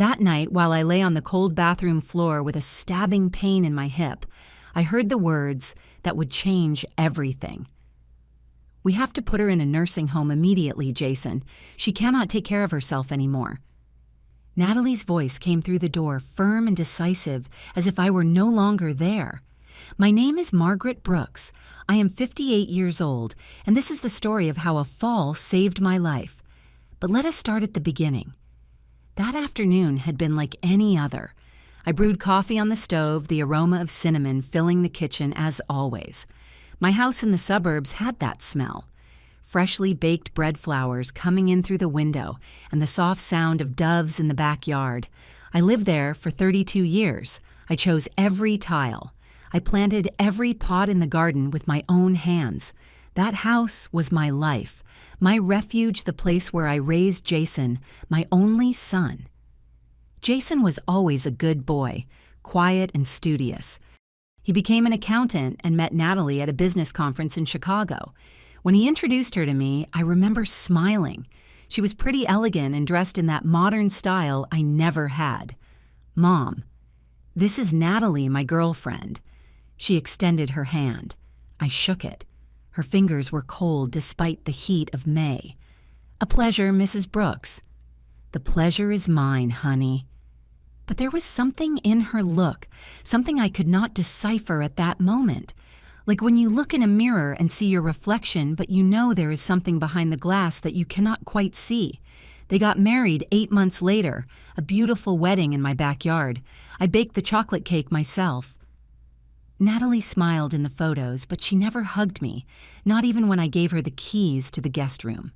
That night, while I lay on the cold bathroom floor with a stabbing pain in my hip, I heard the words that would change everything. "We have to put her in a nursing home immediately, Jason. She cannot take care of herself anymore." Natalie's voice came through the door, firm and decisive, as if I were no longer there. "My name is Margaret Brooks. I am 58 years old, and this is the story of how a fall saved my life. But let us start at the beginning. That afternoon had been like any other. I brewed coffee on the stove, the aroma of cinnamon filling the kitchen as always. My house in the suburbs had that smell. Freshly baked bread flours coming in through the window and the soft sound of doves in the backyard. I lived there for 32 years. I chose every tile. I planted every pot in the garden with my own hands. That house was my life, my refuge, the place where I raised Jason, my only son. Jason was always a good boy, quiet and studious. He became an accountant and met Natalie at a business conference in Chicago. When he introduced her to me, I remember smiling. She was pretty elegant and dressed in that modern style I never had. "Mom, this is Natalie, my girlfriend." She extended her hand. I shook it. Her fingers were cold despite the heat of May. "A pleasure, Mrs. Brooks." "The pleasure is mine, honey." But there was something in her look, something I could not decipher at that moment. Like when you look in a mirror and see your reflection, but you know there is something behind the glass that you cannot quite see. They got married 8 months later, a beautiful wedding in my backyard. I baked the chocolate cake myself. Natalie smiled in the photos, but she never hugged me, not even when I gave her the keys to the guest room.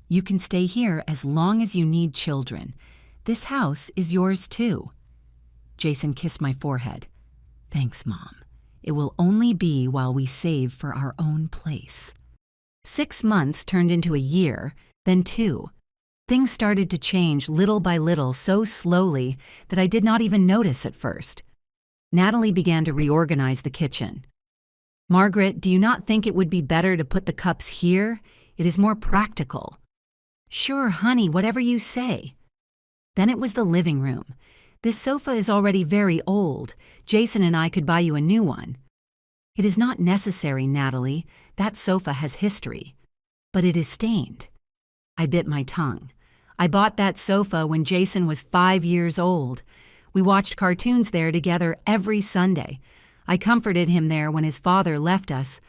"You can stay here as long as you need children. This house is yours too." Jason kissed my forehead. "Thanks, Mom. It will only be while we save for our own place." 6 months turned into a year, then 2. Things started to change little by little so slowly that I did not even notice at first. Natalie began to reorganize the kitchen. "Margaret, do you not think it would be better to put the cups here? It is more practical." "Sure, honey, whatever you say." Then it was the living room. "This sofa is already very old. Jason and I could buy you a new one." "It is not necessary, Natalie. That sofa has history." "But it is stained." I bit my tongue. "I bought that sofa when Jason was 5 years old. We watched cartoons there together every Sunday. I comforted him there when his father left us,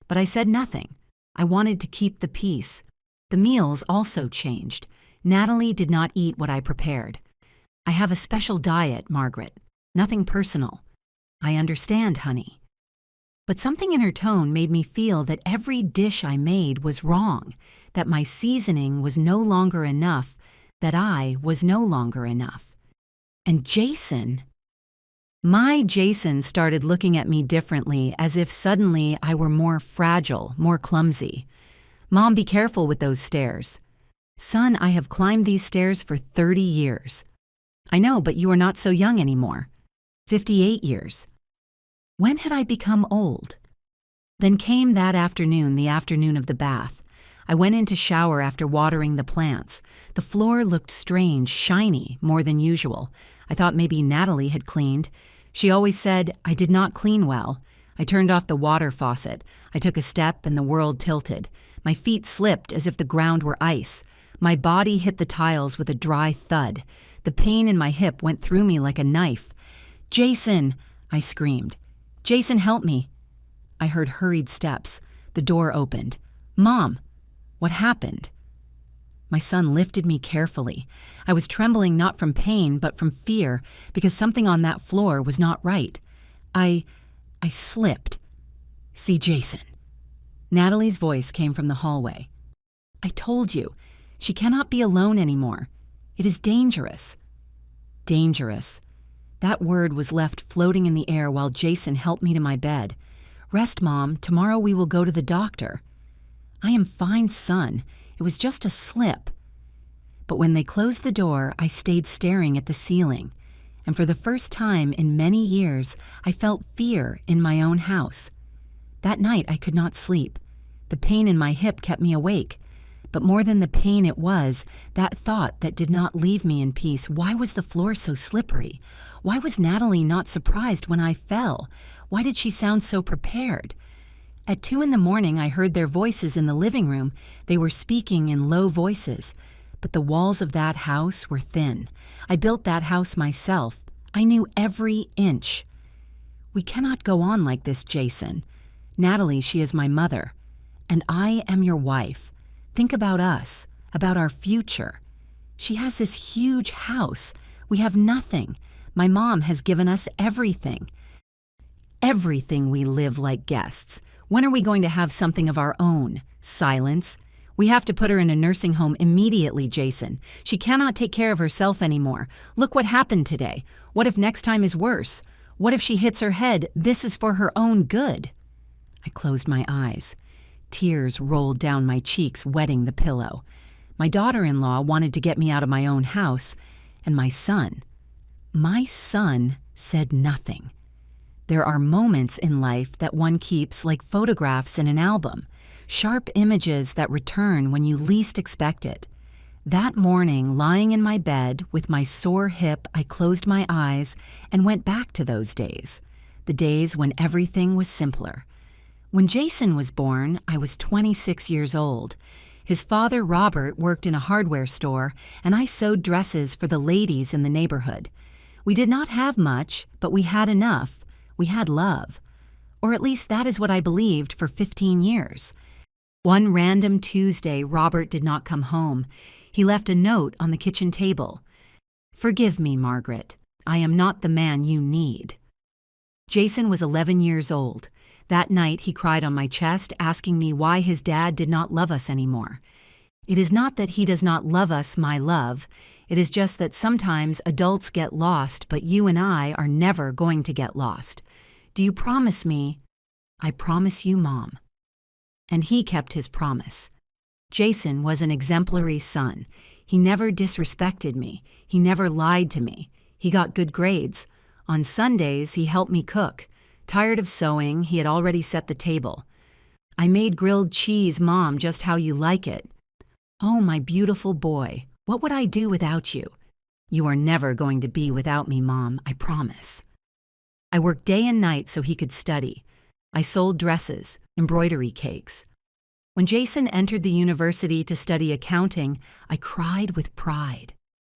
but I said nothing. I wanted to keep the peace. The meals also changed. Natalie did not eat what I prepared. I have a special diet, Margaret. Nothing personal." "I understand, honey." But something in her tone made me feel that every dish I made was wrong, that my seasoning was no longer enough, that I was no longer enough. And Jason, my Jason started looking at me differently, as if suddenly I were more fragile, more clumsy. "Mom, be careful with those stairs." "Son, I have climbed these stairs for 30 years. "I know, but you are not so young anymore." 58 years. When had I become old? Then came that afternoon, the afternoon of the bath. I went in to shower after watering the plants. The floor looked strange, shiny, more than usual. I thought maybe Natalie had cleaned. She always said I did not clean well. I turned off the water faucet. I took a step and the world tilted. My feet slipped as if the ground were ice. My body hit the tiles with a dry thud. The pain in my hip went through me like a knife. "Jason!" I screamed. "Jason, help me!" I heard hurried steps. The door opened. "Mom!" What happened? My son lifted me carefully. I was trembling not from pain, but from fear, because something on that floor was not right. I slipped. "See Jason." Natalie's voice came from the hallway. "I told you, she cannot be alone anymore. It is dangerous." Dangerous. That word was left floating in the air while Jason helped me to my bed. "Rest, Mom. Tomorrow we will go to the doctor." "I am fine, son. It was just a slip." But when they closed the door, I stayed staring at the ceiling. And for the first time in many years, I felt fear in my own house. That night I could not sleep. The pain in my hip kept me awake. But more than the pain it was, that thought that did not leave me in peace. Why was the floor so slippery? Why was Natalie not surprised when I fell? Why did she sound so prepared? At 2 in the morning, I heard their voices in the living room. They were speaking in low voices. But the walls of that house were thin. I built that house myself. I knew every inch. We cannot go on like this, Jason. Natalie, she is my mother. And I am your wife. Think about us, about our future. She has this huge house. We have nothing. My mom has given us everything. Everything. We live like guests. When are we going to have something of our own? Silence. We have to put her in a nursing home immediately, Jason. She cannot take care of herself anymore. Look what happened today. What if next time is worse? What if she hits her head? This is for her own good. I closed my eyes. Tears rolled down my cheeks, wetting the pillow. My daughter-in-law wanted to get me out of my own house, and my son said nothing. There are moments in life that one keeps like photographs in an album, sharp images that return when you least expect it. That morning, lying in my bed with my sore hip, I closed my eyes and went back to those days, the days when everything was simpler. When Jason was born, I was 26 years old. His father, Robert, worked in a hardware store, and I sewed dresses for the ladies in the neighborhood. We did not have much, but we had enough. We had love. Or at least that is what I believed for 15 years. One random Tuesday, Robert did not come home. He left a note on the kitchen table. "Forgive me, Margaret. I am not the man you need." Jason was 11 years old. That night, he cried on my chest, asking me why his dad did not love us anymore. It is not that he does not love us, my love. It is just that sometimes adults get lost, but you and I are never going to get lost. Do you promise me? I promise you, Mom. And he kept his promise. Jason was an exemplary son. He never disrespected me. He never lied to me. He got good grades. On Sundays, he helped me cook. Tired of sewing, he had already set the table. "I made grilled cheese, Mom, just how you like it." "Oh, my beautiful boy, what would I do without you?" "You are never going to be without me, Mom, I promise." I worked day and night so he could study. I sold dresses, embroidery cakes. When Jason entered the university to study accounting, I cried with pride.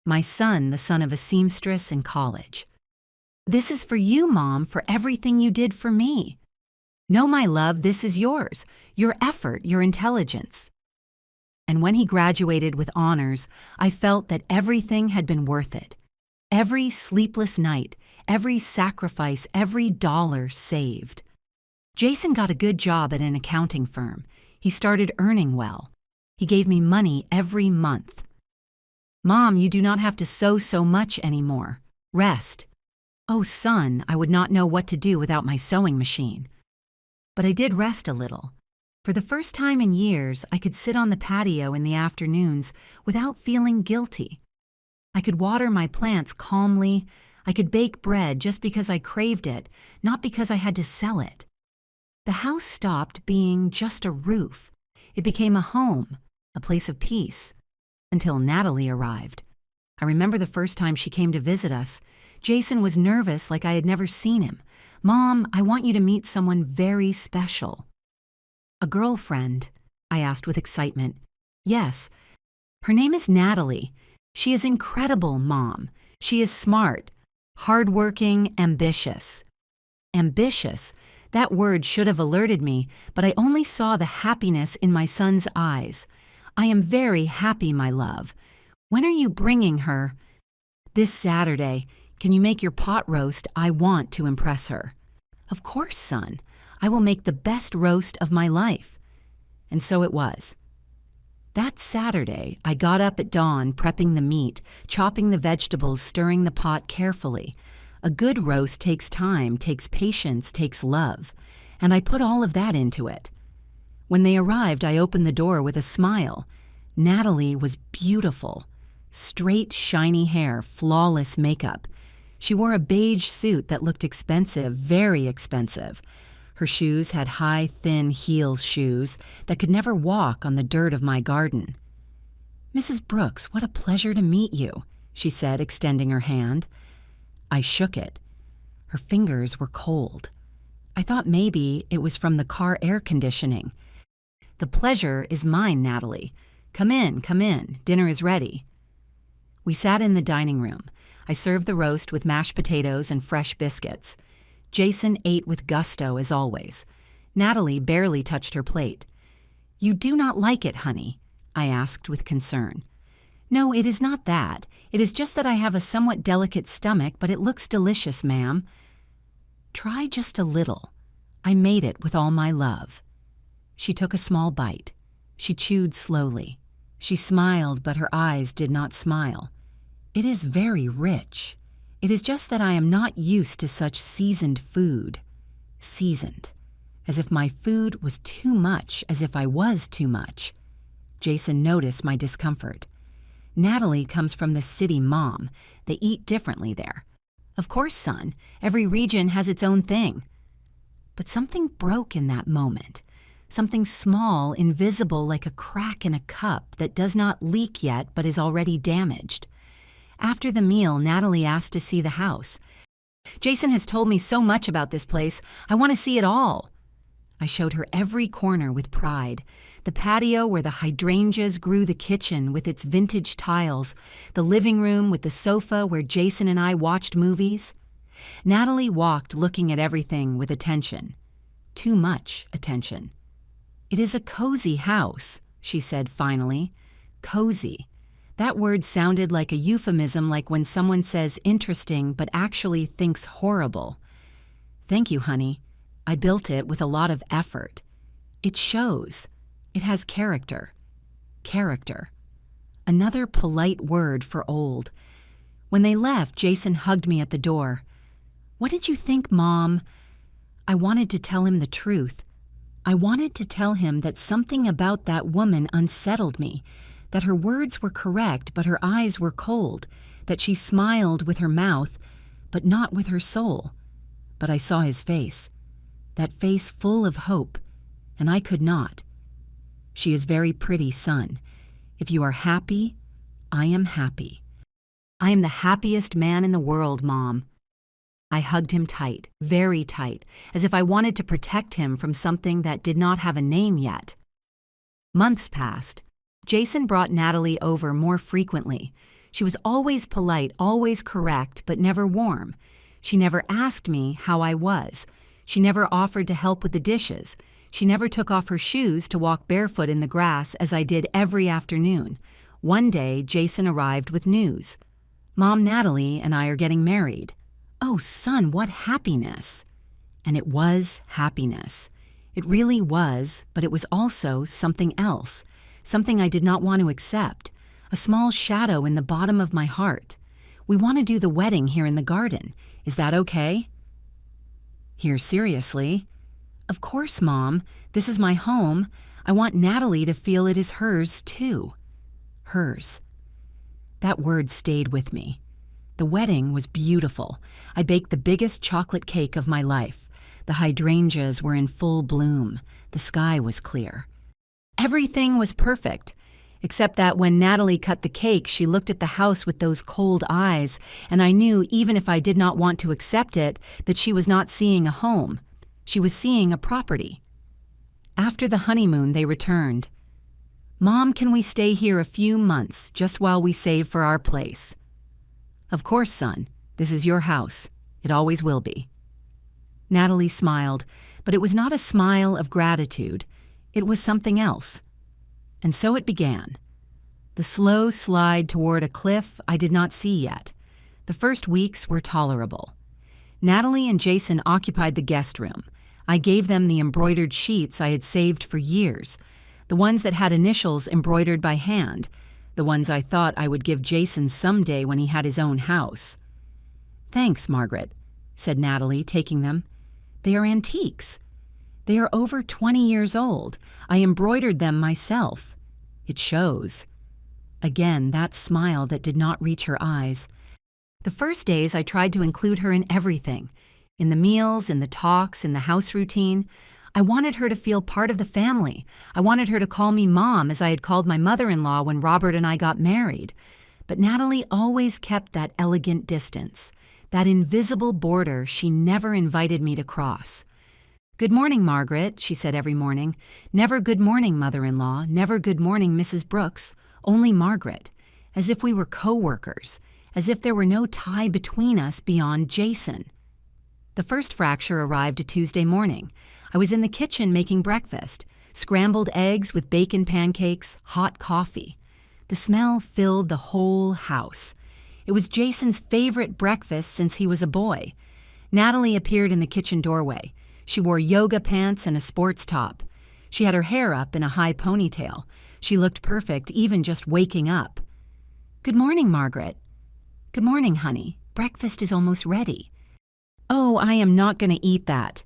My son, the son of a seamstress in college. "This is for you, Mom, for everything you did for me." "No, my love, this is yours, your effort, your intelligence." And when he graduated with honors, I felt that everything had been worth it. Every sleepless night, every sacrifice, every dollar saved. Jason got a good job at an accounting firm. He started earning well. He gave me money every month. "Mom, you do not have to sew so much anymore. Rest." "Oh, son, I would not know what to do without my sewing machine." But I did rest a little. For the first time in years, I could sit on the patio in the afternoons without feeling guilty. I could water my plants calmly. I could bake bread just because I craved it, not because I had to sell it. The house stopped being just a roof. It became a home, a place of peace, until Natalie arrived. I remember the first time she came to visit us. Jason was nervous like I had never seen him. "Mom, I want you to meet someone very special." "A girlfriend?" I asked with excitement. "Yes. Her name is Natalie. She is incredible, Mom. She is smart, hardworking, ambitious." Ambitious? That word should have alerted me, but I only saw the happiness in my son's eyes. "I am very happy, my love. When are you bringing her?" "This Saturday. Can you make your pot roast? I want to impress her." "Of course, son. I will make the best roast of my life." And so it was. That Saturday, I got up at dawn prepping the meat, chopping the vegetables, stirring the pot carefully. A good roast takes time, takes patience, takes love, and I put all of that into it. When they arrived, I opened the door with a smile. Natalie was beautiful. Straight, shiny hair, flawless makeup. She wore a beige suit that looked expensive, very expensive. Her shoes had high, thin heels shoes that could never walk on the dirt of my garden. "Mrs. Brooks, what a pleasure to meet you," she said, extending her hand. I shook it. Her fingers were cold. I thought maybe it was from the car air conditioning. "The pleasure is mine, Natalie. Come in, come in. Dinner is ready." We sat in the dining room. I served the roast with mashed potatoes and fresh biscuits. Jason ate with gusto, as always. Natalie barely touched her plate. "You do not like it, honey?" I asked with concern. "No, it is not that. It is just that I have a somewhat delicate stomach, but it looks delicious, ma'am." "Try just a little. I made it with all my love." She took a small bite. She chewed slowly. She smiled, but her eyes did not smile. "It is very rich. It is just that I am not used to such seasoned food." Seasoned. As if my food was too much, as if I was too much. Jason noticed my discomfort. "Natalie comes from the city, Mom. They eat differently there." "Of course, son. Every region has its own thing." But something broke in that moment. Something small, invisible like a crack in a cup that does not leak yet but is already damaged. After the meal, Natalie asked to see the house. "Jason has told me so much about this place. I want to see it all." I showed her every corner with pride. The patio where the hydrangeas grew, the kitchen with its vintage tiles, the living room with the sofa where Jason and I watched movies. Natalie walked looking at everything with attention. Too much attention. "It is a cozy house," she said finally. Cozy. That word sounded like a euphemism, like when someone says interesting but actually thinks horrible. "Thank you, honey. I built it with a lot of effort. It shows. It has character." Character. Another polite word for old. When they left, Jason hugged me at the door. "What did you think, Mom?" I wanted to tell him the truth. I wanted to tell him that something about that woman unsettled me, that her words were correct but her eyes were cold, that she smiled with her mouth but not with her soul. But I saw his face, that face full of hope, and I could not. "She is very pretty, son. If you are happy, I am happy. I am the happiest man in the world, Mom." I hugged him tight, very tight, as if I wanted to protect him from something that did not have a name yet. Months passed. Jason brought Natalie over more frequently. She was always polite, always correct, but never warm. She never asked me how I was. She never offered to help with the dishes. She never took off her shoes to walk barefoot in the grass as I did every afternoon. One day, Jason arrived with news. "Mom, Natalie and I are getting married." "Oh, son, what happiness!" And it was happiness. It really was, but it was also something else. Something I did not want to accept, a small shadow in the bottom of my heart. "We want to do the wedding here in the garden. Is that okay?" Here, seriously. "Of course, Mom. This is my home. I want Natalie to feel it is hers, too." Hers. That word stayed with me. The wedding was beautiful. I baked the biggest chocolate cake of my life. The hydrangeas were in full bloom. The sky was clear. Everything was perfect, except that when Natalie cut the cake, she looked at the house with those cold eyes, and I knew, even if I did not want to accept it, that she was not seeing a home. She was seeing a property. After the honeymoon, they returned. "Mom, can we stay here a few months, just while we save for our place?" "Of course, son. This is your house. It always will be." Natalie smiled, but it was not a smile of gratitude. It was something else. And so it began. The slow slide toward a cliff I did not see yet. The first weeks were tolerable. Natalie and Jason occupied the guest room. I gave them the embroidered sheets I had saved for years, the ones that had initials embroidered by hand, the ones I thought I would give Jason someday when he had his own house. "Thanks, Margaret," said Natalie, taking them. "They are antiques. They are over 20 years old. I embroidered them myself. It shows." Again, that smile that did not reach her eyes. The first days I tried to include her in everything. In the meals, in the talks, in the house routine, I wanted her to feel part of the family. I wanted her to call me Mom as I had called my mother-in-law when Robert and I got married. But Natalie always kept that elegant distance, that invisible border she never invited me to cross. "Good morning, Margaret," she said every morning. Never "Good morning, mother-in-law," never "Good morning, Mrs. Brooks," only Margaret, as if we were co-workers, as if there were no tie between us beyond Jason. The first fracture arrived a Tuesday morning. I was in the kitchen making breakfast, scrambled eggs with bacon pancakes, hot coffee. The smell filled the whole house. It was Jason's favorite breakfast since he was a boy. Natalie appeared in the kitchen doorway. She wore yoga pants and a sports top. She had her hair up in a high ponytail. She looked perfect even just waking up. "Good morning, Margaret." "Good morning, honey. Breakfast is almost ready." "Oh, I am not going to eat that."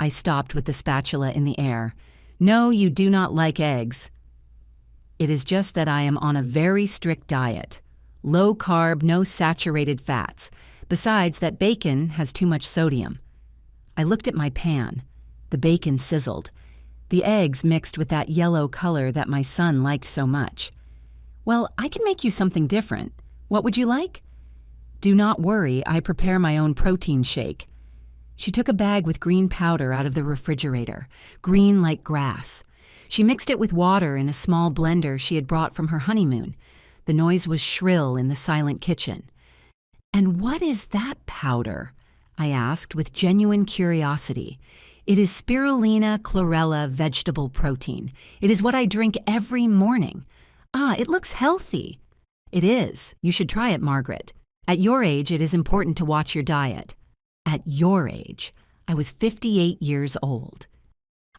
I stopped with the spatula in the air. "No, you do not like eggs." "It is just that I am on a very strict diet. Low carb, no saturated fats. Besides, that bacon has too much sodium." I looked at my pan. The bacon sizzled. The eggs mixed with that yellow color that my son liked so much. "Well, I can make you something different. What would you like?" "Do not worry, I prepare my own protein shake." She took a bag with green powder out of the refrigerator, green like grass. She mixed it with water in a small blender she had brought from her honeymoon. The noise was shrill in the silent kitchen. "And what is that powder?" I asked with genuine curiosity. "It is spirulina chlorella vegetable protein. It is what I drink every morning." "Ah, it looks healthy." "It is. You should try it, Margaret. At your age, it is important to watch your diet." At your age, I was 58 years old.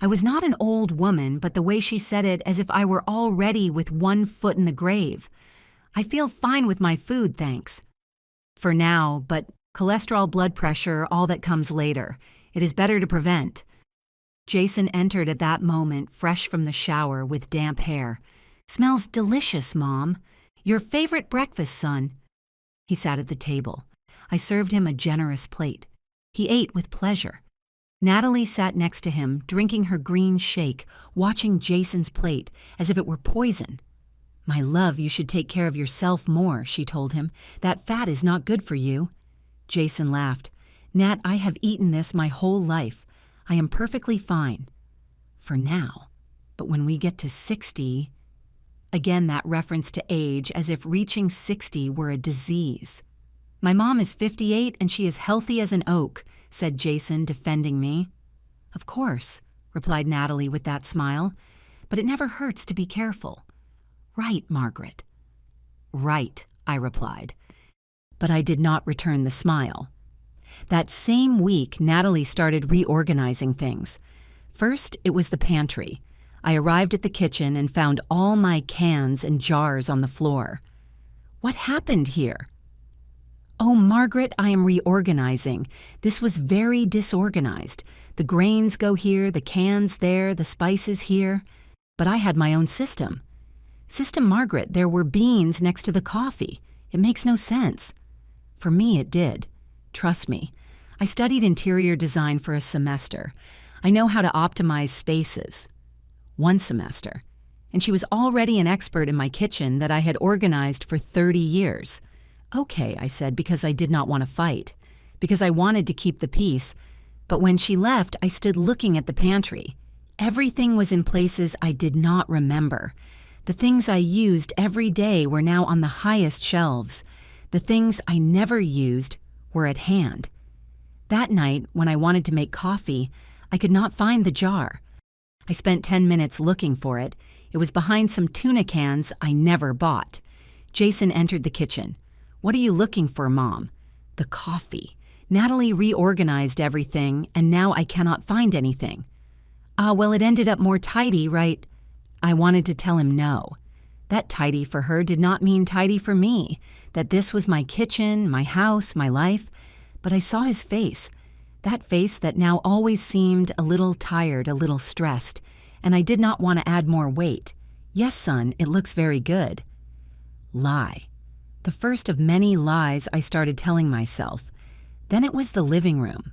I was not an old woman, but the way she said it as if I were already with one foot in the grave. "I feel fine with my food, thanks." "For now, but cholesterol, blood pressure, all that comes later. It is better to prevent." Jason entered at that moment, fresh from the shower with damp hair. "Smells delicious, Mom. Your favorite breakfast, son." He sat at the table. I served him a generous plate. He ate with pleasure. Natalie sat next to him, drinking her green shake, watching Jason's plate as if it were poison. "My love, you should take care of yourself more," she told him. "That fat is not good for you." Jason laughed. "Nat, I have eaten this my whole life. I am perfectly fine. For now. But when we get to 60... Again that reference to age, as if reaching 60 were a disease. "My mom is 58 and she is healthy as an oak," said Jason, defending me. "Of course," replied Natalie with that smile. "But it never hurts to be careful." "Right, Margaret." "Right," I replied. But I did not return the smile. That same week, Natalie started reorganizing things. First, it was the pantry. I arrived at the kitchen and found all my cans and jars on the floor. "What happened here?" "Oh, Margaret, I am reorganizing. This was very disorganized. The grains go here, the cans there, the spices here. But I had my own system." "System, Margaret, there were beans next to the coffee. It makes no sense." For me, it did. Trust me. I studied interior design for a semester. I know how to optimize spaces. One semester. And she was already an expert in my kitchen that I had organized for 30 years. "Okay," I said, because I did not want to fight, because I wanted to keep the peace. But when she left, I stood looking at the pantry. Everything was in places I did not remember. The things I used every day were now on the highest shelves. The things I never used were at hand. That night, when I wanted to make coffee, I could not find the jar. I spent 10 minutes looking for it. It was behind some tuna cans I never bought. Jason entered the kitchen. "What are you looking for, Mom?" "The coffee. Natalie reorganized everything, and now I cannot find anything." "Ah, well, it ended up more tidy, right?" I wanted to tell him no. That tidy for her did not mean tidy for me, that this was my kitchen, my house, my life. But I saw his face, that face that now always seemed a little tired, a little stressed, and I did not want to add more weight. "Yes, son, it looks very good." Lie. The first of many lies I started telling myself. Then it was the living room.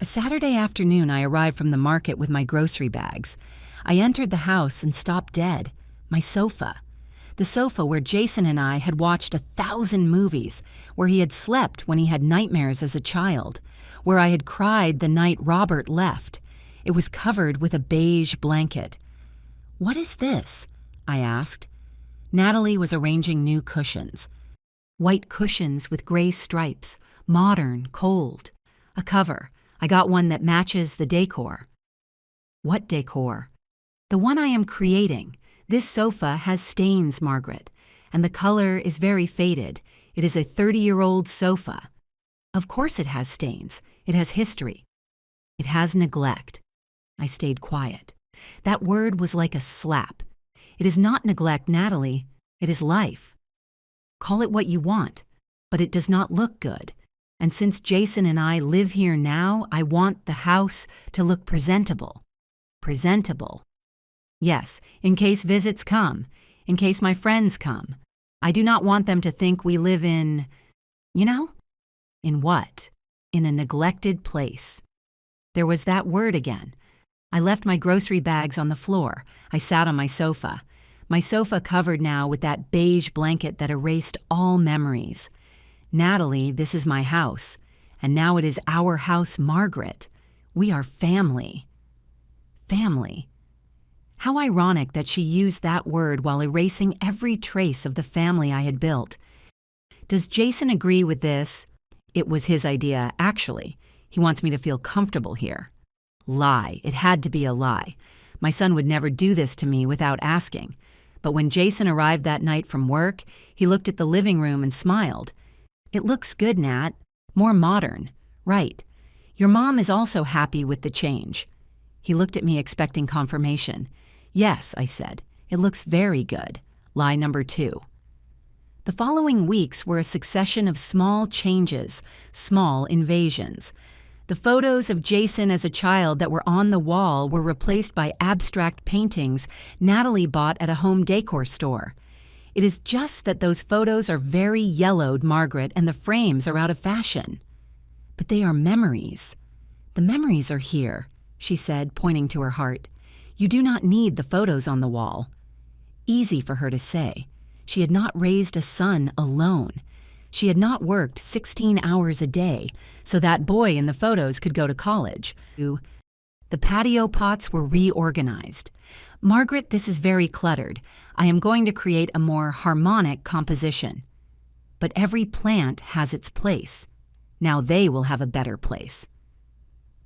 A Saturday afternoon, I arrived from the market with my grocery bags. I entered the house and stopped dead. My sofa. The sofa where Jason and I had watched 1,000 movies, where he had slept when he had nightmares as a child, where I had cried the night Robert left. It was covered with a beige blanket. "What is this?" I asked. Natalie was arranging new cushions. White cushions with gray stripes, modern, cold. A cover. I got one that matches the decor. "What decor?" "The one I am creating. This sofa has stains, Margaret, and the color is very faded. It is a 30-year-old sofa." "Of course it has stains. It has history." "It has neglect." I stayed quiet. That word was like a slap. It is not neglect, Natalie. It is life. Call it what you want, but it does not look good. And since Jason and I live here now, I want the house to look presentable. Presentable. Yes, in case visits come, in case my friends come. I do not want them to think we live in, In what? In a neglected place. There was that word again. I left my grocery bags on the floor. I sat on my sofa. My sofa covered now with that beige blanket that erased all memories. "Natalie, this is my house. And now it is our house, Margaret. We are family." Family. How ironic that she used that word while erasing every trace of the family I had built. Does Jason agree with this? It was his idea, actually. He wants me to feel comfortable here. Lie. It had to be a lie. My son would never do this to me without asking. But when Jason arrived that night from work, he looked at the living room and smiled. "It looks good, Nat. More modern. Right. Your mom is also happy with the change." He looked at me expecting confirmation. "Yes," I said. "It looks very good." Lie number 2. The following weeks were a succession of small changes, small invasions. The photos of Jason as a child that were on the wall were replaced by abstract paintings Natalie bought at a home decor store. It is just that those photos are very yellowed, Margaret, and the frames are out of fashion. "But they are memories." "The memories are here," she said, pointing to her heart. "You do not need the photos on the wall." Easy for her to say. She had not raised a son alone. She had not worked 16 hours a day, so that boy in the photos could go to college. The patio pots were reorganized. "Margaret, this is very cluttered. I am going to create a more harmonic composition." "But every plant has its place. Now they will have a better place."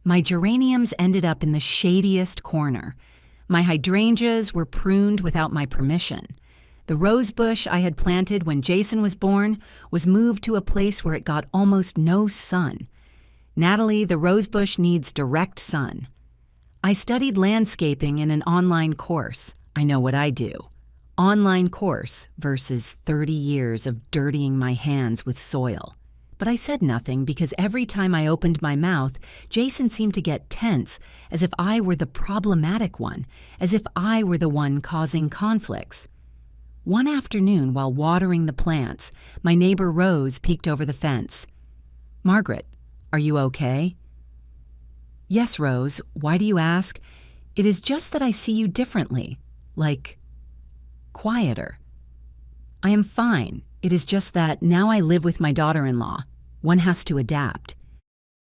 My geraniums ended up in the shadiest corner. My hydrangeas were pruned without my permission. The rose bush I had planted when Jason was born was moved to a place where it got almost no sun. "Natalie, the rose bush needs direct sun." I studied landscaping in an online course. I know what I do. Online course versus 30 years of dirtying my hands with soil. But I said nothing because every time I opened my mouth, Jason seemed to get tense, as if I were the problematic one, as if I were the one causing conflicts. One afternoon, while watering the plants, my neighbor Rose peeked over the fence. "Margaret, are you okay?" "Yes, Rose. Why do you ask?" "It is just that I see you differently, like quieter." "I am fine. It is just that now I live with my daughter-in-law. One has to adapt."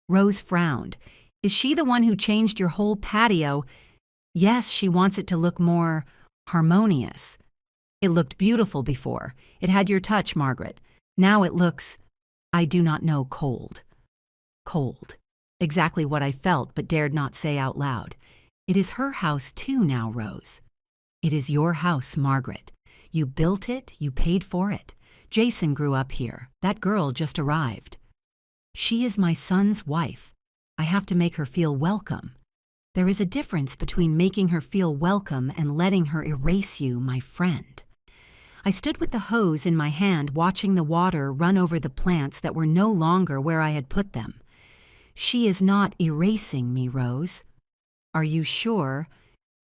Rose frowned. "Is she the one who changed your whole patio?" "Yes, she wants it to look more harmonious." "It looked beautiful before. It had your touch, Margaret. Now it looks, I do not know, cold." Cold. Exactly what I felt but dared not say out loud. It is her house too now, Rose. It is your house, Margaret. You built it, you paid for it. Jason grew up here. That girl just arrived. She is my son's wife. I have to make her feel welcome. There is a difference between making her feel welcome and letting her erase you, my friend. I stood with the hose in my hand watching the water run over the plants that were no longer where I had put them. She is not erasing me, Rose. Are you sure?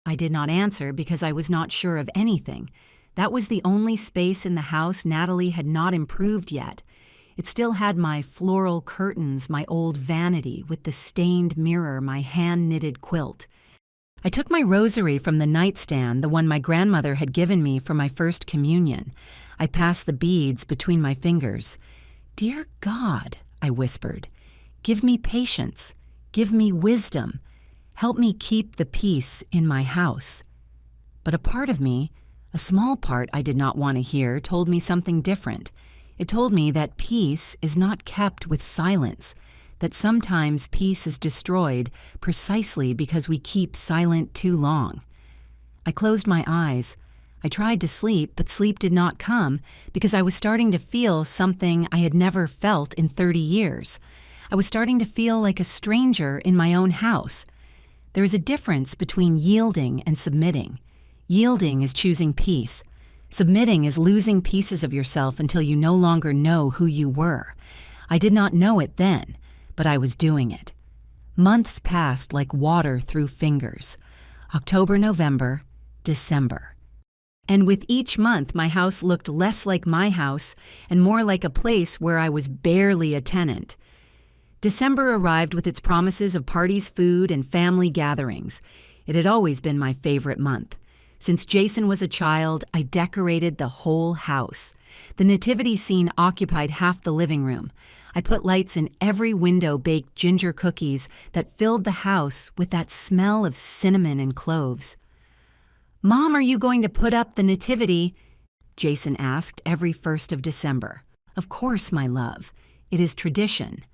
I did not answer because I was not sure of anything. That was the only space in the house Natalie had not improved yet. It still had my floral curtains, my old vanity with the stained mirror, my hand-knitted quilt. I took my rosary from the nightstand, the one my grandmother had given me for my first communion. I passed the beads between my fingers. "Dear God," I whispered, "give me patience, give me wisdom, help me keep the peace in my house." But a part of me, a small part I did not want to hear, told me something different. It told me that peace is not kept with silence, that sometimes peace is destroyed precisely because we keep silent too long. I closed my eyes. I tried to sleep, but sleep did not come because I was starting to feel something I had never felt in 30 years. I was starting to feel like a stranger in my own house. There is a difference between yielding and submitting. Yielding is choosing peace. Submitting is losing pieces of yourself until you no longer know who you were. I did not know it then, but I was doing it. Months passed like water through fingers. October, November, December. And with each month, my house looked less like my house and more like a place where I was barely a tenant. December arrived with its promises of parties, food, and family gatherings. It had always been my favorite month. Since Jason was a child, I decorated the whole house. The nativity scene occupied half the living room. I put lights in every window, baked ginger cookies that filled the house with that smell of cinnamon and cloves. "Mom, are you going to put up the nativity?" Jason asked every 1st of December. "Of course, my love. It is tradition."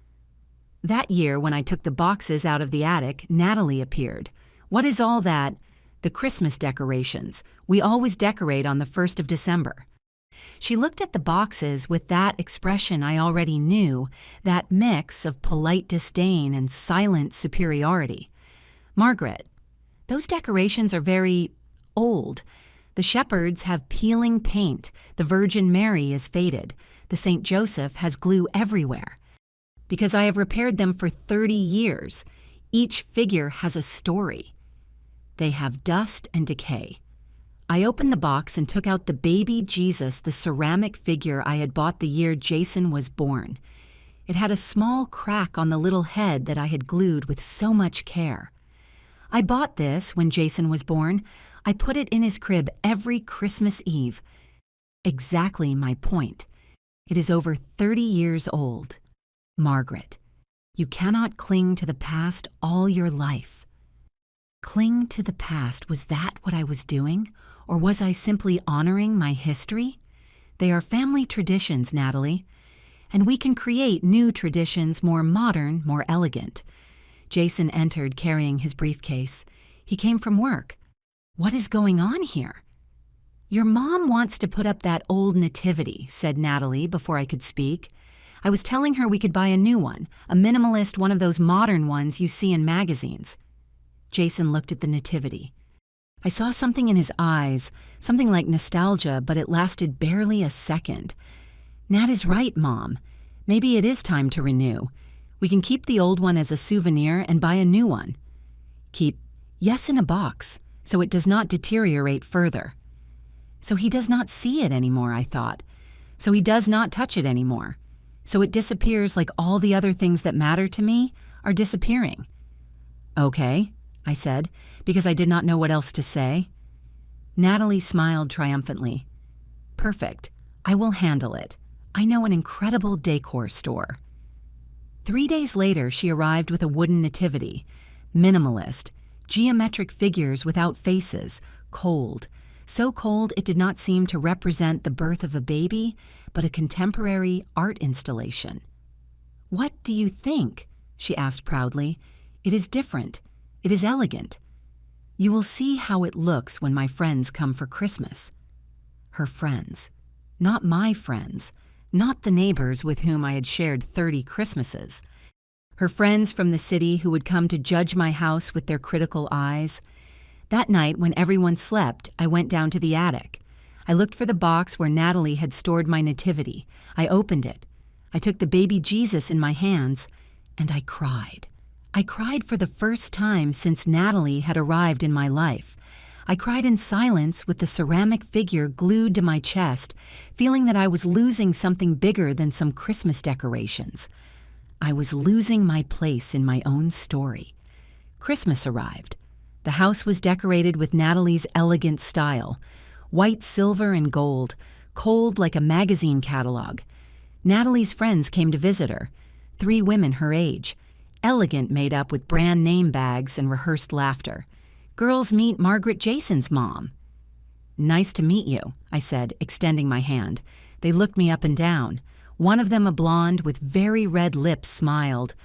That year, when I took the boxes out of the attic, Natalie appeared. "What is all that?" "The Christmas decorations. We always decorate on the 1st of December." She looked at the boxes with that expression I already knew, that mix of polite disdain and silent superiority. "Margaret, those decorations are very old. The shepherds have peeling paint, the Virgin Mary is faded, the St. Joseph has glue everywhere. Because I have repaired them for 30 years. Each figure has a story. They have dust and decay." I opened the box and took out the baby Jesus, the ceramic figure I had bought the year Jason was born. It had a small crack on the little head that I had glued with so much care. "I bought this when Jason was born. I put it in his crib every Christmas Eve." Exactly my point. It is over 30 years old. Margaret, you cannot cling to the past all your life. Cling to the past, was that what I was doing? Or was I simply honoring my history? They are family traditions, Natalie. And we can create new traditions, more modern, more elegant. Jason entered carrying his briefcase. He came from work. "What is going on here?" "Your mom wants to put up that old nativity," said Natalie before I could speak. "I was telling her we could buy a new one, a minimalist, one of those modern ones you see in magazines." Jason looked at the nativity. I saw something in his eyes, something like nostalgia, but it lasted barely a second. "Nat is right, Mom. Maybe it is time to renew. We can keep the old one as a souvenir and buy a new one." "Keep, yes, in a box, so it does not deteriorate further." So he does not see it anymore, I thought. So he does not touch it anymore. So it disappears like all the other things that matter to me are disappearing. "Okay," I said, because I did not know what else to say. Natalie smiled triumphantly. "Perfect. I will handle it. I know an incredible decor store." 3 days later, she arrived with a wooden nativity. Minimalist. Geometric figures without faces. Cold. So cold it did not seem to represent the birth of a baby, but a contemporary art installation. "What do you think?" she asked proudly. "It is different. It is elegant. You will see how it looks when my friends come for Christmas." Her friends. Not my friends. Not the neighbors with whom I had shared 30 Christmases. Her friends from the city who would come to judge my house with their critical eyes. That night, when everyone slept, I went down to the attic. I looked for the box where Natalie had stored my nativity. I opened it. I took the baby Jesus in my hands, and I cried. I cried for the first time since Natalie had arrived in my life. I cried in silence with the ceramic figure glued to my chest, feeling that I was losing something bigger than some Christmas decorations. I was losing my place in my own story. Christmas arrived. The house was decorated with Natalie's elegant style, white, silver, and gold, cold like a magazine catalog. Natalie's friends came to visit her, 3 women her age, elegant made up with brand name bags and rehearsed laughter. Girls, meet Margaret, Jason's mom. Nice to meet you, I said, extending my hand. They looked me up and down. One of them, a blonde with very red lips, smiled.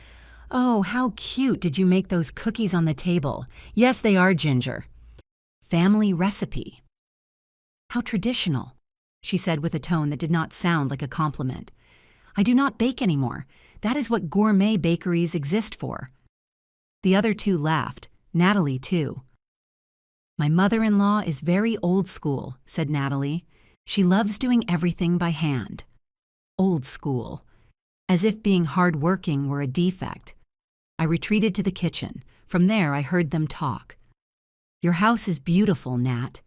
Oh, how cute did you make those cookies on the table? Yes, they are ginger. Family recipe. How traditional, she said with a tone that did not sound like a compliment. I do not bake anymore. That is what gourmet bakeries exist for. The other 2 laughed, Natalie too. My mother-in-law is very old school, said Natalie. She loves doing everything by hand. Old school. As if being hard-working were a defect. I retreated to the kitchen. From there, I heard them talk. Your house is beautiful, Nat.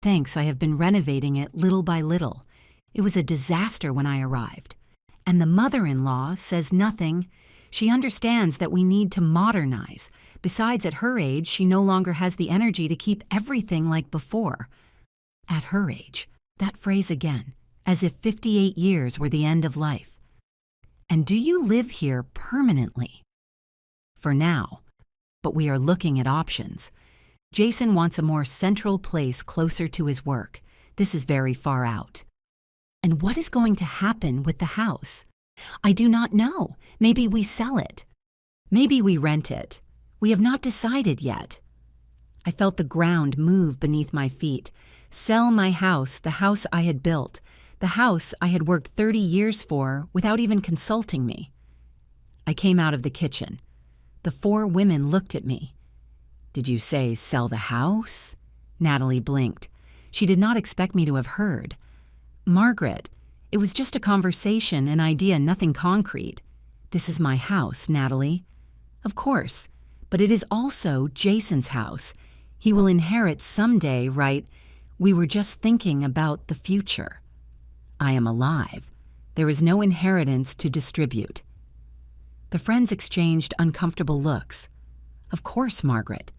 Thanks, I have been renovating it little by little. It was a disaster when I arrived. And the mother-in-law says nothing. She understands that we need to modernize. Besides, at her age, she no longer has the energy to keep everything like before. At her age, that phrase again, as if 58 years were the end of life. And do you live here permanently? For now, but we are looking at options. Jason wants a more central place closer to his work. This is very far out. And what is going to happen with the house? I do not know. Maybe we sell it. Maybe we rent it. We have not decided yet. I felt the ground move beneath my feet. Sell my house, the house I had built, the house I had worked 30 years for without even consulting me. I came out of the kitchen. The 4 women looked at me. Did you say sell the house? Natalie blinked. She did not expect me to have heard. Margaret, it was just a conversation, an idea, nothing concrete. This is my house, Natalie. Of course, but it is also Jason's house. He will inherit someday, right? We were just thinking about the future. I am alive. There is no inheritance to distribute. The friends exchanged uncomfortable looks. Of course, Margaret.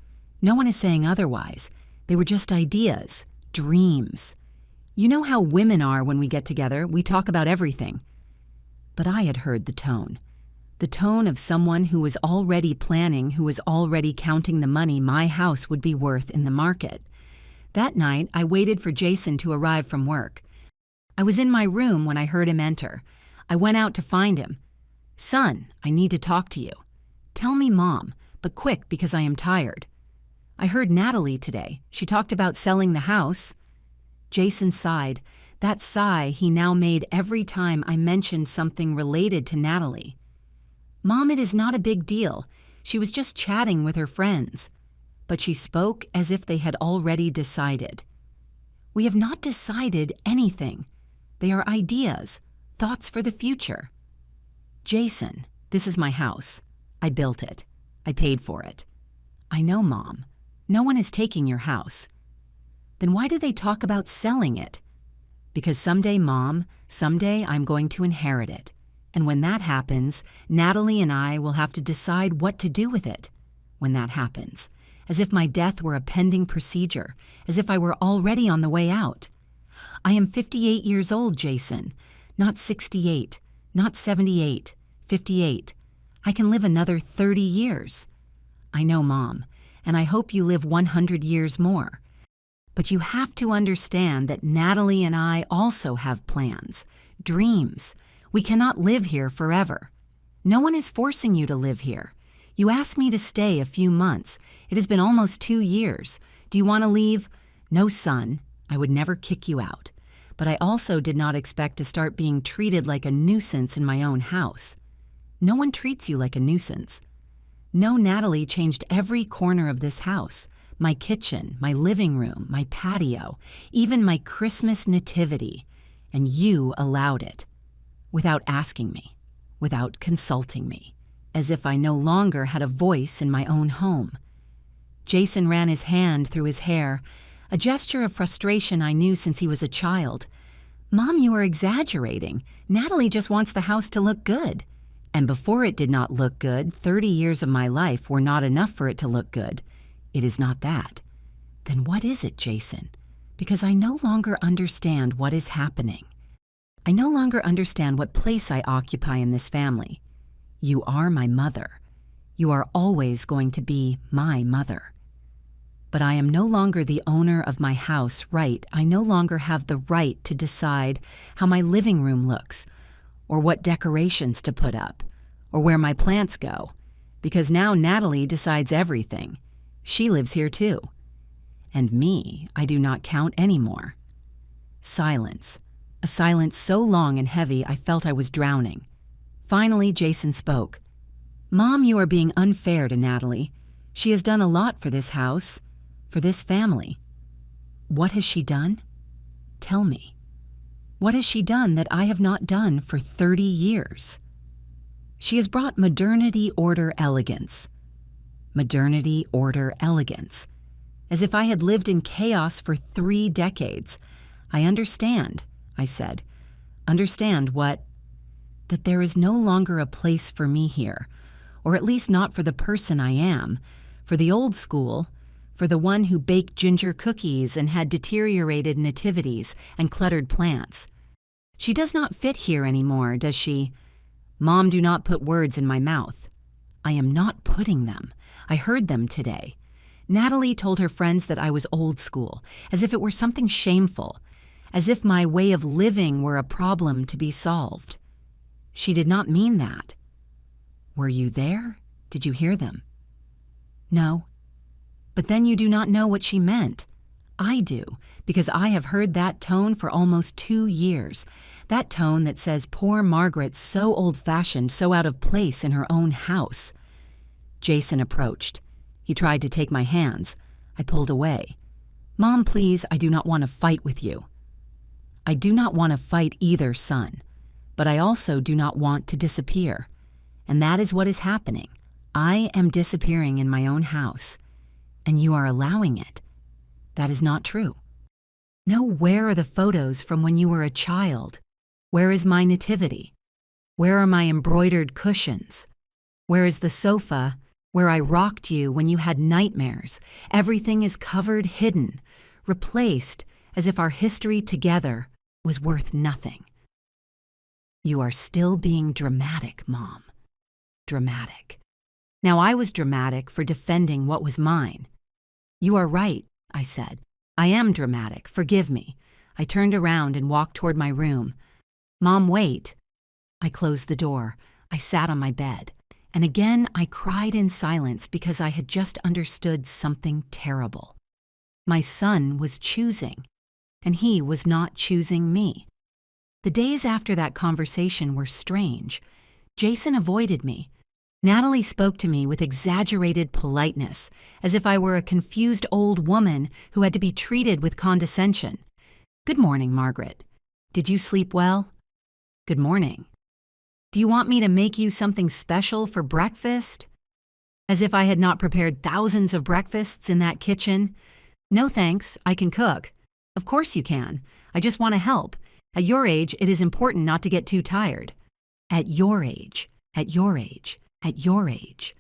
No one is saying otherwise. They were just ideas, dreams. You know how women are when we get together. We talk about everything. But I had heard the tone of someone who was already planning, who was already counting the money my house would be worth in the market. That night, I waited for Jason to arrive from work. I was in my room when I heard him enter. I went out to find him. Son, I need to talk to you. Tell me, Mom, but quick because I am tired. I heard Natalie today. She talked about selling the house. Jason sighed. That sigh he now made every time I mentioned something related to Natalie. Mom, it is not a big deal. She was just chatting with her friends. But she spoke as if they had already decided. We have not decided anything. They are ideas, thoughts for the future. Jason, this is my house. I built it. I paid for it. I know, Mom. No one is taking your house. Then why do they talk about selling it? Because someday, Mom, someday I'm going to inherit it. And when that happens, Natalie and I will have to decide what to do with it. When that happens, as if my death were a pending procedure, as if I were already on the way out. I am 58 years old, Jason, not 68, not 78, 58. I can live another 30 years. I know, Mom, and I hope you live 100 years more. But you have to understand that Natalie and I also have plans, dreams. We cannot live here forever. No one is forcing you to live here. You asked me to stay a few months. It has been almost 2 years. Do you want to leave? No, son. I would never kick you out. But I also did not expect to start being treated like a nuisance in my own house. No one treats you like a nuisance. No, Natalie changed every corner of this house. My kitchen, my living room, my patio, even my Christmas nativity. And you allowed it. Without asking me, without consulting me, as if I no longer had a voice in my own home. Jason ran his hand through his hair. a gesture of frustration I knew since he was a child. "Mom, you are exaggerating. Natalie just wants the house to look good." And before it did not look good, 30 years of my life were not enough for it to look good. It is not that. Then what is it, Jason? Because I no longer understand what is happening. I no longer understand what place I occupy in this family. You are my mother. You are always going to be my mother. But I am no longer the owner of my house, right? I no longer have the right to decide how my living room looks, or what decorations to put up, or where my plants go, because now Natalie decides everything. She lives here too. And me, I do not count anymore. Silence. A silence so long and heavy I felt I was drowning. Finally, Jason spoke. "Mom, you are being unfair to Natalie. She has done a lot for this house, for this family." "What has she done? Tell me. What has she done that I have not done for 30 years? "She has brought modernity, order, elegance." Modernity, order, elegance. As if I had lived in chaos for 3 decades. "I understand," I said. "Understand what?" "That there is no longer a place for me here, or at least not for the person I am, for the old school, for the one who baked ginger cookies and had deteriorated nativities and cluttered plants. She does not fit here anymore, does she?" "Mom, do not put words in my mouth." "I am not putting them. I heard them today. Natalie told her friends that I was old school, as if it were something shameful, as if my way of living were a problem to be solved. She did not mean that." "Were you there? Did you hear them?" "No." "But then you do not know what she meant. I do, because I have heard that tone for almost 2 years, that tone that says poor Margaret's so old-fashioned, so out of place in her own house." Jason approached. He tried to take my hands. I pulled away. "Mom, please, I do not want to fight with you." "I do not want to fight either, son. But I also do not want to disappear. And that is what is happening. I am disappearing in my own house. And you are allowing it. That is not true. No, where are the photos from when you were a child? Where is my nativity? Where are my embroidered cushions? Where is the sofa where I rocked you when you had nightmares? Everything is covered, hidden, replaced, as if our history together was worth nothing." "You are still being dramatic, Mom. Dramatic." Now I was dramatic for defending what was mine. "You are right," I said. "I am dramatic. Forgive me." I turned around and walked toward my room. "Mom, wait." I closed the door. I sat on my bed. And again I cried in silence because I had just understood something terrible. My son was choosing, and he was not choosing me. The days after that conversation were strange. Jason avoided me. Natalie spoke to me with exaggerated politeness, as if I were a confused old woman who had to be treated with condescension. "Good morning, Margaret. Did you sleep well?" "Good morning." "Do you want me to make you something special for breakfast?" As if I had not prepared thousands of breakfasts in that kitchen. "No thanks, I can cook." "Of course you can. I just want to help. At your age, it is important not to get too tired." At your age, at your age, at your age.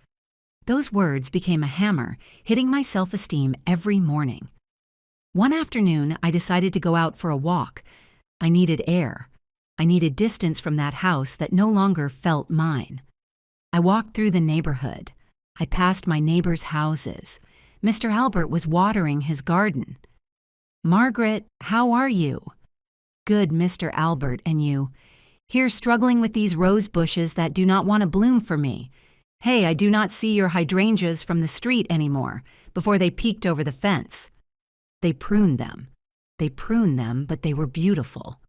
Those words became a hammer, hitting my self-esteem every morning. One afternoon, I decided to go out for a walk. I needed air. I needed distance from that house that no longer felt mine. I walked through the neighborhood. I passed my neighbors' houses. Mr. Albert was watering his garden. "Margaret, how are you?" "Good, Mr. Albert, and you?" "Here struggling with these rose bushes that do not want to bloom for me. Hey, I do not see your hydrangeas from the street anymore, before they peeked over the fence." They pruned them. They pruned them, but they were beautiful.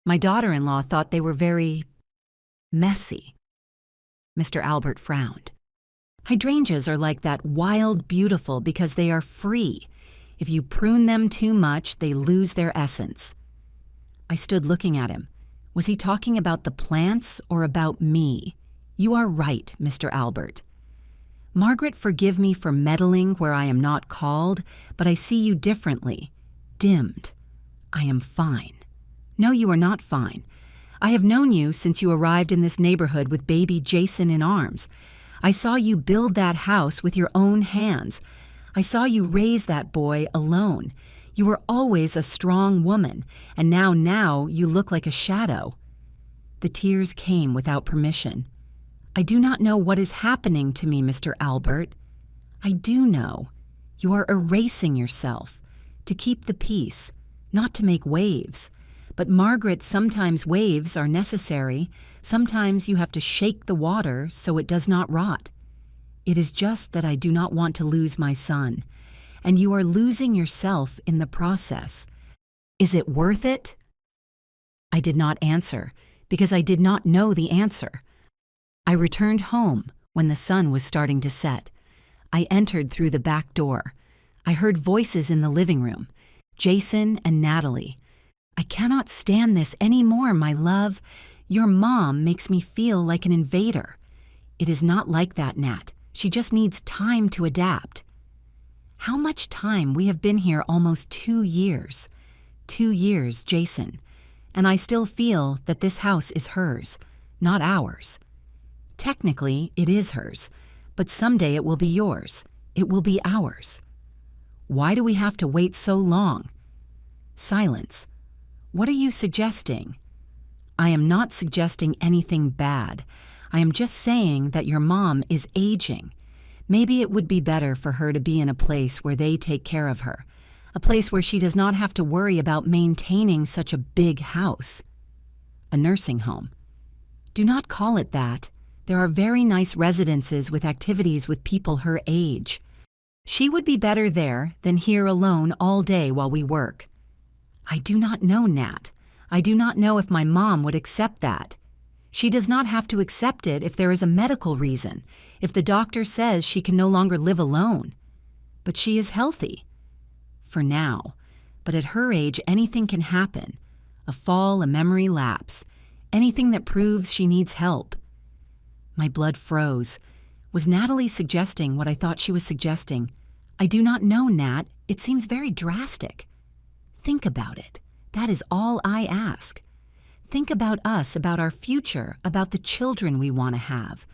My daughter-in-law thought they were very messy. Mr. Albert frowned. "Hydrangeas are like that, wild beautiful because they are free. If you prune them too much, they lose their essence." I stood looking at him. Was he talking about the plants or about me? "You are right, Mr. Albert." Margaret, forgive me for meddling where I am not called, but I see you differently, dimmed. I am fine. No, you are not fine. I have known you since you arrived in this neighborhood with baby Jason in arms. I saw you build that house with your own hands. I saw you raise that boy alone. You were always a strong woman, and now you look like a shadow. The tears came without permission. I do not know what is happening to me, Mr. Albert. I do know. You are erasing yourself to keep the peace, not to make waves. But Margaret, sometimes waves are necessary. Sometimes you have to shake the water so it does not rot. It is just that I do not want to lose my son, and you are losing yourself in the process. Is it worth it? I did not answer because I did not know the answer. I returned home when the sun was starting to set. I entered through the back door. I heard voices in the living room, Jason and Natalie. I cannot stand this anymore, my love. Your mom makes me feel like an invader. It is not like that, Nat. She just needs time to adapt. How much time? We have been here almost 2 years. 2 years, Jason. And I still feel that this house is hers, not ours. Technically, it is hers, but someday it will be yours. It will be ours. Why do we have to wait so long? Silence. What are you suggesting? I am not suggesting anything bad. I am just saying that your mom is aging. Maybe it would be better for her to be in a place where they take care of her, a place where she does not have to worry about maintaining such a big house. A nursing home. Do not call it that. There are very nice residences with activities with people her age. She would be better there than here alone all day while we work. I do not know, Nat. I do not know if my mom would accept that. She does not have to accept it if there is a medical reason, if the doctor says she can no longer live alone. But she is healthy. For now. But at her age, anything can happen. A fall, a memory lapse. Anything that proves she needs help. My blood froze. Was Natalie suggesting what I thought she was suggesting? I do not know, Nat. It seems very drastic. Think about it. That is all I ask. Think about us, about our future, about the children we want to have.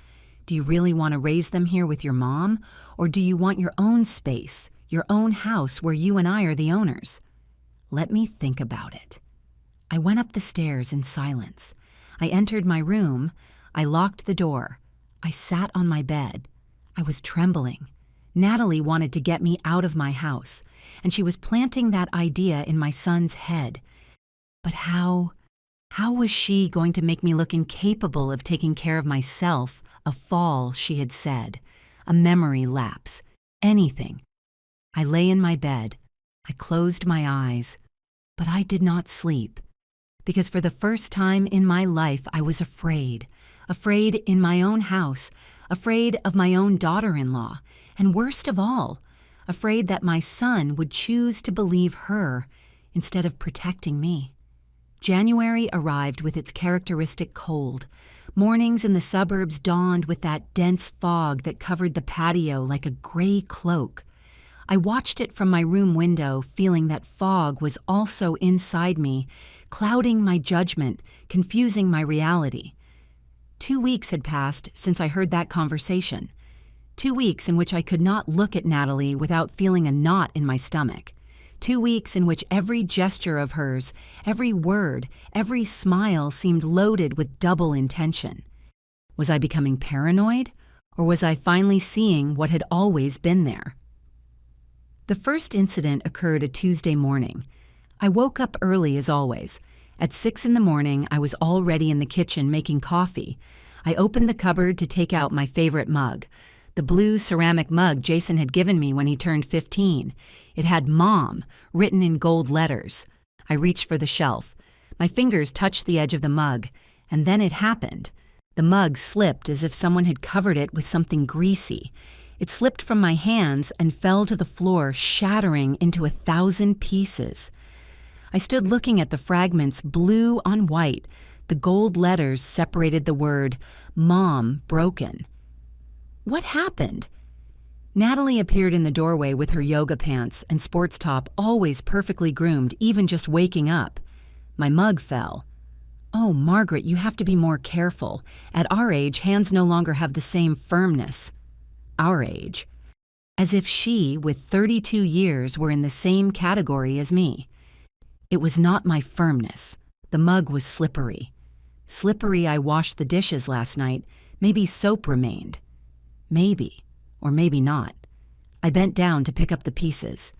Do you really want to raise them here with your mom? Or do you want your own space, your own house where you and I are the owners? Let me think about it. I went up the stairs in silence. I entered my room. I locked the door. I sat on my bed. I was trembling. Natalie wanted to get me out of my house, and she was planting that idea in my son's head. But how was she going to make me look incapable of taking care of myself? A fall, she had said. A memory lapse. Anything. I lay in my bed. I closed my eyes. But I did not sleep. Because for the first time in my life, I was afraid. Afraid in my own house. Afraid of my own daughter-in-law. And worst of all, afraid that my son would choose to believe her instead of protecting me. January arrived with its characteristic cold. Mornings in the suburbs dawned with that dense fog that covered the patio like a gray cloak. I watched it from my room window, feeling that fog was also inside me, clouding my judgment, confusing my reality. 2 weeks had passed since I heard that conversation. 2 weeks in which I could not look at Natalie without feeling a knot in my stomach. 2 weeks in which every gesture of hers, every word, every smile seemed loaded with double intention. Was I becoming paranoid, or was I finally seeing what had always been there? The first incident occurred a Tuesday morning. I woke up early as always. At 6 in the morning, I was already in the kitchen making coffee. I opened the cupboard to take out my favorite mug. The blue ceramic mug Jason had given me when he turned 15. It had Mom written in gold letters. I reached for the shelf. My fingers touched the edge of the mug, and then it happened. The mug slipped as if someone had covered it with something greasy. It slipped from my hands and fell to the floor, shattering into 1,000 pieces. I stood looking at the fragments, blue on white. The gold letters separated the word Mom broken. What happened? Natalie appeared in the doorway with her yoga pants and sports top always perfectly groomed, even just waking up. My mug fell. "Oh, Margaret, you have to be more careful. At our age, hands no longer have the same firmness." Our age. As if she, with 32 years, were in the same category as me. It was not my firmness. The mug was slippery. Slippery I washed the dishes last night. Maybe soap remained. Maybe. Or maybe not. I bent down to pick up the pieces.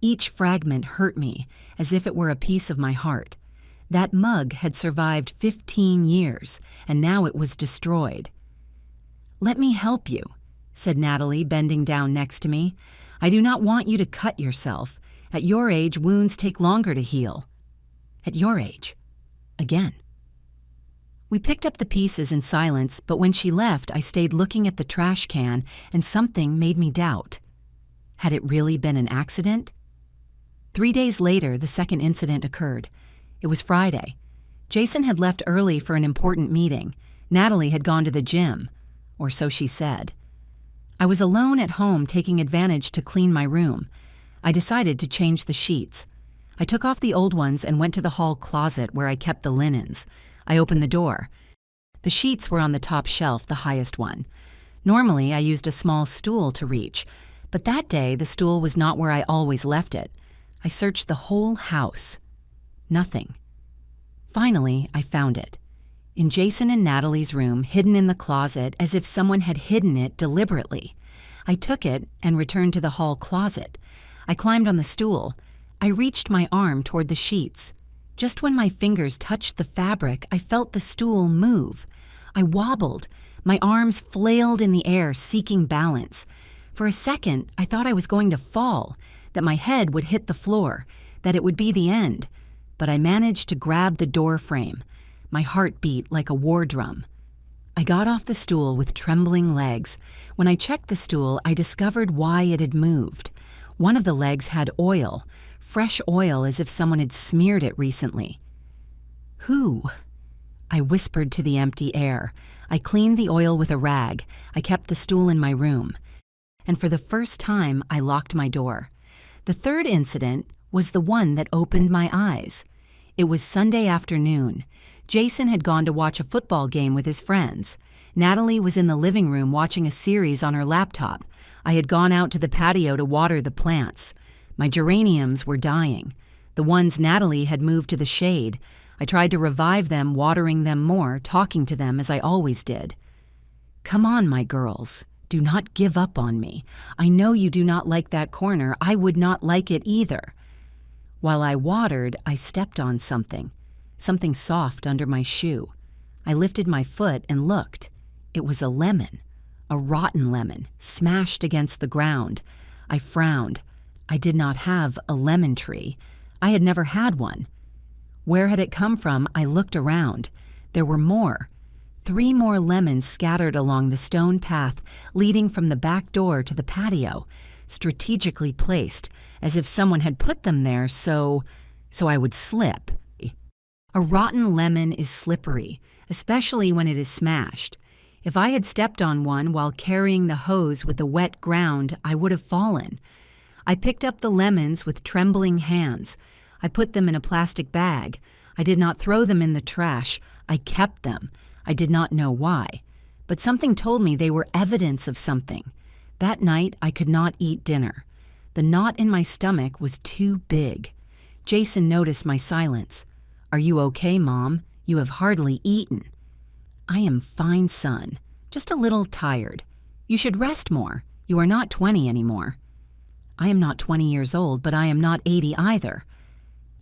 Each fragment hurt me, as if it were a piece of my heart. That mug had survived 15 years, and now it was destroyed. "Let me help you," said Natalie, bending down next to me. "I do not want you to cut yourself. At your age, wounds take longer to heal." At your age. Again. We picked up the pieces in silence, but when she left, I stayed looking at the trash can, and something made me doubt. Had it really been an accident? 3 days later, the second incident occurred. It was Friday. Jason had left early for an important meeting. Natalie had gone to the gym, or so she said. I was alone at home taking advantage to clean my room. I decided to change the sheets. I took off the old ones and went to the hall closet where I kept the linens. I opened the door. The sheets were on the top shelf, the highest one. Normally, I used a small stool to reach, but that day the stool was not where I always left it. I searched the whole house. Nothing. Finally, I found it. In Jason and Natalie's room, hidden in the closet as if someone had hidden it deliberately. I took it and returned to the hall closet. I climbed on the stool. I reached my arm toward the sheets. Just when my fingers touched the fabric, I felt the stool move. I wobbled. My arms flailed in the air, seeking balance. For a second, I thought I was going to fall, that my head would hit the floor, that it would be the end. But I managed to grab the door frame. My heart beat like a war drum. I got off the stool with trembling legs. When I checked the stool, I discovered why it had moved. One of the legs had oil, fresh oil as if someone had smeared it recently. "Who?" I whispered to the empty air. I cleaned the oil with a rag. I kept the stool in my room. And for the first time, I locked my door. The third incident was the one that opened my eyes. It was Sunday afternoon. Jason had gone to watch a football game with his friends. Natalie was in the living room watching a series on her laptop. I had gone out to the patio to water the plants. My geraniums were dying. The ones Natalie had moved to the shade. I tried to revive them, watering them more, talking to them as I always did. "Come on, my girls. Do not give up on me. I know you do not like that corner. I would not like it either." While I watered, I stepped on something soft under my shoe. I lifted my foot and looked. It was a lemon, a rotten lemon, smashed against the ground. I frowned. I did not have a lemon tree. I had never had one. Where had it come from? I looked around. There were more. 3 more lemons scattered along the stone path leading from the back door to the patio, strategically placed, as if someone had put them there so I would slip. A rotten lemon is slippery, especially when it is smashed. If I had stepped on one while carrying the hose with the wet ground, I would have fallen. I picked up the lemons with trembling hands. I put them in a plastic bag. I did not throw them in the trash. I kept them. I did not know why. But something told me they were evidence of something. That night, I could not eat dinner. The knot in my stomach was too big. Jason noticed my silence. "Are you okay, Mom? You have hardly eaten." "I am fine, son. Just a little tired. You should rest more. You are not 20 anymore." "I am not 20 years old, but I am not 80 either."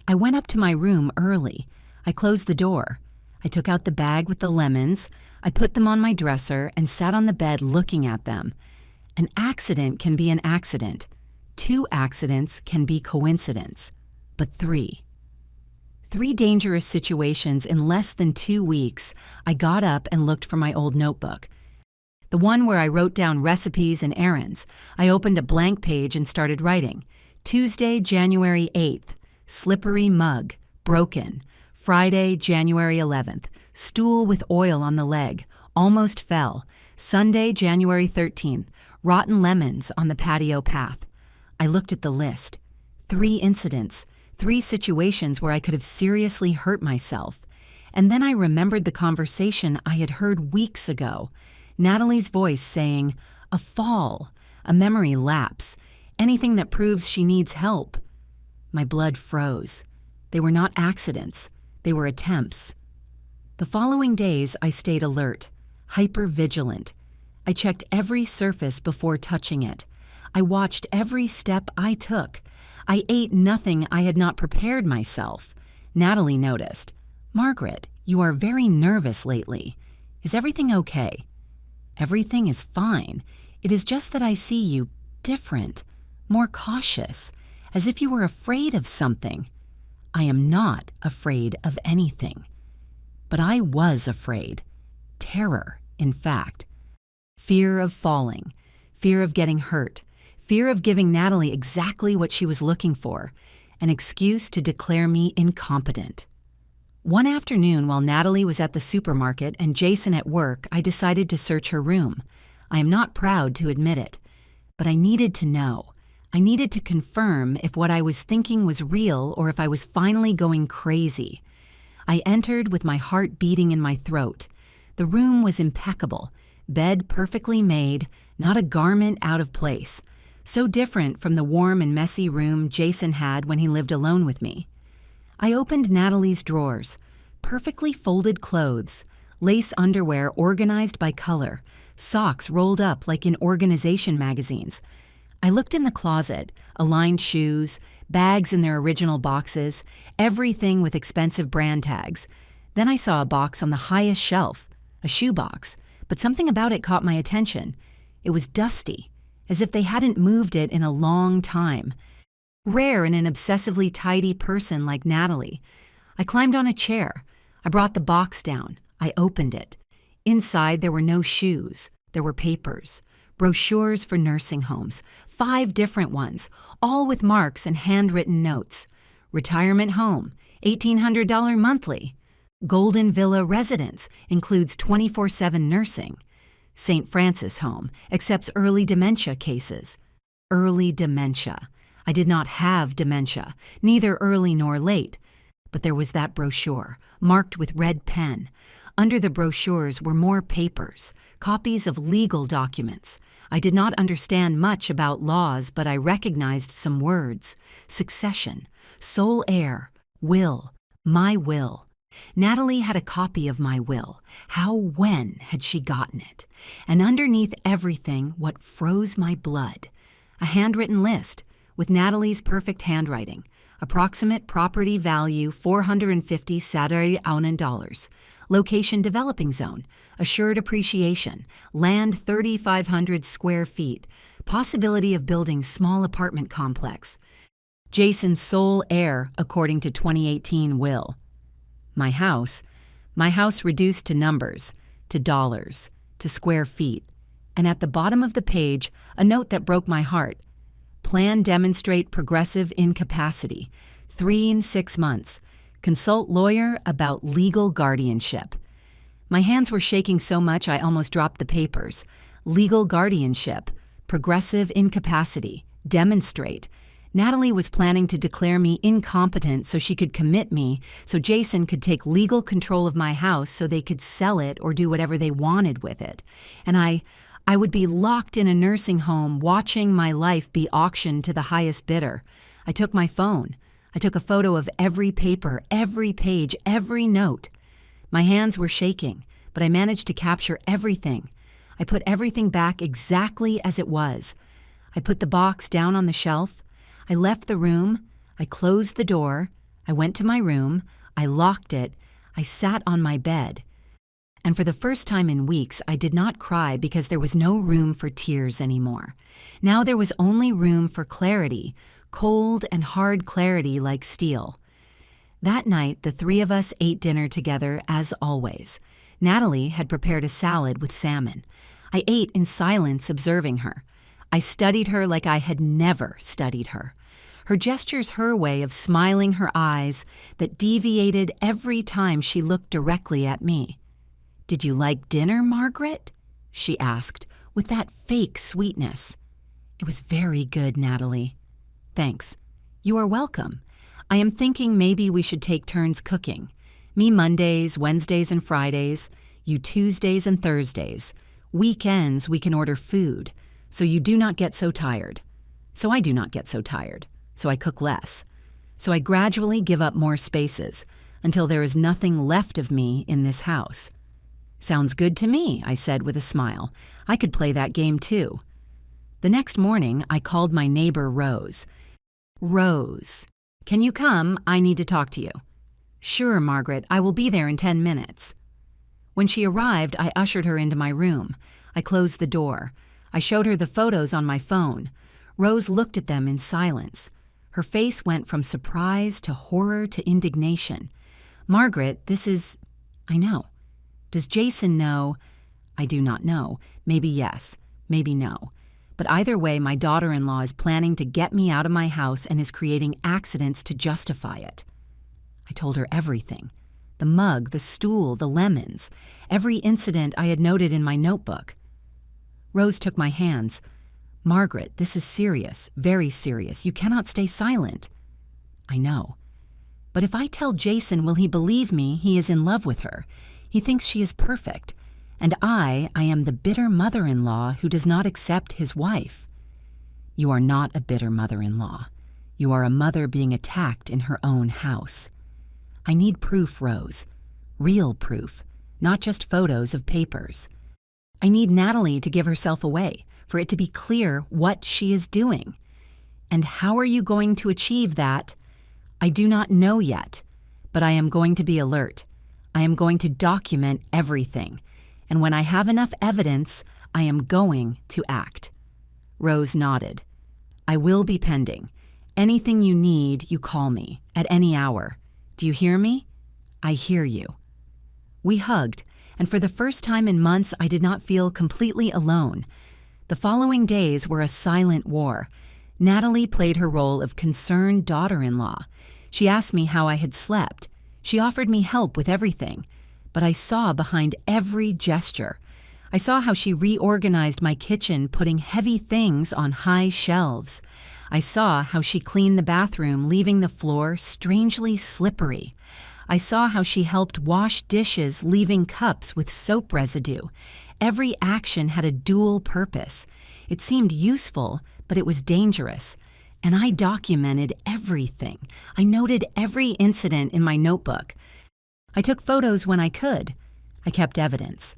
I went up to my room early. I closed the door. I took out the bag with the lemons. I put them on my dresser and sat on the bed looking at them. An accident can be an accident. 2 accidents can be coincidence. But 3. 3 dangerous situations in less than 2 weeks. I got up and looked for my old notebook. The one where I wrote down recipes and errands. I opened a blank page and started writing. Tuesday, January 8th. Slippery mug. Broken. Friday, January 11th. Stool with oil on the leg. Almost fell. Sunday, January 13th. rotten lemons on the patio path. I looked at the list. 3 incidents, 3 situations where I could have seriously hurt myself. And then I remembered the conversation I had heard weeks ago. Natalie's voice saying, "A fall, a memory lapse, anything that proves she needs help." My blood froze. They were not accidents. They were attempts. The following days, I stayed alert, hyper-vigilant. I checked every surface before touching it. I watched every step I took. I ate nothing I had not prepared myself. Natalie noticed. "Margaret, you are very nervous lately. Is everything okay?" "Everything is fine. It is just that I see you different, more cautious, as if you were afraid of something." I am not afraid of anything. But I was afraid. Terror, in fact. Fear of falling, fear of getting hurt, fear of giving Natalie exactly what she was looking for, an excuse to declare me incompetent. One afternoon while Natalie was at the supermarket and Jason at work, I decided to search her room. I am not proud to admit it, but I needed to know. I needed to confirm if what I was thinking was real or if I was finally going crazy. I entered with my heart beating in my throat. The room was impeccable, bed perfectly made, not a garment out of place. So different from the warm and messy room Jason had when he lived alone with me. I opened Natalie's drawers. Perfectly folded clothes, lace underwear organized by color, socks rolled up like in organization magazines. I looked in the closet, aligned shoes, bags in their original boxes, everything with expensive brand tags. Then I saw a box on the highest shelf, a shoe box, but something about it caught my attention. It was dusty, as if they hadn't moved it in a long time. Rare in an obsessively tidy person like Natalie. I climbed on a chair. I brought the box down. I opened it. Inside there were no shoes. There were papers. Brochures for nursing homes, 5 different ones, all with marks and handwritten notes. Retirement home, $1,800 monthly. Golden Villa residence, includes 24/7 nursing. St. Francis home, accepts early dementia cases. Early dementia. I did not have dementia, neither early nor late. But there was that brochure, marked with red pen. Under the brochures were more papers, copies of legal documents. I did not understand much about laws, but I recognized some words. Succession, sole heir, will, my will. Natalie had a copy of my will. How, when had she gotten it? And underneath everything, what froze my blood? A handwritten list with Natalie's perfect handwriting. Approximate property value $450 Saudi dollars. Location developing zone. Assured appreciation. Land 3,500 square feet. Possibility of building small apartment complex. Jason's sole heir according to 2018 will. My house reduced to numbers, to dollars, to square feet. And at the bottom of the page, a note that broke my heart. Plan demonstrate progressive incapacity. 3 and 6 months. Consult lawyer about legal guardianship. My hands were shaking so much I almost dropped the papers. Legal guardianship. Progressive incapacity. Demonstrate. Natalie was planning to declare me incompetent so she could commit me, so Jason could take legal control of my house so they could sell it or do whatever they wanted with it. And I would be locked in a nursing home watching my life be auctioned to the highest bidder. I took my phone. I took a photo of every paper, every page, every note. My hands were shaking, but I managed to capture everything. I put everything back exactly as it was. I put the box down on the shelf. I left the room. I closed the door. I went to my room. I locked it. I sat on my bed. And for the first time in weeks, I did not cry because there was no room for tears anymore. Now there was only room for clarity, cold and hard clarity like steel. That night, the 3 of us ate dinner together as always. Natalie had prepared a salad with salmon. I ate in silence, observing her. I studied her like I had never studied her. Her gestures, her way of smiling her eyes that deviated every time she looked directly at me. "Did you like dinner, Margaret?" she asked, with that fake sweetness. It was very good, Natalie. Thanks. You are welcome. I am thinking maybe we should take turns cooking. Me Mondays, Wednesdays, and Fridays. You Tuesdays and Thursdays. Weekends we can order food, so you do not get so tired. So I do not get so tired. So I cook less. So I gradually give up more spaces until there is nothing left of me in this house. Sounds good to me, I said with a smile. I could play that game too. The next morning, I called my neighbor Rose. Rose, can you come? I need to talk to you. Sure, Margaret, I will be there in 10 minutes. When she arrived, I ushered her into my room. I closed the door. I showed her the photos on my phone. Rose looked at them in silence. Her face went from surprise to horror to indignation. Margaret, this is... I know. Does Jason know? I do not know. Maybe yes, maybe no. But either way, my daughter-in-law is planning to get me out of my house and is creating accidents to justify it. I told her everything. The mug, the stool, the lemons, every incident I had noted in my notebook. Rose took my hands. Margaret, this is serious, very serious. You cannot stay silent. I know. But if I tell Jason, will he believe me he is in love with her? He thinks she is perfect. And I am the bitter mother-in-law who does not accept his wife. You are not a bitter mother-in-law. You are a mother being attacked in her own house. I need proof, Rose. Real proof, not just photos of papers. I need Natalie to give herself away, for it to be clear what she is doing. And how are you going to achieve that? I do not know yet, but I am going to be alert. I am going to document everything. And when I have enough evidence, I am going to act. Rose nodded. I will be pending. Anything you need, you call me, at any hour. Do you hear me? I hear you. We hugged, and for the first time in months, I did not feel completely alone. The following days were a silent war. Natalie played her role of concerned daughter-in-law. She asked me how I had slept. She offered me help with everything. But I saw behind every gesture. I saw how she reorganized my kitchen, putting heavy things on high shelves. I saw how she cleaned the bathroom, leaving the floor strangely slippery. I saw how she helped wash dishes, leaving cups with soap residue. Every action had a dual purpose. It seemed useful, but it was dangerous. And I documented everything. I noted every incident in my notebook. I took photos when I could. I kept evidence.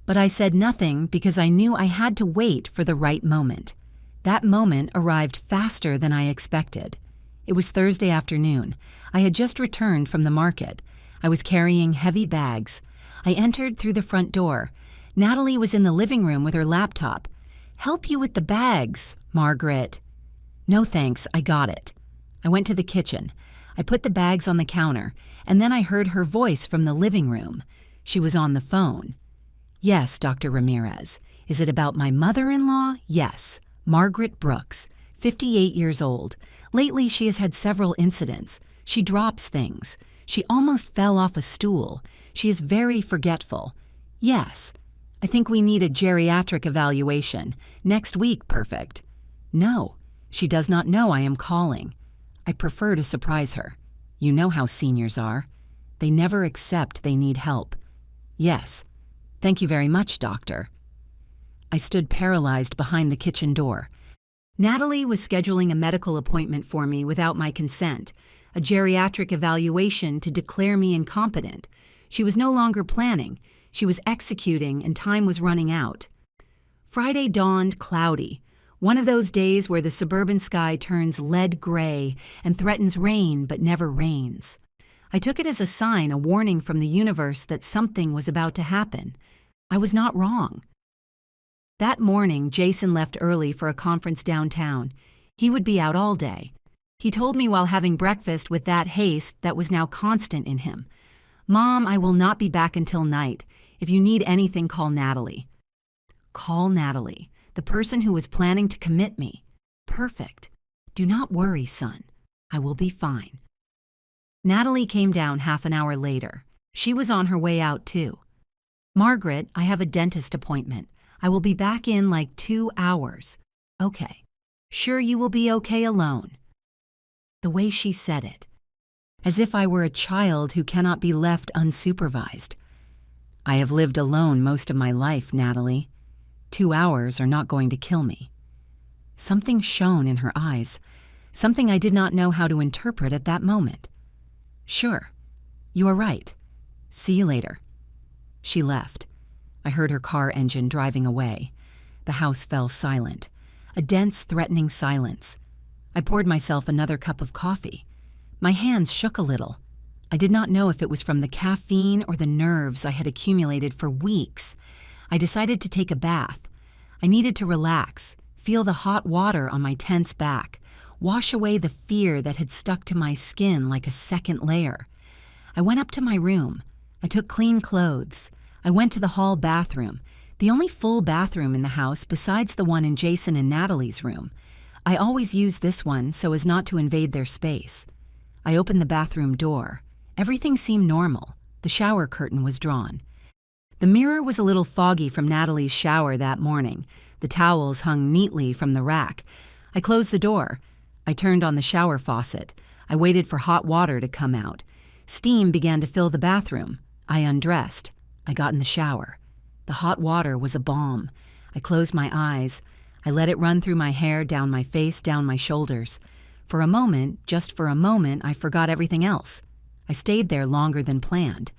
But I said nothing because I knew I had to wait for the right moment. That moment arrived faster than I expected. It was Thursday afternoon. I had just returned from the market. I was carrying heavy bags. I entered through the front door. Natalie was in the living room with her laptop. Help you with the bags, Margaret. No thanks, I got it. I went to the kitchen. I put the bags on the counter, and then I heard her voice from the living room. She was on the phone. Yes, Dr. Ramirez. Is it about my mother-in-law? Yes. Margaret Brooks, 58 years old. Lately, she has had several incidents. She drops things. She almost fell off a stool. She is very forgetful. Yes. I think we need a geriatric evaluation. Next week, perfect. No. She does not know I am calling. I prefer to surprise her. You know how seniors are. They never accept they need help. Yes. Thank you very much, doctor. I stood paralyzed behind the kitchen door. Natalie was scheduling a medical appointment for me without my consent, a geriatric evaluation to declare me incompetent. She was no longer planning. She was executing, and time was running out. Friday dawned cloudy. One of those days where the suburban sky turns lead gray and threatens rain but never rains. I took it as a sign, a warning from the universe that something was about to happen. I was not wrong. That morning, Jason left early for a conference downtown. He would be out all day. He told me while having breakfast with that haste that was now constant in him. Mom, I will not be back until night. If you need anything, call Natalie. Call Natalie. The person who was planning to commit me. Perfect. Do not worry, son. I will be fine. Natalie came down half an hour later. She was on her way out, too. Margaret, I have a dentist appointment. I will be back in like 2 hours. Okay. Sure you will be okay alone. The way she said it, as if I were a child who cannot be left unsupervised. I have lived alone most of my life, Natalie. 2 hours are not going to kill me. Something shone in her eyes, something I did not know how to interpret at that moment. Sure, you are right. See you later. She left. I heard her car engine driving away. The house fell silent, a dense, threatening silence. I poured myself another cup of coffee. My hands shook a little. I did not know if it was from the caffeine or the nerves I had accumulated for weeks. I decided to take a bath. I needed to relax, feel the hot water on my tense back, wash away the fear that had stuck to my skin like a second layer. I went up to my room. I took clean clothes. I went to the hall bathroom, the only full bathroom in the house besides the one in Jason and Natalie's room. I always use this one so as not to invade their space. I opened the bathroom door. Everything seemed normal. The shower curtain was drawn. The mirror was a little foggy from Natalie's shower that morning. The towels hung neatly from the rack. I closed the door. I turned on the shower faucet. I waited for hot water to come out. Steam began to fill the bathroom. I undressed. I got in the shower. The hot water was a balm. I closed my eyes. I let it run through my hair, down my face, down my shoulders. For a moment, just for a moment, I forgot everything else. I stayed there longer than planned.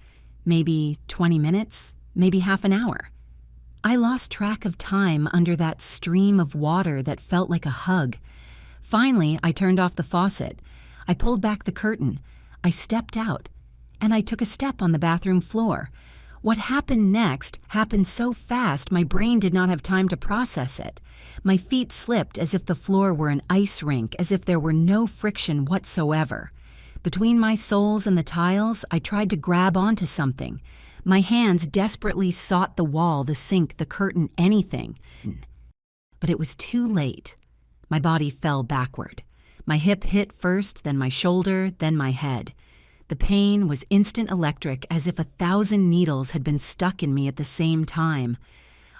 Maybe 20 minutes, maybe half an hour. I lost track of time under that stream of water that felt like a hug. Finally, I turned off the faucet. I pulled back the curtain. I stepped out, and I took a step on the bathroom floor. What happened next happened so fast my brain did not have time to process it. My feet slipped as if the floor were an ice rink, as if there were no friction whatsoever. Between my soles and the tiles, I tried to grab onto something. My hands desperately sought the wall, the sink, the curtain, anything. But it was too late. My body fell backward. My hip hit first, then my shoulder, then my head. The pain was instant electric, as if 1,000 needles had been stuck in me at the same time.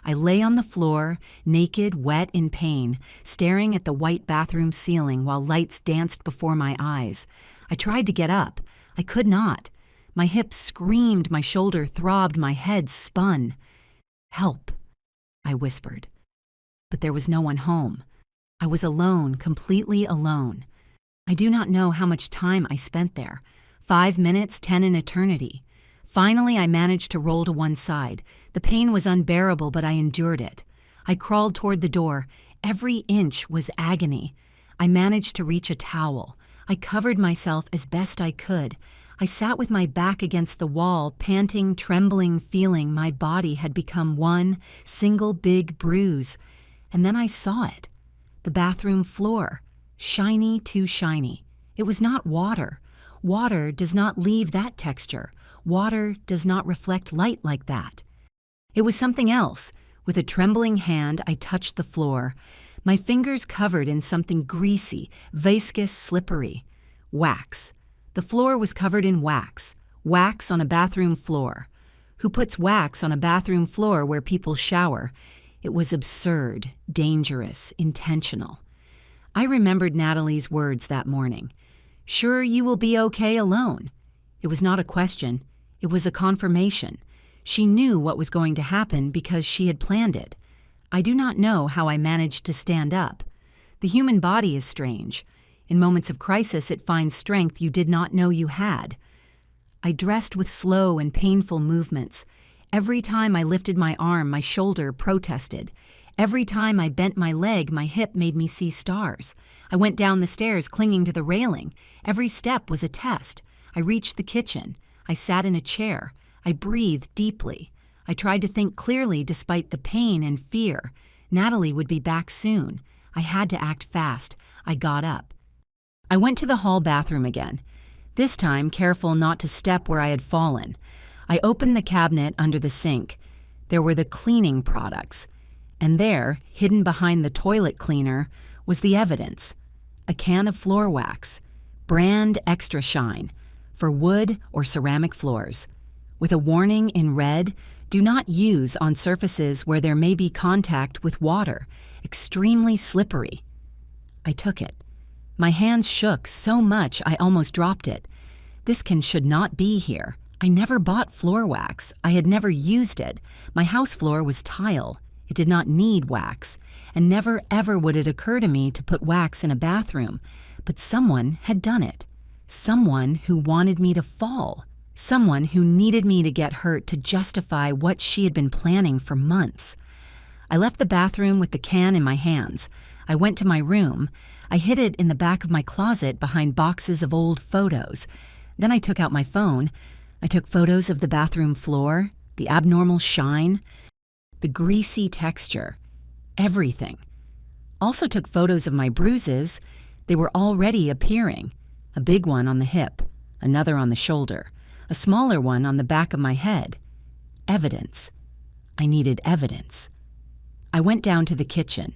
I lay on the floor, naked, wet in pain, staring at the white bathroom ceiling while lights danced before my eyes. I tried to get up. I could not. My hips screamed, my shoulder throbbed, my head spun. "Help," I whispered. But there was no one home. I was alone, completely alone. I do not know how much time I spent there. 5 minutes, 10 an eternity. Finally, I managed to roll to one side. The pain was unbearable, but I endured it. I crawled toward the door. Every inch was agony. I managed to reach a towel. I covered myself as best I could. I sat with my back against the wall, panting, trembling, feeling my body had become one single big bruise. And then I saw it. The bathroom floor. Shiny, too shiny. It was not water. Water does not leave that texture. Water does not reflect light like that. It was something else. With a trembling hand, I touched the floor. My fingers covered in something greasy, viscous, slippery. Wax. The floor was covered in wax. Wax on a bathroom floor. Who puts wax on a bathroom floor where people shower? It was absurd, dangerous, intentional. I remembered Natalie's words that morning. "Sure you will be okay alone." It was not a question. It was a confirmation. She knew what was going to happen because she had planned it. I do not know how I managed to stand up. The human body is strange. In moments of crisis, it finds strength you did not know you had. I dressed with slow and painful movements. Every time I lifted my arm, my shoulder protested. Every time I bent my leg, my hip made me see stars. I went down the stairs clinging to the railing. Every step was a test. I reached the kitchen. I sat in a chair. I breathed deeply. I tried to think clearly despite the pain and fear. Natalie would be back soon. I had to act fast. I got up. I went to the hall bathroom again, this time careful not to step where I had fallen. I opened the cabinet under the sink. There were the cleaning products. And there, hidden behind the toilet cleaner, was the evidence. A can of floor wax, brand Extra Shine, for wood or ceramic floors, with a warning in red, Do not use on surfaces where there may be contact with water, extremely slippery. I took it. My hands shook so much I almost dropped it. This should not be here. I never bought floor wax. I had never used it. My house floor was tile. It did not need wax, and never ever would it occur to me to put wax in a bathroom. But someone had done it. Someone who wanted me to fall. Someone who needed me to get hurt to justify what she had been planning for months. I left the bathroom with the can in my hands. I went to my room. I hid it in the back of my closet behind boxes of old photos. Then I took out my phone. I took photos of the bathroom floor, the abnormal shine, the greasy texture, everything. Also took photos of my bruises. They were already appearing. A big one on the hip, another on the shoulder, a smaller one on the back of my head. Evidence. I needed evidence. I went down to the kitchen.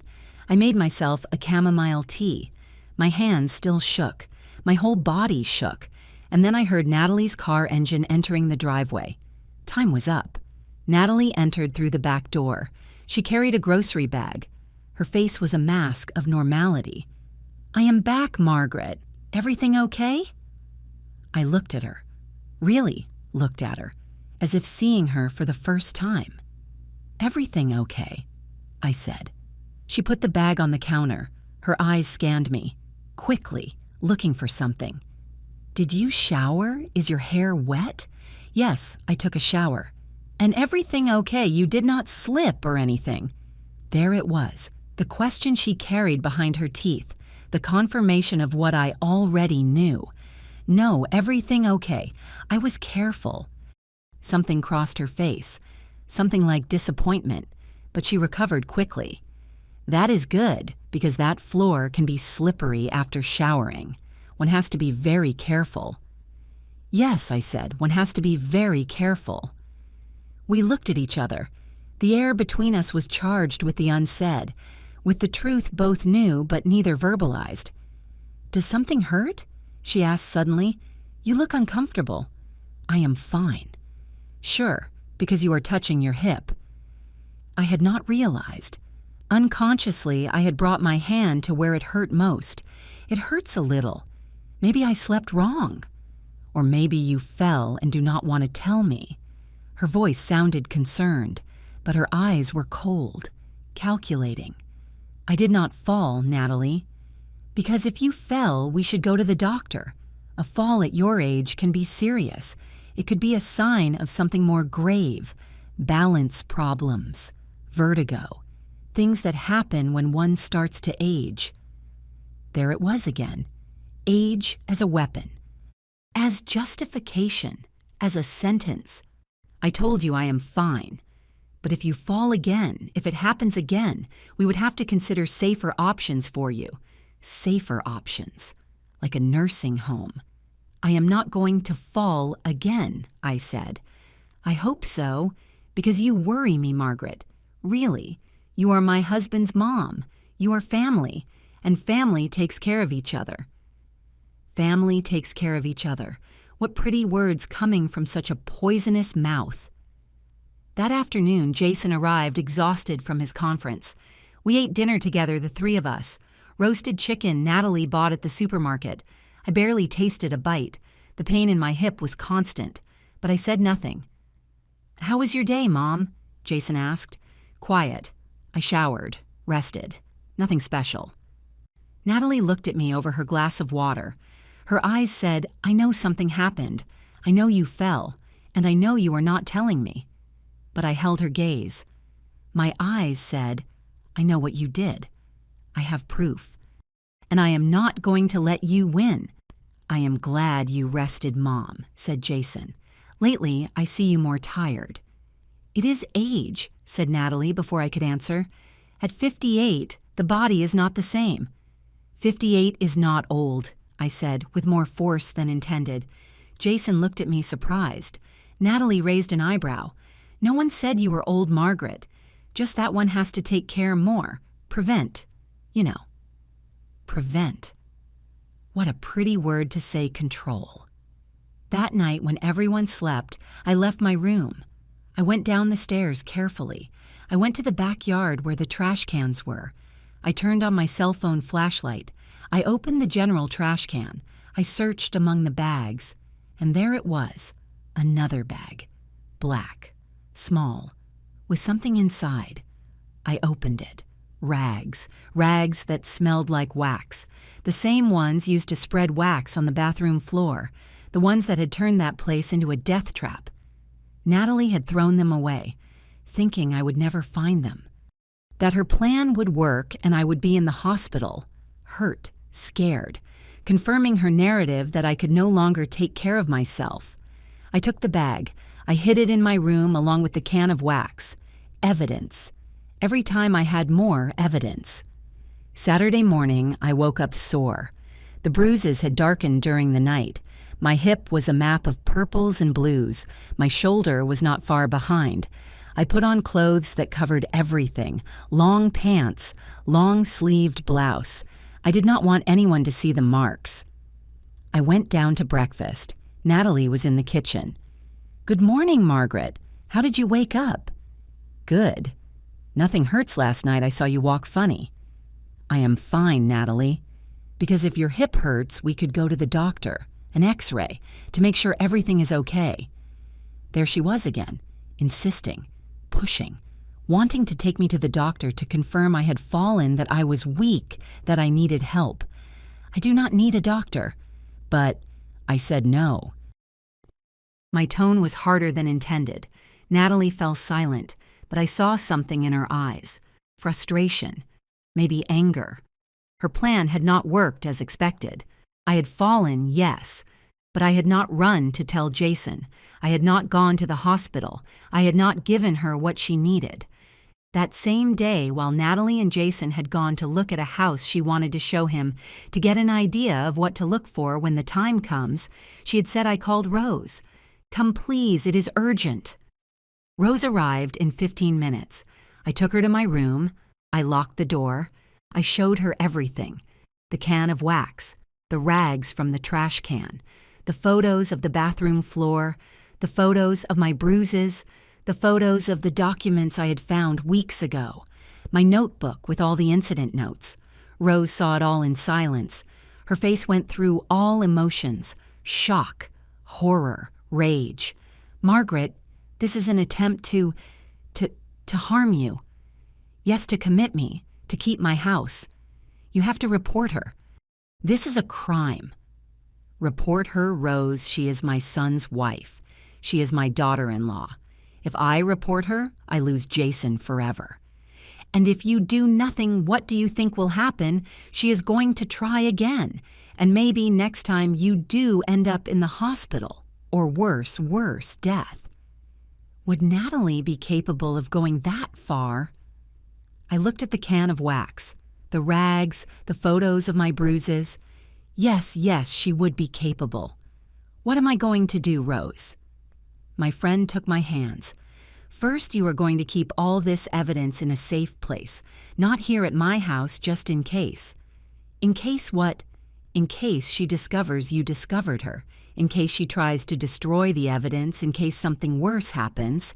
I made myself a chamomile tea. My hands still shook. My whole body shook. And then I heard Natalie's car engine entering the driveway. Time was up. Natalie entered through the back door. She carried a grocery bag. Her face was a mask of normality. "I am back, Margaret. Everything okay?" I looked at her. Really looked at her, as if seeing her for the first time. "Everything okay?" I said. She put the bag on the counter. Her eyes scanned me, quickly, looking for something. "Did you shower? Is your hair wet?" "Yes, I took a shower." "And everything okay? You did not slip or anything?" There it was, the question she carried behind her teeth, the confirmation of what I already knew. "No, everything okay. I was careful." Something crossed her face, something like disappointment, but she recovered quickly. "That is good, because that floor can be slippery after showering. One has to be very careful." "Yes," I said, "one has to be very careful." We looked at each other. The air between us was charged with the unsaid, with the truth both knew but neither verbalized. "Does something hurt?" she asked suddenly. "You look uncomfortable." "I am fine." "Sure, because you are touching your hip." I had not realized. Unconsciously, I had brought my hand to where it hurt most. It hurts a little. Maybe I slept wrong. Or maybe you fell and do not want to tell me. Her voice sounded concerned, but her eyes were cold, calculating. "I did not fall, Natalie. Because if you fell, we should go to the doctor. A fall at your age can be serious. It could be a sign of something more grave, balance problems, vertigo, things that happen when one starts to age." There it was again. Age as a weapon. As justification. As a sentence. "I told you I am fine. But if you fall again, if it happens again, we would have to consider safer options for you. Safer options. Like a nursing home." "I am not going to fall again," I said. "I hope so, because you worry me, Margaret. Really. You are my husband's mom. You are family, and family takes care of each other." Family takes care of each other. What pretty words coming from such a poisonous mouth. That afternoon, Jason arrived exhausted from his conference. We ate dinner together, the three of us. Roasted chicken Natalie bought at the supermarket. I barely tasted a bite. The pain in my hip was constant, but I said nothing. "How was your day, Mom?" Jason asked. "Quiet. I showered, rested. Nothing special." Natalie looked at me over her glass of water. Her eyes said, "I know something happened. I know you fell, and I know you are not telling me." But I held her gaze. My eyes said, "I know what you did. I have proof. And I am not going to let you win." "I am glad you rested, Mom," said Jason. "Lately, I see you more tired." "It is age," said Natalie before I could answer. "At 58, the body is not the same." "58 is not old," I said, with more force than intended. Jason looked at me surprised. Natalie raised an eyebrow. "No one said you were old, Margaret. Just that one has to take care more. Prevent. You know." Prevent. What a pretty word to say control. That night when everyone slept, I left my room. I went down the stairs carefully. I went to the backyard where the trash cans were. I turned on my cell phone flashlight. I opened the general trash can. I searched among the bags, and there it was, another bag, black, small, with something inside. I opened it. Rags that smelled like wax, the same ones used to spread wax on the bathroom floor, the ones that had turned that place into a death trap. Natalie had thrown them away, thinking I would never find them. That her plan would work and I would be in the hospital, hurt, scared, confirming her narrative that I could no longer take care of myself. I took the bag. I hid it in my room along with the can of wax. Evidence. Every time I had more evidence. Saturday morning, I woke up sore. The bruises had darkened during the night. My hip was a map of purples and blues. My shoulder was not far behind. I put on clothes that covered everything. Long pants, long-sleeved blouse. I did not want anyone to see the marks. I went down to breakfast. Natalie was in the kitchen. "Good morning, Margaret. How did you wake up?" "Good. Nothing hurts last night. I saw you walk funny." "I am fine, Natalie. Because if your hip hurts, we could go to the doctor, an X-ray, to make sure everything is okay." There she was again, insisting, pushing, wanting to take me to the doctor to confirm I had fallen, that I was weak, that I needed help. I do not need a doctor, but I said no. My tone was harder than intended. Natalie fell silent, but I saw something in her eyes. Frustration, maybe anger. Her plan had not worked as expected. I had fallen, yes, but I had not run to tell Jason. I had not gone to the hospital. I had not given her what she needed. That same day, while Natalie and Jason had gone to look at a house she wanted to show him to get an idea of what to look for when the time comes, she had said I called Rose. "Come please, it is urgent." Rose arrived in 15 minutes. I took her to my room. I locked the door. I showed her everything. The can of wax, the rags from the trash can, the photos of the bathroom floor, the photos of my bruises, the photos of the documents I had found weeks ago, my notebook with all the incident notes. Rose saw it all in silence. Her face went through all emotions: shock, horror, rage. "Margaret, this is an attempt to harm you. Yes, to commit me, to keep my house. You have to report her. This is a crime." "Report her, Rose. She is my son's wife. She is my daughter-in-law. If I report her, I lose Jason forever. And if you do nothing, what do you think will happen? She is going to try again. And maybe next time you do end up in the hospital. Or worse, death." Would Natalie be capable of going that far? I looked at the can of wax, the rags, the photos of my bruises. Yes, she would be capable. "What am I going to do, Rose?" My friend took my hands. "First, you are going to keep all this evidence in a safe place, not here at my house, just in case." "In case what?" "In case she discovers you discovered her. In case she tries to destroy the evidence, in case something worse happens."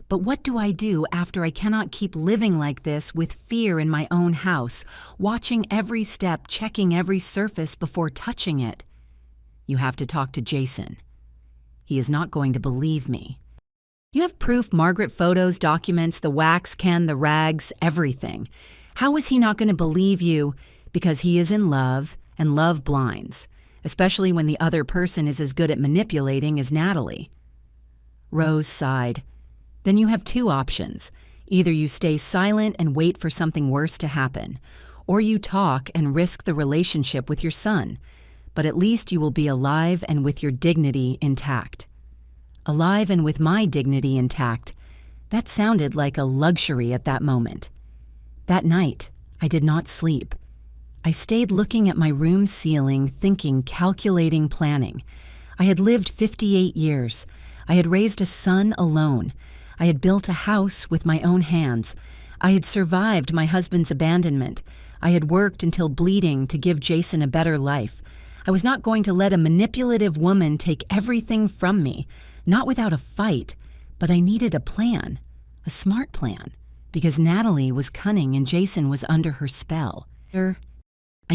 "But what do I do after I cannot keep living like this with fear in my own house, watching every step, checking every surface before touching it?" "You have to talk to Jason. He is not going to believe me." "You have proof, Margaret, photos, documents, the wax can, the rags, everything. How is he not going to believe you? Because he is in love, and love blinds, especially when the other person is as good at manipulating as Natalie." Rose sighed. "Then you have two options. Either you stay silent and wait for something worse to happen, or you talk and risk the relationship with your son. But at least you will be alive and with your dignity intact." Alive and with my dignity intact. That sounded like a luxury at that moment. That night, I did not sleep. I stayed looking at my room ceiling, thinking, calculating, planning. I had lived 58 years. I had raised a son alone. I had built a house with my own hands. I had survived my husband's abandonment. I had worked until bleeding to give Jason a better life. I was not going to let a manipulative woman take everything from me, not without a fight, But I needed a plan, a smart plan, because Natalie was cunning and Jason was under her spell. I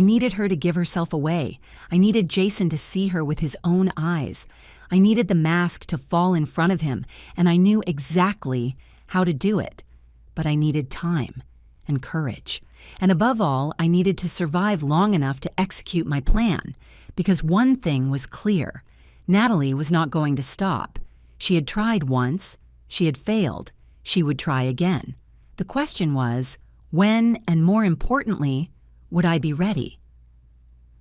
needed her to give herself away. I needed Jason to see her with his own eyes. I needed the mask to fall in front of him, and I knew exactly how to do it. But I needed time and courage. And above all, I needed to survive long enough to execute my plan, because one thing was clear. Natalie was not going to stop. She had tried once. She had failed. She would try again. The question was, when, and more importantly, would I be ready?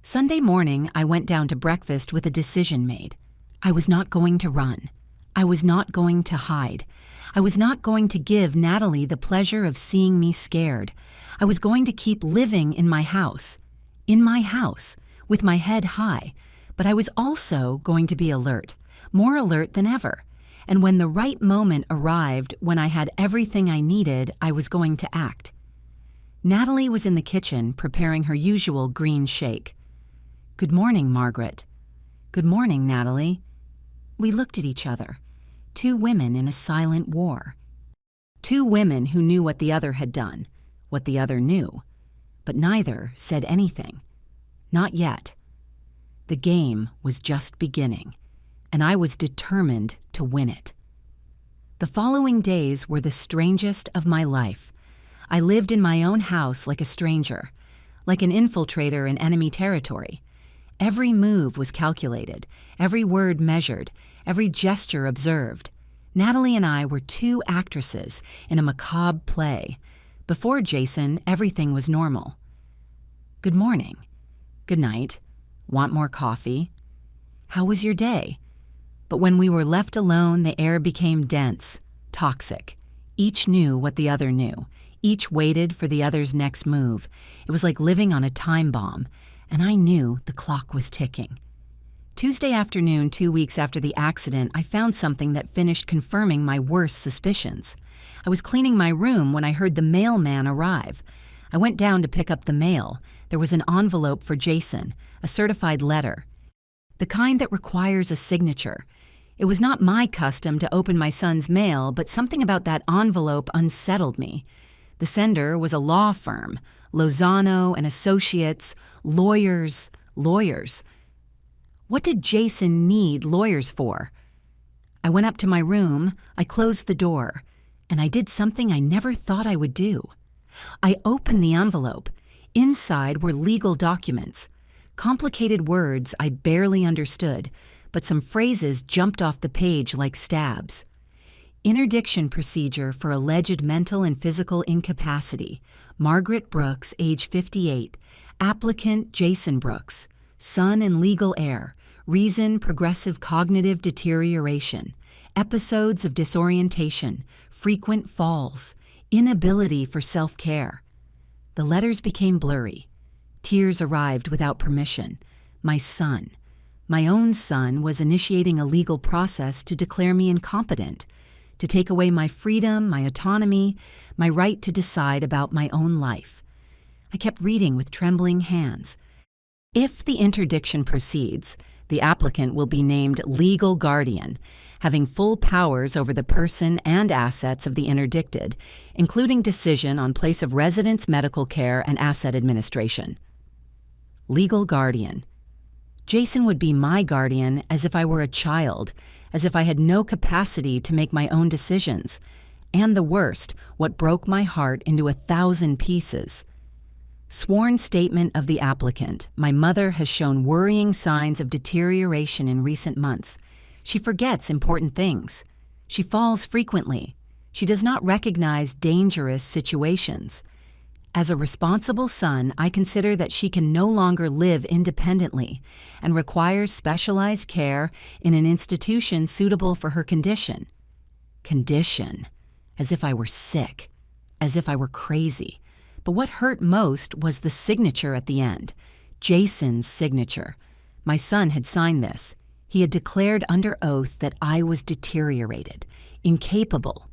Sunday morning, I went down to breakfast with a decision made. I was not going to run. I was not going to hide. I was not going to give Natalie the pleasure of seeing me scared. I was going to keep living in my house, with my head high. But I was also going to be alert, more alert than ever. And when the right moment arrived, when I had everything I needed, I was going to act. Natalie was in the kitchen preparing her usual green shake. "Good morning, Margaret." "Good morning, Natalie." We looked at each other. Two women in a silent war. Two women who knew what the other had done, what the other knew. But neither said anything. Not yet. The game was just beginning, and I was determined to win it. The following days were the strangest of my life. I lived in my own house like a stranger, like an infiltrator in enemy territory. Every move was calculated, every word measured, every gesture observed. Natalie and I were two actresses in a macabre play. Before Jason, everything was normal. "Good morning." "Good night." "Want more coffee?" "How was your day?" But when we were left alone, the air became dense, toxic. Each knew what the other knew. Each waited for the other's next move. It was like living on a time bomb, and I knew the clock was ticking. Tuesday afternoon, 2 weeks after the accident, I found something that finished confirming my worst suspicions. I was cleaning my room when I heard the mailman arrive. I went down to pick up the mail. There was an envelope for Jason, a certified letter. The kind that requires a signature. It was not my custom to open my son's mail, but something about that envelope unsettled me. The sender was a law firm, Lozano and Associates, lawyers. What did Jason need lawyers for? I went up to my room, I closed the door, and I did something I never thought I would do. I opened the envelope. Inside were legal documents, complicated words I barely understood, but some phrases jumped off the page like stabs. Interdiction procedure for alleged mental and physical incapacity. Margaret Brooks, age 58. Applicant Jason Brooks. Son and legal heir. Reason progressive cognitive deterioration. Episodes of disorientation. Frequent falls. Inability for self-care. The letters became blurry. Tears arrived without permission. My son, my own son, was initiating a legal process to declare me incompetent, to take away my freedom, my autonomy, my right to decide about my own life. I kept reading with trembling hands. If the interdiction proceeds, the applicant will be named legal guardian, having full powers over the person and assets of the interdicted, including decision on place of residence, medical care, and asset administration. Legal guardian. Jason would be my guardian as if I were a child, as if I had no capacity to make my own decisions. And the worst, what broke my heart into 1,000 pieces. Sworn statement of the applicant. My mother has shown worrying signs of deterioration in recent months. She forgets important things. She falls frequently. She does not recognize dangerous situations. As a responsible son, I consider that she can no longer live independently and requires specialized care in an institution suitable for her condition. Condition. As if I were sick. As if I were crazy. But what hurt most was the signature at the end. Jason's signature. My son had signed this. He had declared under oath that I was deteriorated, incapable,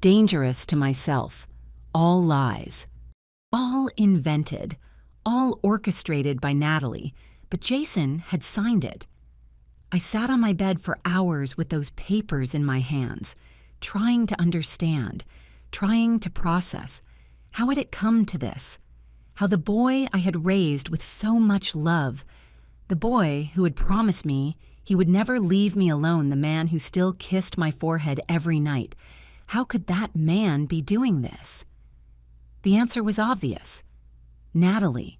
dangerous to myself. All lies. All invented. All orchestrated by Natalie. But Jason had signed it. I sat on my bed for hours with those papers in my hands, trying to understand, trying to process. How had it come to this? How the boy I had raised with so much love, the boy who had promised me he would never leave me alone, the man who still kissed my forehead every night, how could that man be doing this? The answer was obvious. Natalie.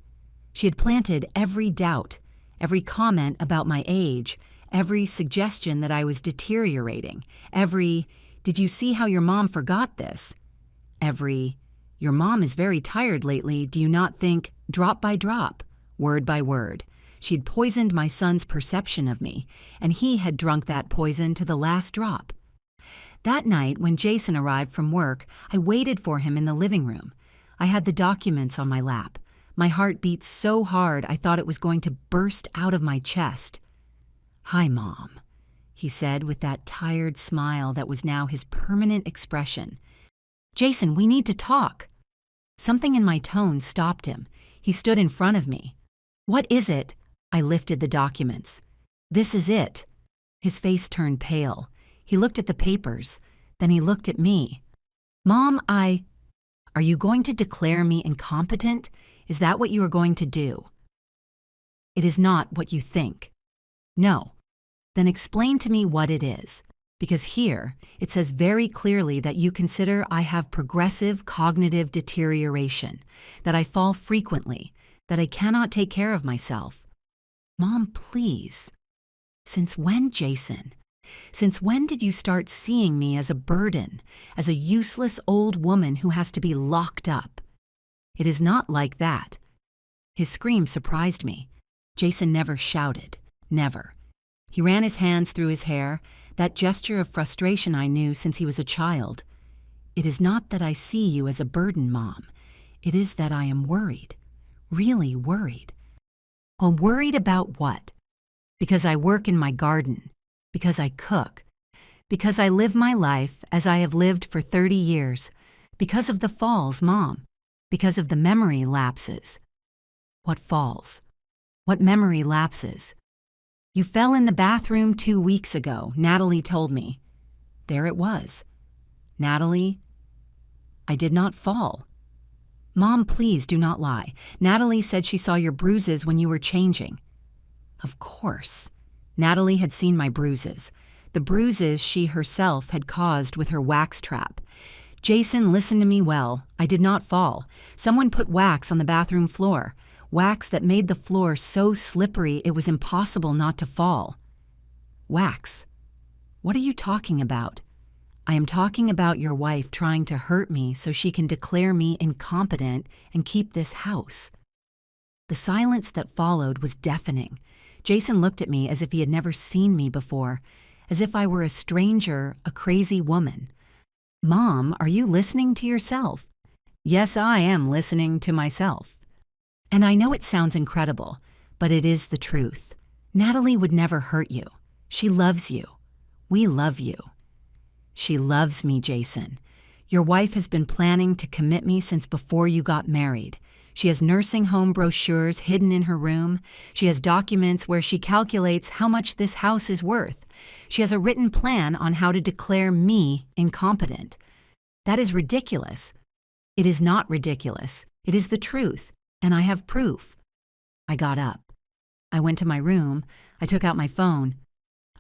She had planted every doubt, every comment about my age, every suggestion that I was deteriorating, every, "Did you see how your mom forgot this?" Every, "Your mom is very tired lately, do you not think," drop by drop, word by word. She had poisoned my son's perception of me, and he had drunk that poison to the last drop. That night, when Jason arrived from work, I waited for him in the living room. I had the documents on my lap. My heart beat so hard I thought it was going to burst out of my chest. "Hi, Mom," he said with that tired smile that was now his permanent expression. "Jason, we need to talk." Something in my tone stopped him. He stood in front of me. "What is it?" I lifted the documents. "This is it." His face turned pale. He looked at the papers. Then he looked at me. "Mom, Are you going to declare me incompetent? Is that what you are going to do?" "It is not what you think." "No." "Then explain to me what it is. Because here, it says very clearly that you consider I have progressive cognitive deterioration, that I fall frequently, that I cannot take care of myself." "Mom, please." "Since when, Jason? Since when did you start seeing me as a burden, as a useless old woman who has to be locked up?" "It is not like that." His scream surprised me. Jason never shouted. Never. He ran his hands through his hair, that gesture of frustration I knew since he was a child. "It is not that I see you as a burden, Mom. It is that I am worried. Really worried." "Well, worried about what?" "Because I work in my garden. Because I cook. Because I live my life as I have lived for 30 years. Because of the falls, Mom. Because of the memory lapses." "What falls? What memory lapses?" "You fell in the bathroom 2 weeks ago, Natalie told me." There it was. Natalie, I did not fall. "Mom, please do not lie. Natalie said she saw your bruises when you were changing." Of course. Natalie had seen my bruises, the bruises she herself had caused with her wax trap. "Jason, listen to me well. I did not fall. Someone put wax on the bathroom floor, wax that made the floor so slippery it was impossible not to fall." "Wax? What are you talking about?" "I am talking about your wife trying to hurt me so she can declare me incompetent and keep this house." The silence that followed was deafening. Jason looked at me as if he had never seen me before, as if I were a stranger, a crazy woman. "Mom, are you listening to yourself?" "Yes, I am listening to myself." "And I know it sounds incredible, but it is the truth. Natalie would never hurt you. She loves you. We love you." "She loves me, Jason. Your wife has been planning to commit me since before you got married. She has nursing home brochures hidden in her room. She has documents where she calculates how much this house is worth. She has a written plan on how to declare me incompetent. That is ridiculous." "It is not ridiculous. It is the truth, and I have proof." I got up. I went to my room. I took out my phone.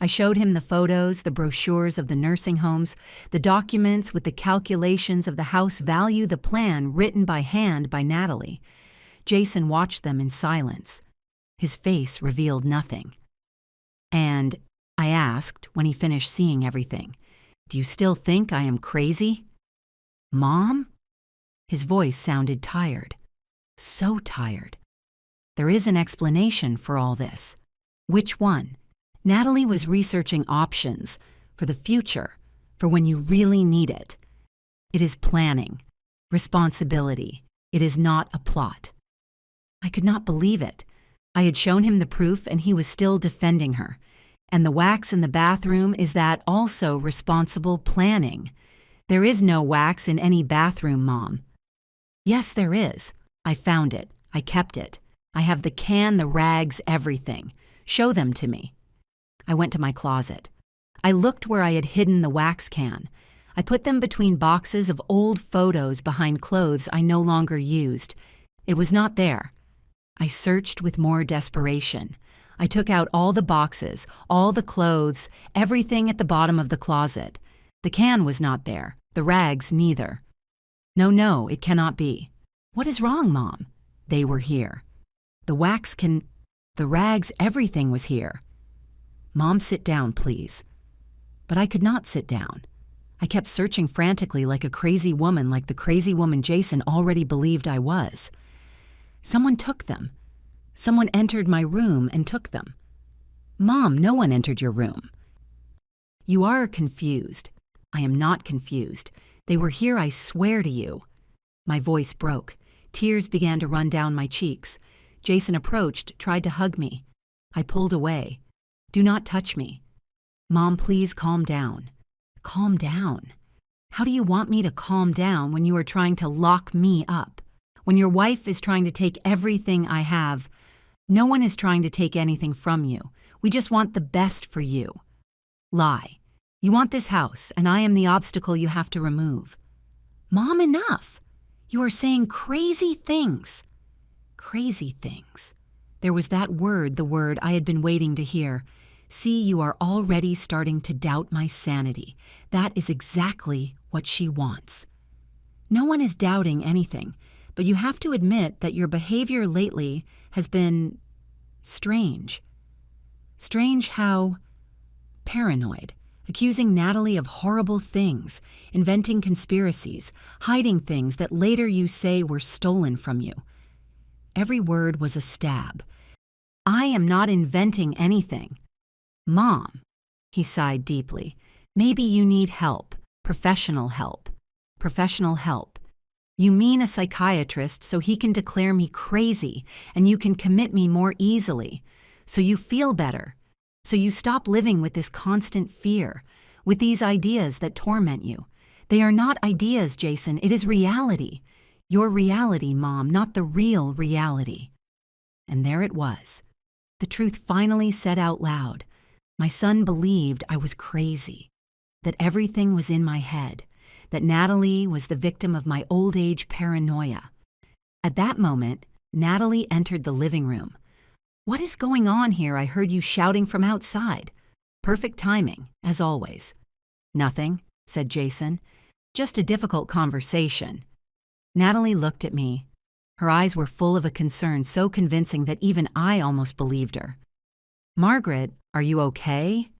I showed him the photos, the brochures of the nursing homes, the documents with the calculations of the house value, the plan written by hand by Natalie. Jason watched them in silence. His face revealed nothing. "And," I asked when he finished seeing everything, "do you still think I am crazy?" "Mom?" His voice sounded tired. So tired. "There is an explanation for all this." "Which one?" Natalie was researching options for the future, for when you really need it. "It is planning, responsibility. It is not a plot." I could not believe it. I had shown him the proof and he was still defending her. "And the wax in the bathroom, is that also responsible planning?" "There is no wax in any bathroom, Mom." "Yes, there is. I found it. I kept it. I have the can, the rags, everything. Show them to me." I went to my closet. I looked where I had hidden the wax can. I put them between boxes of old photos behind clothes I no longer used. It was not there. I searched with more desperation. I took out all the boxes, all the clothes, everything at the bottom of the closet. The can was not there, the rags neither. No, it cannot be. What is wrong, Mom? They were here. The rags, everything was here. Mom, sit down, please. But I could not sit down. I kept searching frantically like a crazy woman, like the crazy woman Jason already believed I was. Someone took them. Someone entered my room and took them. Mom, no one entered your room. You are confused. I am not confused. They were here, I swear to you. My voice broke. Tears began to run down my cheeks. Jason approached, tried to hug me. I pulled away. Do not touch me. Mom, please calm down. Calm down? How do you want me to calm down when you are trying to lock me up? When your wife is trying to take everything I have? No one is trying to take anything from you. We just want the best for you. Lie. You want this house, and I am the obstacle you have to remove. Mom, enough. You are saying crazy things. Crazy things. There was that word, the word I had been waiting to hear. See, you are already starting to doubt my sanity. That is exactly what she wants. No one is doubting anything, but you have to admit that your behavior lately has been strange. Strange how paranoid, accusing Natalie of horrible things, inventing conspiracies, hiding things that later you say were stolen from you. Every word was a stab. I am not inventing anything. Mom, he sighed deeply, maybe you need help, professional help. Professional help. You mean a psychiatrist so he can declare me crazy and you can commit me more easily, so you feel better, so you stop living with this constant fear, with these ideas that torment you. They are not ideas, Jason, it is reality. Your reality, Mom, not the real reality. And there it was. The truth finally said out loud. My son believed I was crazy, that everything was in my head, that Natalie was the victim of my old age paranoia. At that moment, Natalie entered the living room. What is going on here? I heard you shouting from outside. Perfect timing, as always. Nothing, said Jason. Just a difficult conversation. Natalie looked at me. Her eyes were full of a concern so convincing that even I almost believed her. Margaret, are you okay?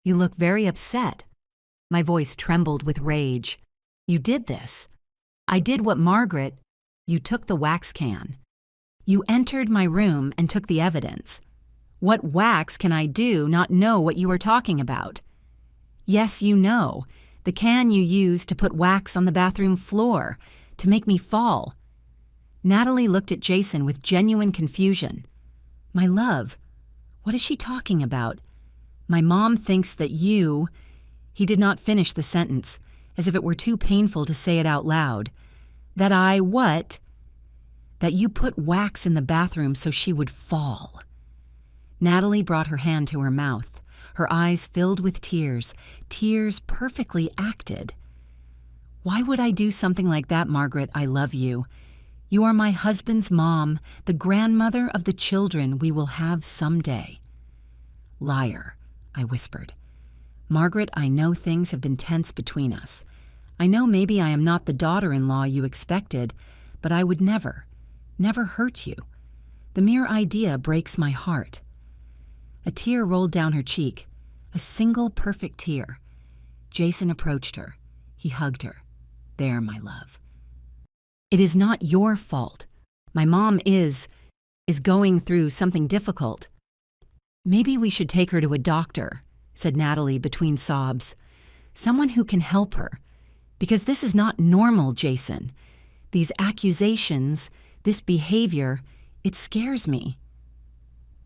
You look very upset. My voice trembled with rage. You did this. I did what Margaret. You took the wax can. You entered my room and took the evidence. What wax can I do not know what you are talking about? Yes, you know. The can you used to put wax on the bathroom floor, to make me fall. Natalie looked at Jason with genuine confusion. My love, what is she talking about? My mom thinks that you... He did not finish the sentence, as if it were too painful to say it out loud. That I what? That you put wax in the bathroom so she would fall. Natalie brought her hand to her mouth, her eyes filled with tears, tears perfectly acted. Why would I do something like that, Margaret? I love you. You are my husband's mom, the grandmother of the children we will have someday. Liar, I whispered. Margaret, I know things have been tense between us. I know maybe I am not the daughter-in-law you expected, but I would never hurt you. The mere idea breaks my heart. A tear rolled down her cheek, a single perfect tear. Jason approached her. He hugged her. There, my love. It is not your fault. My mom is going through something difficult. Maybe we should take her to a doctor, said Natalie between sobs. Someone who can help her. Because this is not normal, Jason. These accusations, this behavior, it scares me.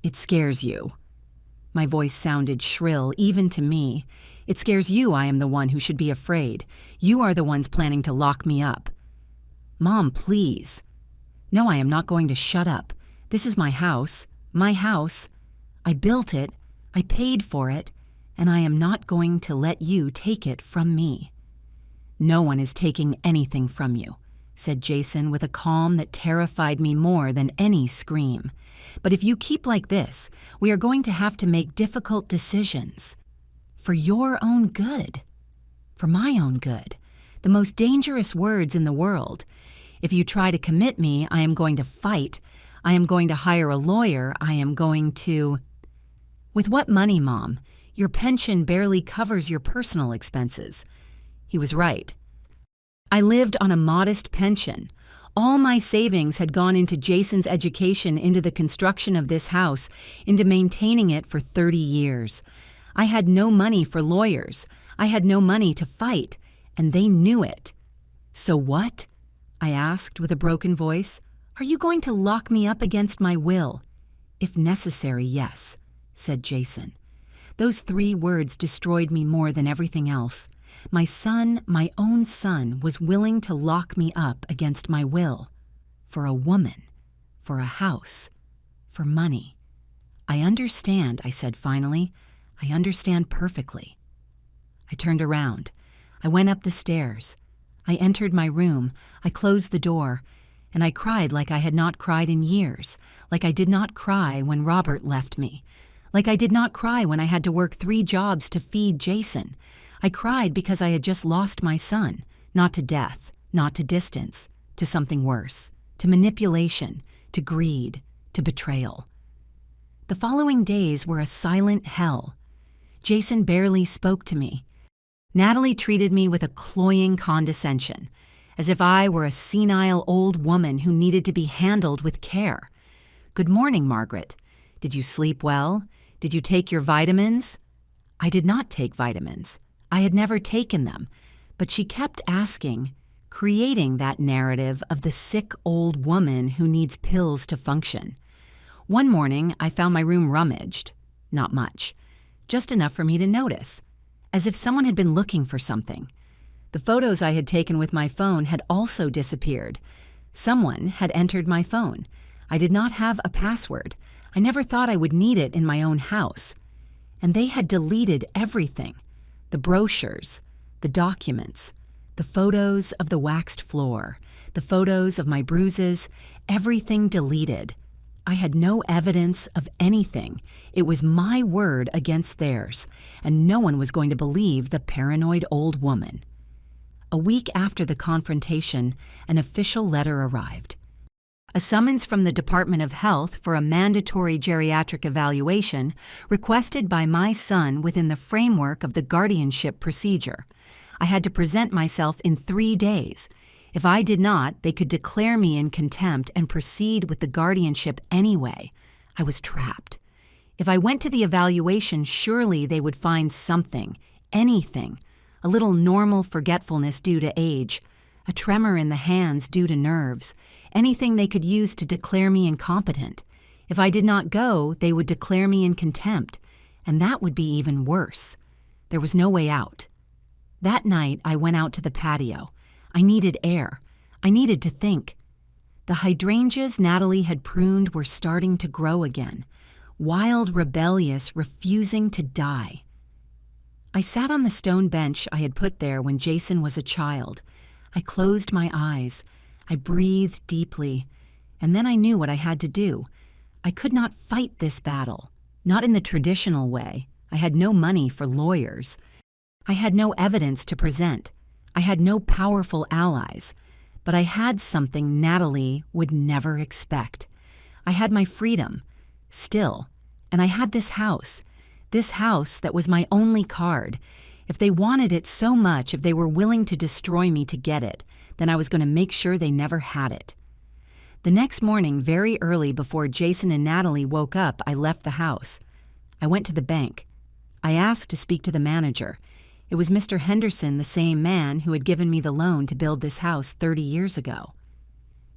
It scares you. My voice sounded shrill, even to me. It scares you. I am the one who should be afraid. You are the ones planning to lock me up. Mom, please. No, I am not going to shut up. This is my house. My house. I built it. I paid for it. And I am not going to let you take it from me. "No one is taking anything from you," said Jason with a calm that terrified me more than any scream. "But if you keep like this, we are going to have to make difficult decisions. For your own good. For my own good. The most dangerous words in the world. If you try to commit me, I am going to fight. I am going to hire a lawyer. I am going to—" "With what money, Mom? Your pension barely covers your personal expenses." He was right. I lived on a modest pension. All my savings had gone into Jason's education, into the construction of this house, into maintaining it for 30 years. I had no money for lawyers. I had no money to fight, and they knew it. "So what?" I asked with a broken voice. "Are you going to lock me up against my will?" "If necessary, yes," said Jason. Those 3 words destroyed me more than everything else. My son, my own son, was willing to lock me up against my will. For a woman. For a house. For money. "I understand," I said finally. "I understand perfectly." I turned around. I went up the stairs. I entered my room. I closed the door. And I cried like I had not cried in years. Like I did not cry when Robert left me. Like I did not cry when I had to work 3 jobs to feed Jason. I cried because I had just lost my son, not to death, not to distance, to something worse, to manipulation, to greed, to betrayal. The following days were a silent hell. Jason barely spoke to me. Natalie treated me with a cloying condescension, as if I were a senile old woman who needed to be handled with care. "Good morning, Margaret. Did you sleep well? Did you take your vitamins?" I did not take vitamins. I had never taken them, but she kept asking, creating that narrative of the sick old woman who needs pills to function. One morning, I found my room rummaged. Not much. Just enough for me to notice. As if someone had been looking for something. The photos I had taken with my phone had also disappeared. Someone had entered my phone. I did not have a password. I never thought I would need it in my own house. And they had deleted everything. The brochures, the documents, the photos of the waxed floor, the photos of my bruises, everything deleted. I had no evidence of anything. It was my word against theirs, and no one was going to believe the paranoid old woman. A week after the confrontation, an official letter arrived. A summons from the Department of Health for a mandatory geriatric evaluation requested by my son within the framework of the guardianship procedure. I had to present myself in 3 days. If I did not, they could declare me in contempt and proceed with the guardianship anyway. I was trapped. If I went to the evaluation, surely they would find something, anything, a little normal forgetfulness due to age, a tremor in the hands due to nerves, anything they could use to declare me incompetent. If I did not go, they would declare me in contempt, and that would be even worse. There was no way out. That night, I went out to the patio. I needed air. I needed to think. The hydrangeas Natalie had pruned were starting to grow again, wild, rebellious, refusing to die. I sat on the stone bench I had put there when Jason was a child. I closed my eyes. I breathed deeply, and then I knew what I had to do. I could not fight this battle, not in the traditional way. I had no money for lawyers. I had no evidence to present. I had no powerful allies, but I had something Natalie would never expect. I had my freedom, still, and I had this house that was my only card. If they wanted it so much, if they were willing to destroy me to get it, then I was going to make sure they never had it. The next morning, very early before Jason and Natalie woke up, I left the house. I went to the bank. I asked to speak to the manager. It was Mr. Henderson, the same man who had given me the loan to build this house 30 years ago.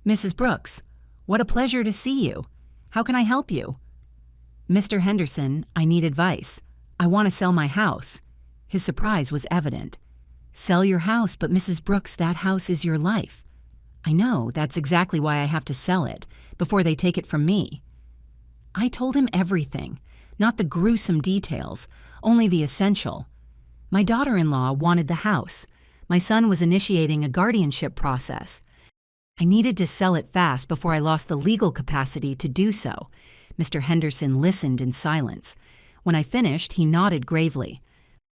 "Mrs. Brooks, what a pleasure to see you. How can I help you?" "Mr. Henderson, I need advice. I want to sell my house." His surprise was evident. "Sell your house, but Mrs. Brooks, that house is your life." "I know, that's exactly why I have to sell it, before they take it from me." I told him everything, not the gruesome details, only the essential. My daughter-in-law wanted the house. My son was initiating a guardianship process. I needed to sell it fast before I lost the legal capacity to do so. Mr. Henderson listened in silence. When I finished, he nodded gravely.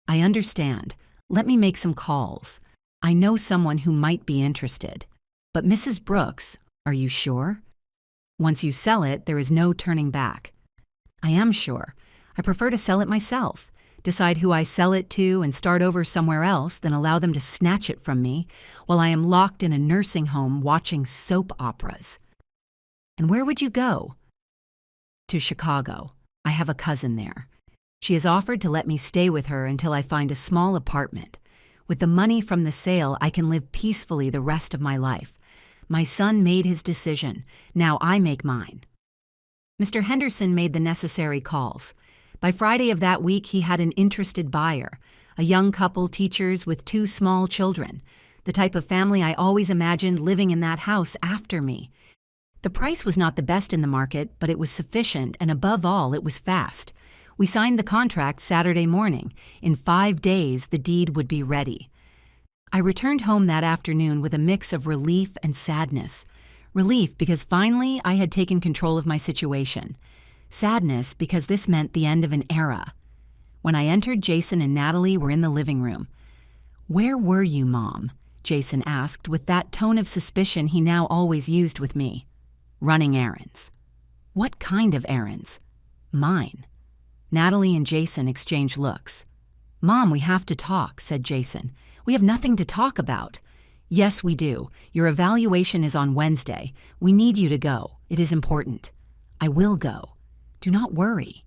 I understand. Let me make some calls. I know someone who might be interested. But Mrs. Brooks, are you sure? Once you sell it, there is no turning back. I am sure. I prefer to sell it myself. Decide who I sell it to and start over somewhere else than allow them to snatch it from me while I am locked in a nursing home watching soap operas. And where would you go? To Chicago. I have a cousin there. She has offered to let me stay with her until I find a small apartment. With the money from the sale, I can live peacefully the rest of my life. My son made his decision. Now I make mine. Mr. Henderson made the necessary calls. By Friday of that week, he had an interested buyer, a young couple, teachers with 2 small children, the type of family I always imagined living in that house after me. The price was not the best in the market, but it was sufficient, and above all, it was fast. We signed the contract Saturday morning. In 5 days, the deed would be ready. I returned home that afternoon with a mix of relief and sadness. Relief because finally I had taken control of my situation. Sadness because this meant the end of an era. When I entered, Jason and Natalie were in the living room. "Where were you, Mom?" Jason asked with that tone of suspicion he now always used with me. "Running errands." "What kind of errands?" "Mine." Natalie and Jason exchanged looks. "Mom, we have to talk," said Jason. "We have nothing to talk about." "Yes, we do. Your evaluation is on Wednesday. We need you to go. It is important." "I will go. Do not worry."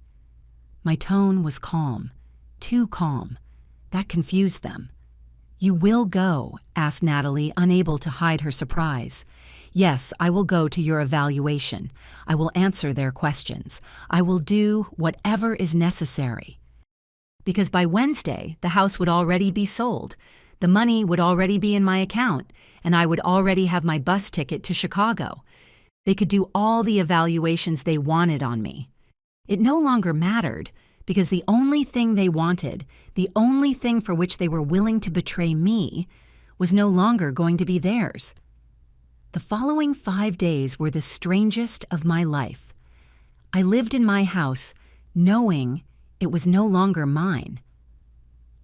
My tone was calm, too calm. That confused them. "You will go?" asked Natalie, unable to hide her surprise. "Yes, I will go to your evaluation. I will answer their questions. I will do whatever is necessary." Because by Wednesday, the house would already be sold. The money would already be in my account, and I would already have my bus ticket to Chicago. They could do all the evaluations they wanted on me. It no longer mattered, because the only thing they wanted, the only thing for which they were willing to betray me, was no longer going to be theirs. The following 5 days were the strangest of my life. I lived in my house, knowing it was no longer mine.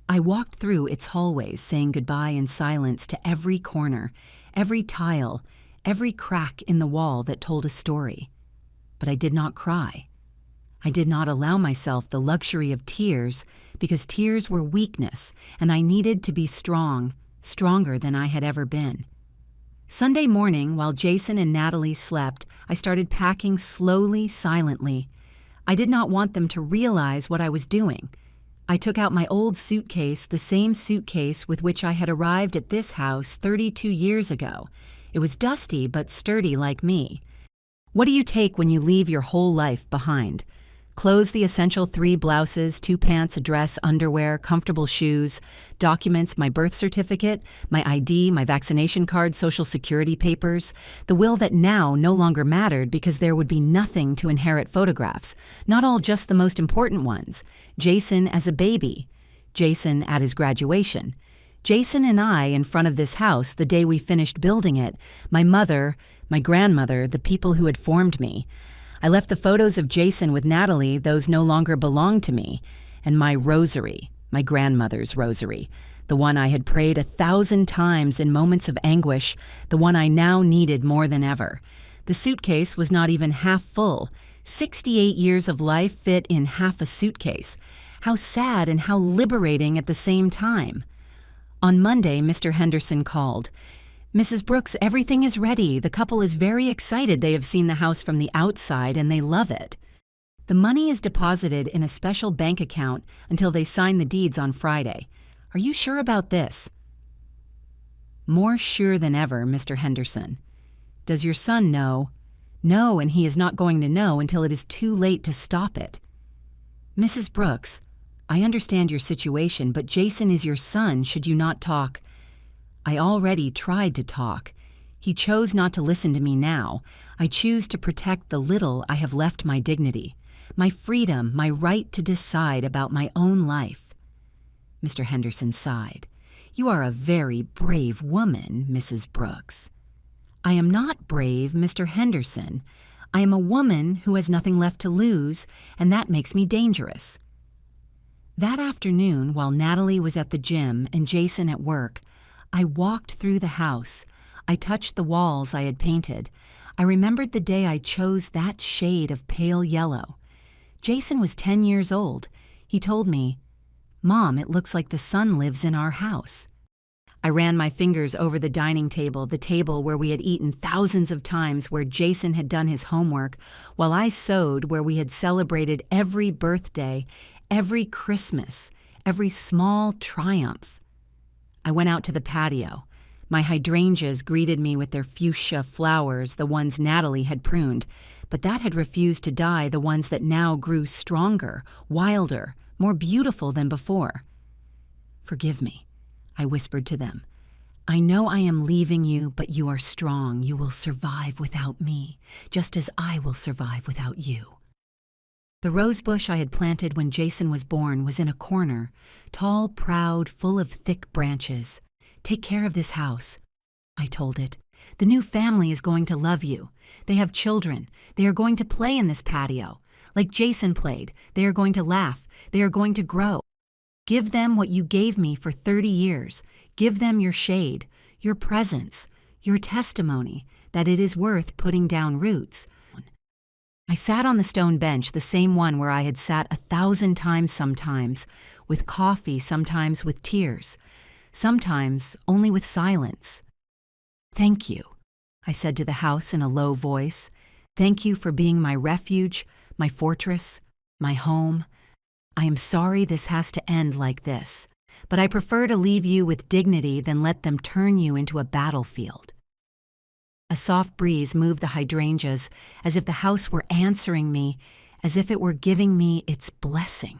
I walked through its hallways, saying goodbye in silence to every corner, every tile, every crack in the wall that told a story. But I did not cry. I did not allow myself the luxury of tears because tears were weakness, and I needed to be strong, stronger than I had ever been. Sunday morning, while Jason and Natalie slept, I started packing slowly, silently. I did not want them to realize what I was doing. I took out my old suitcase, the same suitcase with which I had arrived at this house 32 years ago. It was dusty but sturdy like me. What do you take when you leave your whole life behind? Clothes, the essential 3 blouses, 2 pants, a dress, underwear, comfortable shoes, documents, my birth certificate, my ID, my vaccination card, social security papers, the will that now no longer mattered because there would be nothing to inherit photographs, not all just the most important ones. Jason as a baby, Jason at his graduation, Jason and I in front of this house the day we finished building it, my mother, my grandmother, the people who had formed me. I left the photos of Jason with Natalie, those no longer belonged to me, and my rosary, my grandmother's rosary, the one I had prayed 1,000 times in moments of anguish, the one I now needed more than ever. The suitcase was not even half full. 68 years of life fit in half a suitcase. How sad and how liberating at the same time. On Monday, Mr. Henderson called. "Mrs. Brooks, everything is ready. The couple is very excited. They have seen the house from the outside and they love it. The money is deposited in a special bank account until they sign the deeds on Friday. Are you sure about this?" "More sure than ever, Mr. Henderson." "Does your son know?" "No, and he is not going to know until it is too late to stop it." "Mrs. Brooks, I understand your situation, but Jason is your son. Should you not talk?" "I already tried to talk. He chose not to listen to me now. I choose to protect the little I have left my dignity, my freedom, my right to decide about my own life." Mr. Henderson sighed. "You are a very brave woman, Mrs. Brooks." "I am not brave, Mr. Henderson. I am a woman who has nothing left to lose, and that makes me dangerous." That afternoon, while Natalie was at the gym and Jason at work, I walked through the house. I touched the walls I had painted. I remembered the day I chose that shade of pale yellow. Jason was 10 years old. He told me, "Mom, it looks like the sun lives in our house." I ran my fingers over the dining table, the table where we had eaten thousands of times, where Jason had done his homework, while I sewed, where we had celebrated every birthday, every Christmas, every small triumph. I went out to the patio. My hydrangeas greeted me with their fuchsia flowers, the ones Natalie had pruned, but that had refused to die, the ones that now grew stronger, wilder, more beautiful than before. "Forgive me," I whispered to them. "I know I am leaving you, but you are strong. You will survive without me, just as I will survive without you." The rose bush I had planted when Jason was born was in a corner, tall, proud, full of thick branches. "Take care of this house," I told it. "The new family is going to love you. They have children. They are going to play in this patio. Like Jason played, they are going to laugh. They are going to grow. Give them what you gave me for 30 years. Give them your shade, your presence, your testimony that it is worth putting down roots." I sat on the stone bench, the same one where I had sat 1,000 times sometimes, with coffee, sometimes with tears, sometimes only with silence. "Thank you," I said to the house in a low voice. "Thank you for being my refuge, my fortress, my home. I am sorry this has to end like this, but I prefer to leave you with dignity than let them turn you into a battlefield." A soft breeze moved the hydrangeas, as if the house were answering me, as if it were giving me its blessing.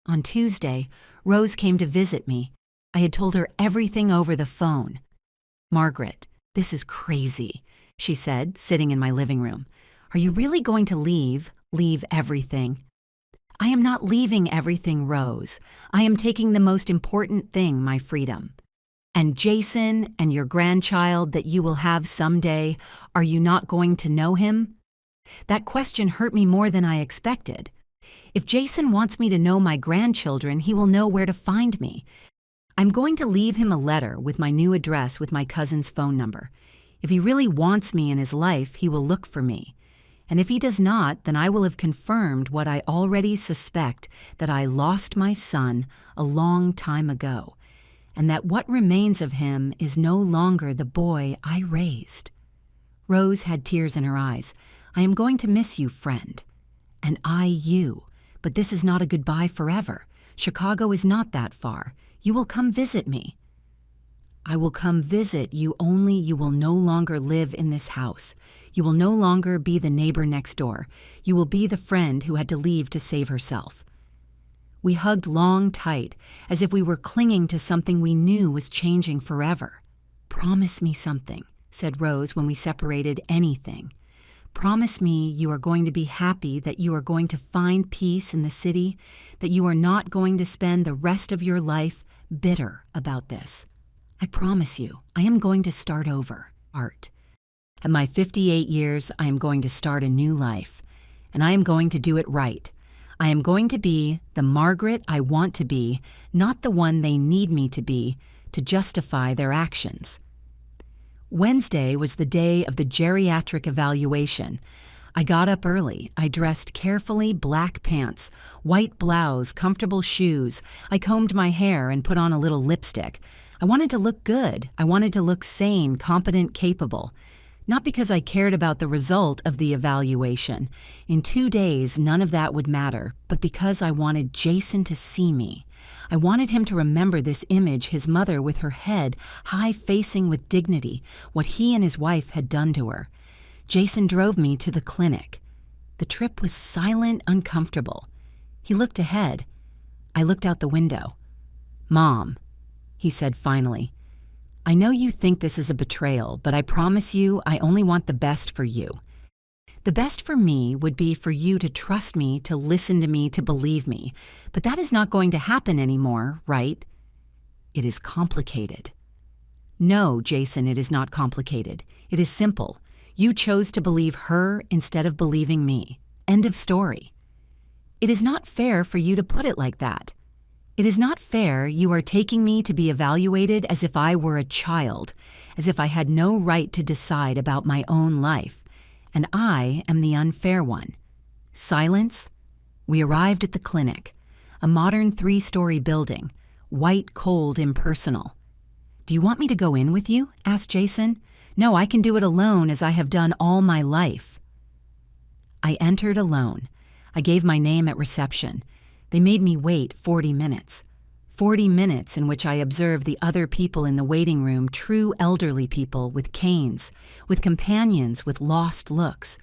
On Tuesday, Rose came to visit me. I had told her everything over the phone. "Margaret, this is crazy," she said, sitting in my living room. "Are you really going to leave everything?" "I am not leaving everything, Rose. I am taking the most important thing, my freedom. And Jason and your grandchild that you will have someday, are you not going to know him?" That question hurt me more than I expected. If Jason wants me to know my grandchildren, he will know where to find me. I'm going to leave him a letter with my new address with my cousin's phone number. If he really wants me in his life, he will look for me. And if he does not, then I will have confirmed what I already suspect, that I lost my son a long time ago, and that what remains of him is no longer the boy I raised. Rose had tears in her eyes. "I am going to miss you, friend. And I you. But this is not a goodbye forever. Chicago is not that far. You will come visit me." "I will come visit you, only you will no longer live in this house. You will no longer be the neighbor next door. You will be the friend who had to leave to save herself." We hugged long, tight, as if we were clinging to something we knew was changing forever. "Promise me something," said Rose when we separated. "Anything. Promise me you are going to be happy, that you are going to find peace in the city, that you are not going to spend the rest of your life bitter about this. I promise you, I am going to start over, Art. At my 58 years, I am going to start a new life, and I am going to do it right. I am going to be the Margaret I want to be, not the one they need me to be to justify their actions." Wednesday was the day of the geriatric evaluation. I got up early. I dressed carefully, black pants, white blouse, comfortable shoes. I combed my hair and put on a little lipstick. I wanted to look good. I wanted to look sane, competent, capable. Not because I cared about the result of the evaluation. In 2 days, none of that would matter, but because I wanted Jason to see me. I wanted him to remember this image, his mother with her head high-facing with dignity, what he and his wife had done to her. Jason drove me to the clinic. The trip was silent, uncomfortable. He looked ahead. I looked out the window. "Mom," he said finally, "I know you think this is a betrayal, but I promise you I only want the best for you. The best for me would be for you to trust me, to listen to me, to believe me. But that is not going to happen anymore, right?" It is complicated. No, Jason, it is not complicated. It is simple. You chose to believe her instead of believing me. End of story. It is not fair for you to put it like that. It is not fair you are taking me to be evaluated as if I were a child, as if I had no right to decide about my own life, and I am the unfair one. Silence? We arrived at the clinic, a modern 3-story building, white, cold, impersonal. Do you want me to go in with you? Asked Jason. No, I can do it alone as I have done all my life. I entered alone. I gave my name at reception. They made me wait 40 minutes. 40 minutes in which I observed the other people in the waiting room, true elderly people with canes, with companions with lost looks.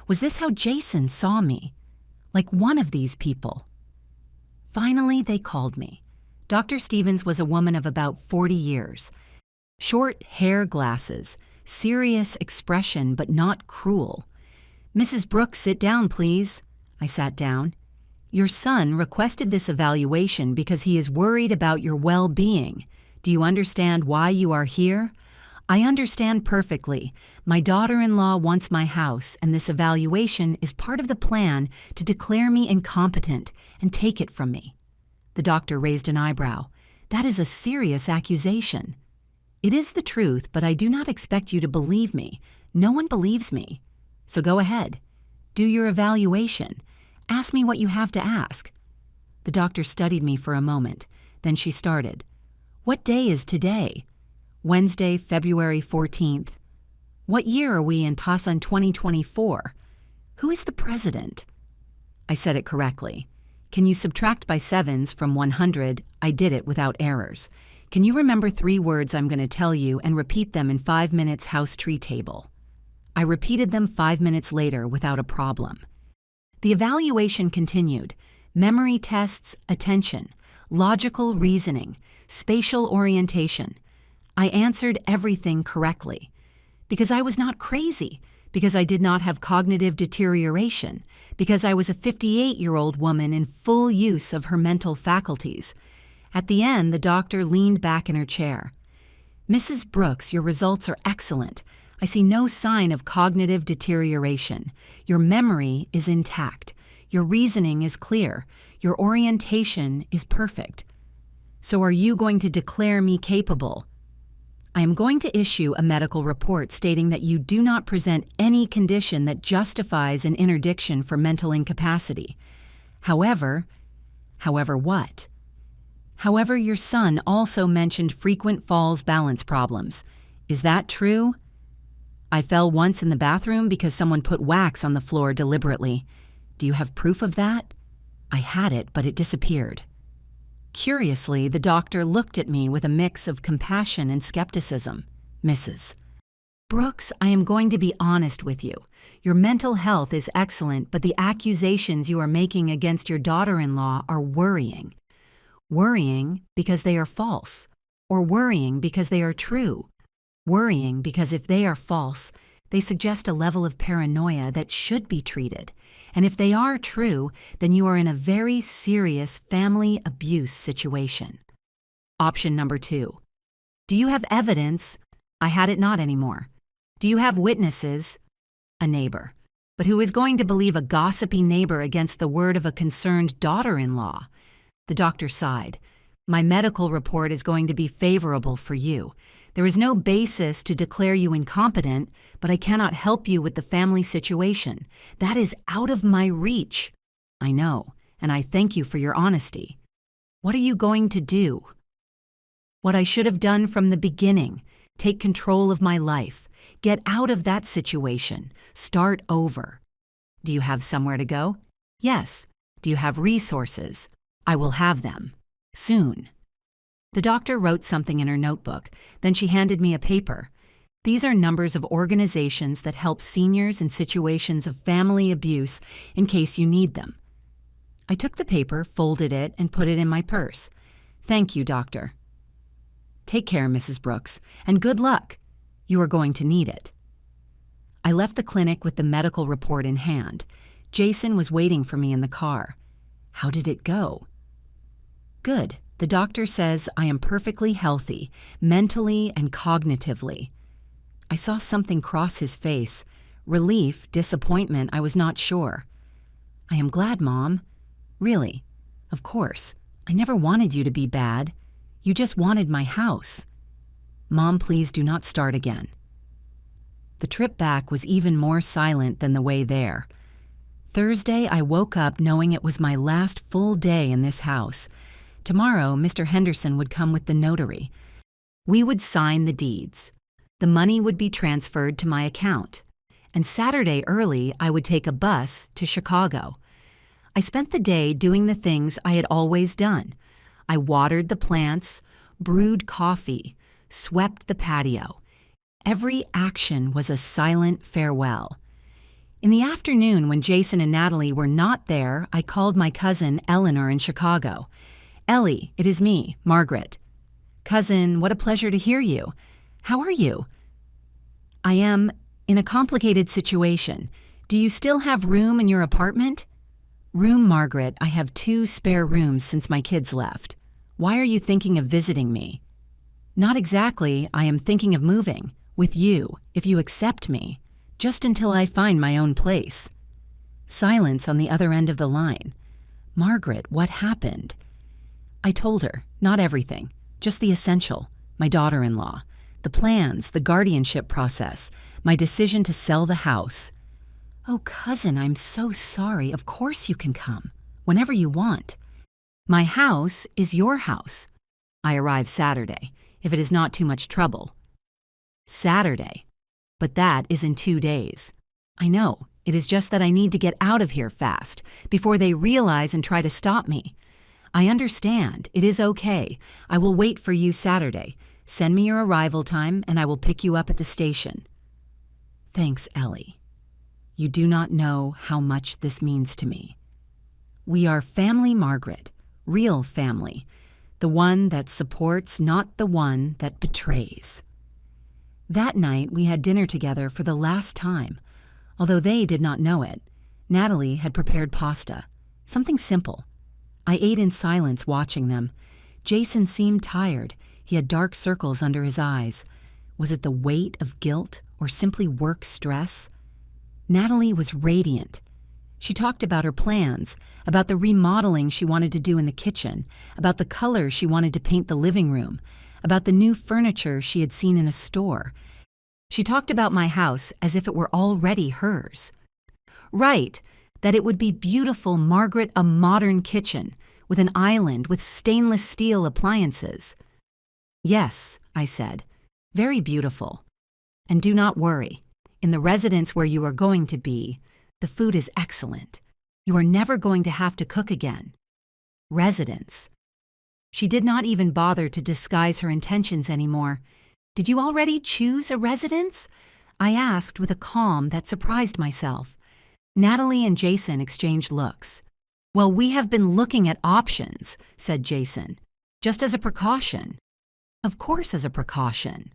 Was this how Jason saw me? Like one of these people? Finally, they called me. Dr. Stevens was a woman of about 40 years. Short hair, glasses, serious expression, but not cruel. Mrs. Brooks, sit down, please. I sat down. Your son requested this evaluation because he is worried about your well-being. Do you understand why you are here? I understand perfectly. My daughter-in-law wants my house, and this evaluation is part of the plan to declare me incompetent and take it from me. The doctor raised an eyebrow. That is a serious accusation. It is the truth, but I do not expect you to believe me. No one believes me. So go ahead. Do your evaluation. Ask me what you have to ask. The doctor studied me for a moment. Then she started. What day is today? Wednesday, February 14th. What year are we in Tasan 2024? Who is the president? I said it correctly. Can you subtract by sevens from 100? I did it without errors. Can you remember 3 words I'm going to tell you and repeat them in 5 minutes house tree table? I repeated them 5 minutes later without a problem. The evaluation continued. Memory tests, attention, logical reasoning, spatial orientation. I answered everything correctly. Because I was not crazy, because I did not have cognitive deterioration, because I was a 58-year-old woman in full use of her mental faculties. At the end, the doctor leaned back in her chair. Mrs. Brooks, your results are excellent. I see no sign of cognitive deterioration. Your memory is intact. Your reasoning is clear. Your orientation is perfect. So are you going to declare me capable? I am going to issue a medical report stating that you do not present any condition that justifies an interdiction for mental incapacity. However what? However, your son also mentioned frequent falls balance problems. Is that true? I fell once in the bathroom because someone put wax on the floor deliberately. Do you have proof of that? I had it, but it disappeared. Curiously, the doctor looked at me with a mix of compassion and skepticism. Mrs. Brooks, I am going to be honest with you. Your mental health is excellent, but the accusations you are making against your daughter-in-law are worrying. Worrying because they are false, or worrying because they are true. Worrying because if they are false, they suggest a level of paranoia that should be treated. And if they are true, then you are in a very serious family abuse situation. Option number 2. Do you have evidence? I had it not anymore. Do you have witnesses? A neighbor. But who is going to believe a gossipy neighbor against the word of a concerned daughter-in-law? The doctor sighed. My medical report is going to be favorable for you. There is no basis to declare you incompetent, but I cannot help you with the family situation. That is out of my reach. I know, and I thank you for your honesty. What are you going to do? What I should have done from the beginning. Take control of my life. Get out of that situation. Start over. Do you have somewhere to go? Yes. Do you have resources? I will have them. Soon. The doctor wrote something in her notebook. Then she handed me a paper. These are numbers of organizations that help seniors in situations of family abuse in case you need them. I took the paper, folded it, and put it in my purse. Thank you, doctor. Take care, Mrs. Brooks, and good luck. You are going to need it. I left the clinic with the medical report in hand. Jason was waiting for me in the car. How did it go? Good. The doctor says I am perfectly healthy, mentally and cognitively. I saw something cross his face. Relief, disappointment, I was not sure. I am glad, Mom. Really, of course. I never wanted you to be bad. You just wanted my house. Mom, please do not start again. The trip back was even more silent than the way there. Thursday, I woke up knowing it was my last full day in this house. Tomorrow, Mr. Henderson would come with the notary. We would sign the deeds. The money would be transferred to my account. And Saturday early, I would take a bus to Chicago. I spent the day doing the things I had always done. I watered the plants, brewed coffee, swept the patio. Every action was a silent farewell. In the afternoon, when Jason and Natalie were not there, I called my cousin Eleanor in Chicago. Ellie, it is me, Margaret. Cousin, what a pleasure to hear you. How are you? I am in a complicated situation. Do you still have room in your apartment? Room, Margaret. I have 2 spare rooms since my kids left. Why are you thinking of visiting me? Not exactly. I am thinking of moving. With you, if you accept me, just until I find my own place. Silence on the other end of the line. Margaret, what happened? I told her, not everything, just the essential. My daughter-in-law, the plans, the guardianship process, my decision to sell the house. Oh, cousin, I'm so sorry. Of course you can come, whenever you want. My house is your house. I arrive Saturday, if it is not too much trouble. Saturday. But that is in 2 days. I know, it is just that I need to get out of here fast, before they realize and try to stop me. I understand, it is okay. I will wait for you Saturday. Send me your arrival time and I will pick you up at the station. Thanks, Ellie. You do not know how much this means to me. We are family, Margaret, real family, the one that supports, not the one that betrays. That night, we had dinner together for the last time. Although they did not know it, Natalie had prepared pasta, something simple. I ate in silence watching them. Jason seemed tired. He had dark circles under his eyes. Was it the weight of guilt or simply work stress? Natalie was radiant. She talked about her plans, about the remodeling she wanted to do in the kitchen, about the colors she wanted to paint the living room, about the new furniture she had seen in a store. She talked about my house as if it were already hers. Right, that it would be beautiful, Margaret, a modern kitchen, with an island, with stainless steel appliances. Yes, I said, very beautiful. And do not worry, in the residence where you are going to be, the food is excellent. You are never going to have to cook again. Residence. She did not even bother to disguise her intentions anymore. Did you already choose a residence? I asked with a calm that surprised myself. Natalie and Jason exchanged looks. Well, we have been looking at options, said Jason, just as a precaution. Of course, as a precaution.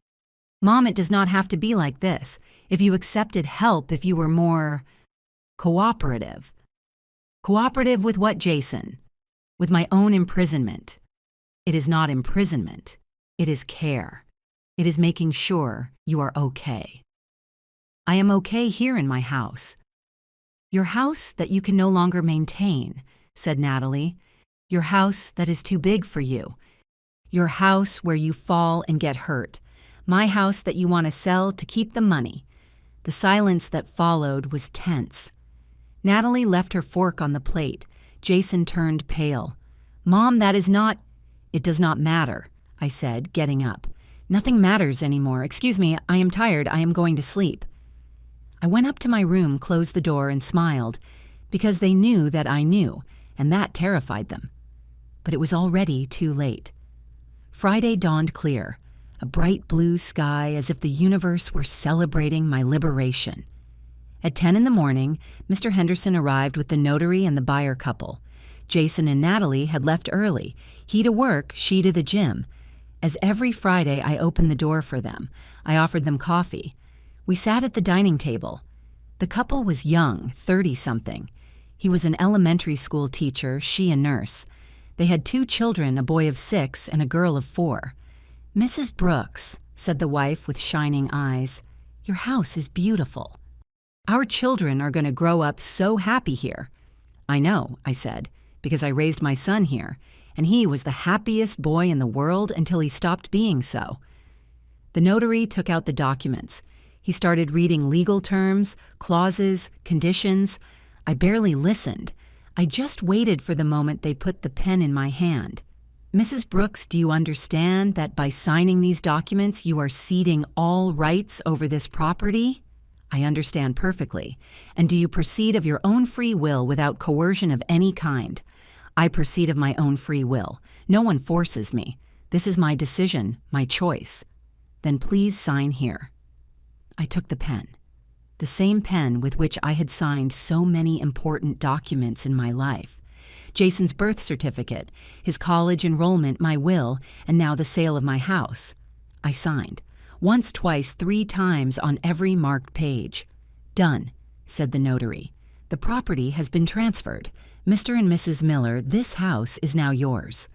Mom, it does not have to be like this. If you accepted help, if you were more cooperative. Cooperative with what, Jason? With my own imprisonment. It is not imprisonment. It is care. It is making sure you are okay. I am okay here in my house. Your house that you can no longer maintain, said Natalie. Your house that is too big for you. Your house where you fall and get hurt. My house that you want to sell to keep the money. The silence that followed was tense. Natalie left her fork on the plate. Jason turned pale. Mom, that is not... It does not matter, I said, getting up. Nothing matters anymore. Excuse me, I am tired. I am going to sleep. I went up to my room, closed the door, and smiled, because they knew that I knew, and that terrified them. But it was already too late. Friday dawned clear, a bright blue sky as if the universe were celebrating my liberation. At 10 in the morning, Mr. Henderson arrived with the notary and the buyer couple. Jason and Natalie had left early, he to work, she to the gym. As every Friday I opened the door for them, I offered them coffee. We sat at the dining table. The couple was young, 30-something. He was an elementary school teacher, she a nurse. They had 2 children, a boy of 6 and a girl of 4. "Mrs. Brooks," said the wife with shining eyes, "your house is beautiful. Our children are going to grow up so happy here." "I know," I said, "because I raised my son here, and he was the happiest boy in the world until he stopped being so." The notary took out the documents. He started reading legal terms, clauses, conditions. I barely listened. I just waited for the moment they put the pen in my hand. "Mrs. Brooks, do you understand that by signing these documents you are ceding all rights over this property?" "I understand perfectly. And do you proceed of your own free will without coercion of any kind?" "I proceed of my own free will. No one forces me. This is my decision, my choice." "Then please sign here." I took the pen. The same pen with which I had signed so many important documents in my life. Jason's birth certificate, his college enrollment, my will, and now the sale of my house. I signed. Once, twice, 3 times on every marked page. "Done," said the notary. "The property has been transferred. Mr. and Mrs. Miller, this house is now yours.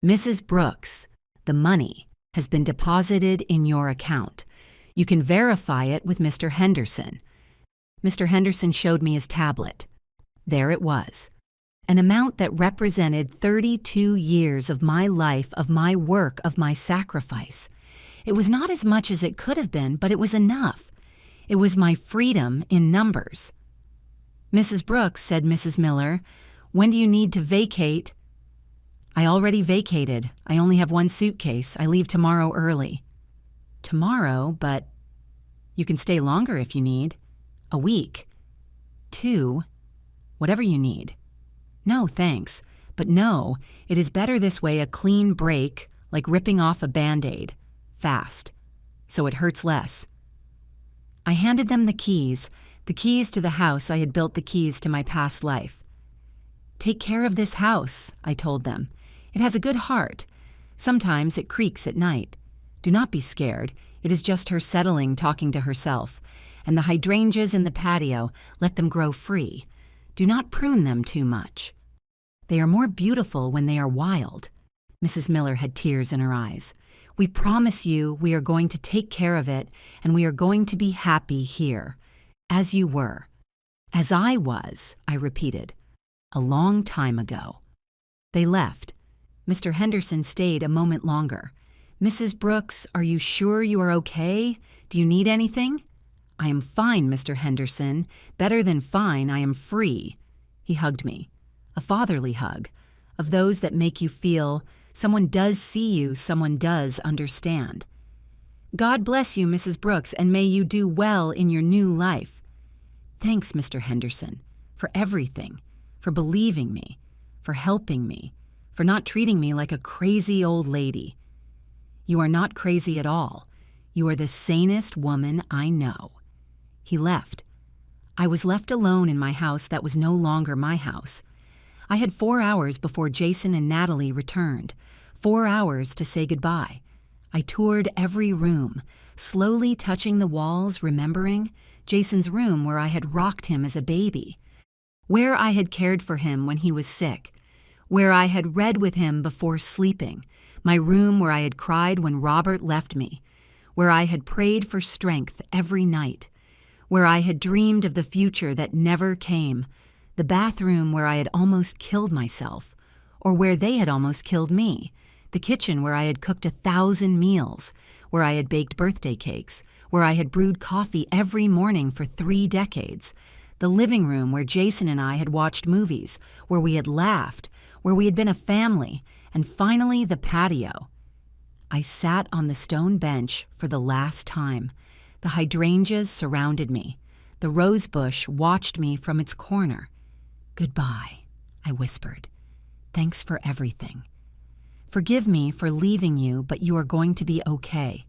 Mrs. Brooks, the money has been deposited in your account. You can verify it with Mr. Henderson." Mr. Henderson showed me his tablet. There it was. An amount that represented 32 years of my life, of my work, of my sacrifice. It was not as much as it could have been, but it was enough. It was my freedom in numbers. "Mrs. Brooks," said Mrs. Miller, "when do you need to vacate?" "I already vacated. I only have 1 suitcase. I leave tomorrow early." "Tomorrow, but you can stay longer if you need. A week. 2. Whatever you need." "No, thanks. But no, it is better this way, a clean break, like ripping off a Band-Aid. Fast. So it hurts less." I handed them the keys to the house I had built, the keys to my past life. "Take care of this house," I told them. "It has a good heart. Sometimes it creaks at night. Do not be scared. It is just her settling, talking to herself. And the hydrangeas in the patio, let them grow free. Do not prune them too much. They are more beautiful when they are wild." Mrs. Miller had tears in her eyes. "We promise you we are going to take care of it, and we are going to be happy here. As you were." "As I was," I repeated. "A long time ago." They left. Mr. Henderson stayed a moment longer. "Mrs. Brooks, are you sure you are okay? Do you need anything?" "I am fine, Mr. Henderson. Better than fine, I am free." He hugged me. A fatherly hug, of those that make you feel someone does see you, someone does understand. "God bless you, Mrs. Brooks, and may you do well in your new life." "Thanks, Mr. Henderson, for everything, for believing me, for helping me, for not treating me like a crazy old lady." "You are not crazy at all. You are the sanest woman I know." He left. I was left alone in my house that was no longer my house. I had 4 hours before Jason and Natalie returned, 4 hours to say goodbye. I toured every room, slowly touching the walls, remembering Jason's room where I had rocked him as a baby, where I had cared for him when he was sick, where I had read with him before sleeping, my room where I had cried when Robert left me, where I had prayed for strength every night, where I had dreamed of the future that never came, the bathroom where I had almost killed myself, or where they had almost killed me, the kitchen where I had cooked 1,000 meals, where I had baked birthday cakes, where I had brewed coffee every morning for 3 decades, the living room where Jason and I had watched movies, where we had laughed, where we had been a family, and finally the patio. I sat on the stone bench for the last time. The hydrangeas surrounded me. The rose bush watched me from its corner. "Goodbye," I whispered. "Thanks for everything. Forgive me for leaving you, but you are going to be okay.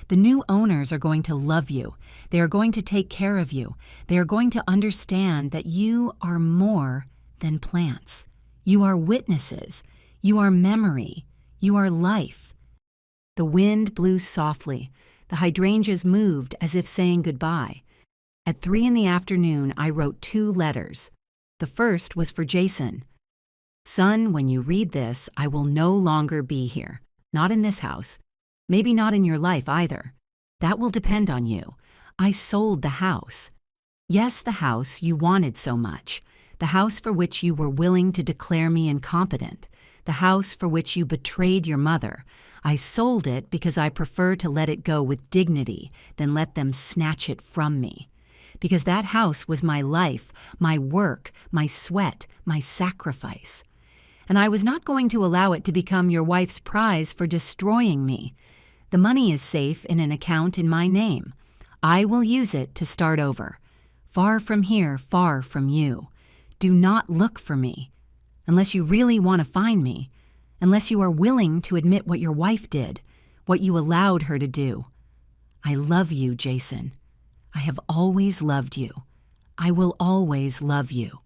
The new owners are going to love you. They are going to take care of you. They are going to understand that you are more than plants. You are witnesses. You are memory. You are life." The wind blew softly. The hydrangeas moved as if saying goodbye. At 3 in the afternoon, I wrote 2 letters. The first was for Jason. Son, when you read this, I will no longer be here. Not in this house. Maybe not in your life either. That will depend on you. I sold the house. Yes, the house you wanted so much. The house for which you were willing to declare me incompetent. The house for which you betrayed your mother. I sold it because I prefer to let it go with dignity than let them snatch it from me. Because that house was my life, my work, my sweat, my sacrifice. And I was not going to allow it to become your wife's prize for destroying me. The money is safe in an account in my name. I will use it to start over. Far from here, far from you. Do not look for me. Unless you really want to find me. Unless you are willing to admit what your wife did, what you allowed her to do. I love you, Jason. I have always loved you. I will always love you.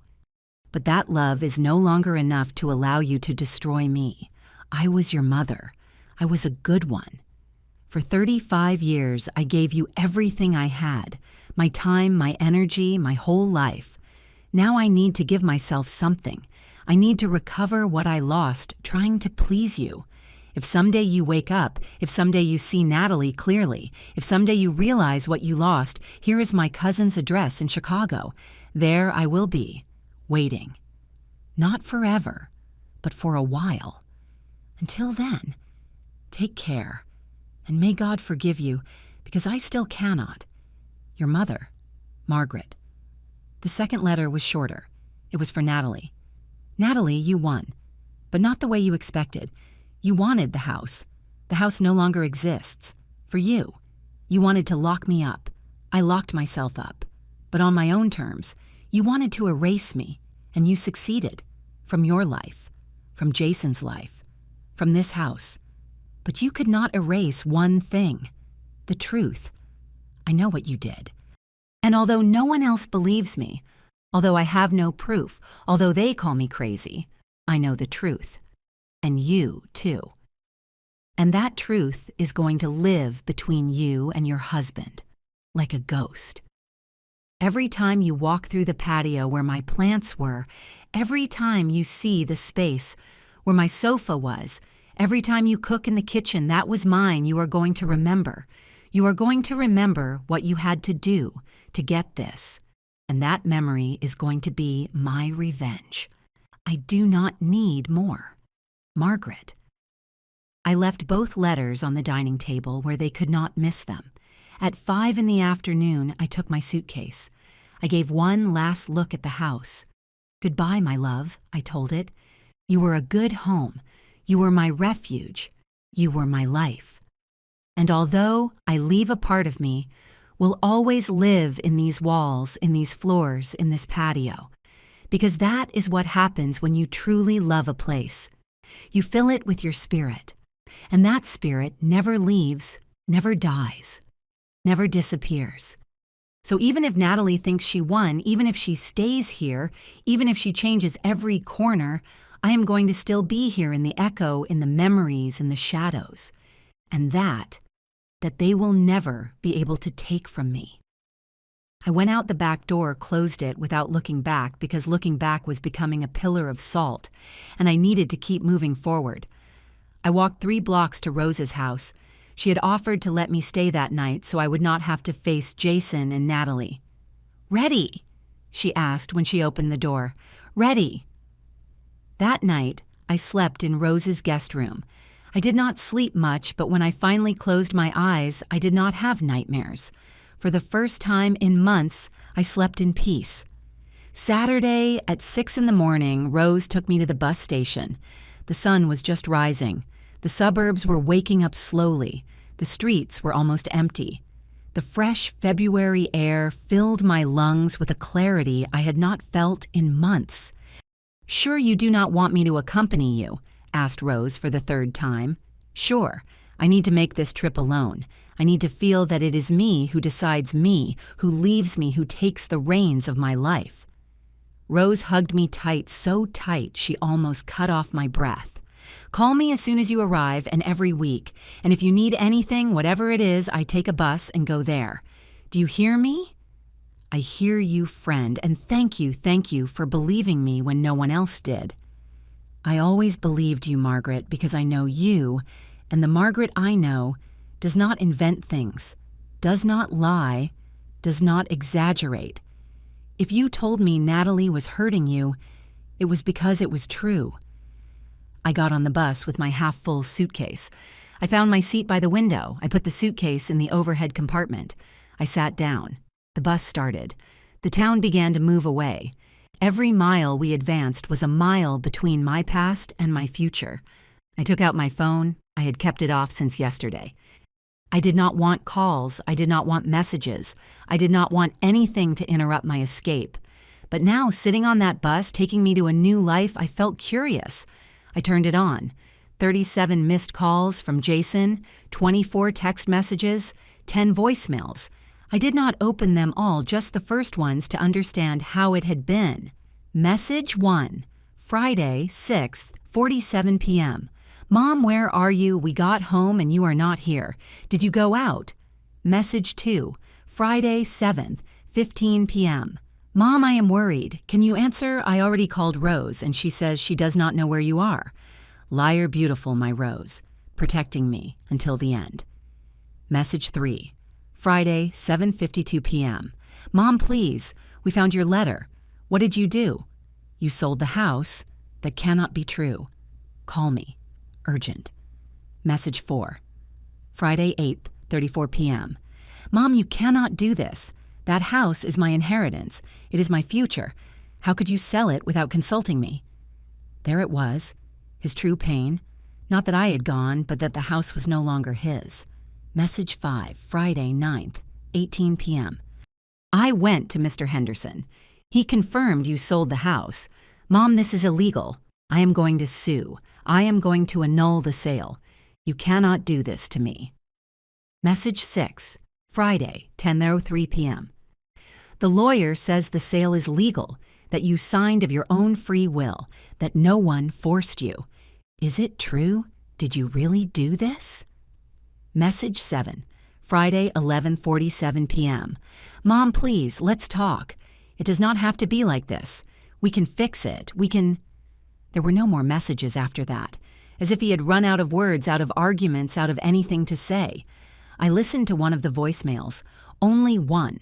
But that love is no longer enough to allow you to destroy me. I was your mother. I was a good one. For 35 years, I gave you everything I had, my time, my energy, my whole life. Now I need to give myself something. I need to recover what I lost trying to please you. If someday you wake up, if someday you see Natalie clearly, if someday you realize what you lost, here is my cousin's address in Chicago. There I will be, waiting. Not forever, but for a while. Until then, take care, and may God forgive you, because I still cannot. Your mother, Margaret. The second letter was shorter. It was for Natalie. Natalie, you won, but not the way you expected. You wanted the house. The house no longer exists. For you. You wanted to lock me up. I locked myself up. But on my own terms. You wanted to erase me, and you succeeded. From your life. From Jason's life. From this house. But you could not erase one thing. The truth. I know what you did. And although no one else believes me, although I have no proof, although they call me crazy, I know the truth. And you, too. And that truth is going to live between you and your husband, like a ghost. Every time you walk through the patio where my plants were, every time you see the space where my sofa was, every time you cook in the kitchen that was mine, you are going to remember. You are going to remember what you had to do to get this. And that memory is going to be my revenge. I do not need more. Margaret. I left both letters on the dining table where they could not miss them. At 5 in the afternoon, I took my suitcase. I gave one last look at the house. Goodbye, my love, I told it. You were a good home. You were my refuge. You were my life. And although I leave a part of me, will always live in these walls, in these floors, in this patio. Because that is what happens when you truly love a place. You fill it with your spirit. And that spirit never leaves, never dies, never disappears. So even if Natalie thinks she won, even if she stays here, even if she changes every corner, I am going to still be here in the echo, in the memories, in the shadows. And that they will never be able to take from me. I went out the back door, closed it without looking back because looking back was becoming a pillar of salt, and I needed to keep moving forward. I walked 3 blocks to Rose's house. She had offered to let me stay that night so I would not have to face Jason and Natalie. "Ready?" she asked when she opened the door. "Ready." That night, I slept in Rose's guest room. I did not sleep much, but when I finally closed my eyes, I did not have nightmares. For the first time in months, I slept in peace. Saturday at 6 in the morning, Rose took me to the bus station. The sun was just rising. The suburbs were waking up slowly. The streets were almost empty. The fresh February air filled my lungs with a clarity I had not felt in months. "Sure you do not want me to accompany you?" asked Rose for the 3rd time. "Sure. I need to make this trip alone. I need to feel that it is me who decides me, who leaves me, who takes the reins of my life." Rose hugged me tight, so tight she almost cut off my breath. "Call me as soon as you arrive and every week. And if you need anything, whatever it is, I take a bus and go there. Do you hear me?" "I hear you, friend, and thank you for believing me when no one else did." I always believed you, Margaret, because I know you, and the Margaret I know does not invent things, does not lie, does not exaggerate. If you told me Natalie was hurting you, it was because it was true. I got on the bus with my half-full suitcase. I found my seat by the window. I put the suitcase in the overhead compartment. I sat down. The bus started. The town began to move away. Every mile we advanced was a mile between my past and my future. I took out my phone. I had kept it off since yesterday. I did not want calls. I did not want messages. I did not want anything to interrupt my escape. But now, sitting on that bus, taking me to a new life, I felt curious. I turned it on. 37 missed calls from Jason, 24 text messages, 10 voicemails. I did not open them all, just the first ones, to understand how it had been. Message 1, Friday, 6th, 47 p.m. Mom, where are you? We got home and you are not here. Did you go out? Message 2, Friday, 7th, 15 p.m. Mom, I am worried. Can you answer? I already called Rose and she says she does not know where you are. Liar beautiful, my Rose, protecting me until the end. Message 3, Friday, 7:52 p.m. Mom, please, we found your letter. What did you do? You sold the house. That cannot be true. Call me. Urgent. Message 4, Friday, 8th, 34 p.m. Mom, you cannot do this. That house is my inheritance. It is my future. How could you sell it without consulting me? There it was, his true pain. Not that I had gone, but that the house was no longer his. Message 5, Friday, 9th, 18 p.m. I went to Mr. Henderson. He confirmed you sold the house. Mom, this is illegal. I am going to sue. I am going to annul the sale. You cannot do this to me. Message 6, Friday, 10:03 p.m. The lawyer says the sale is legal, that you signed of your own free will, that no one forced you. Is it true? Did you really do this? Message 7, Friday, 11:47 p.m. Mom, please, let's talk. It does not have to be like this. We can fix it. We can... There were no more messages after that, as if he had run out of words, out of arguments, out of anything to say. I listened to one of the voicemails, only one.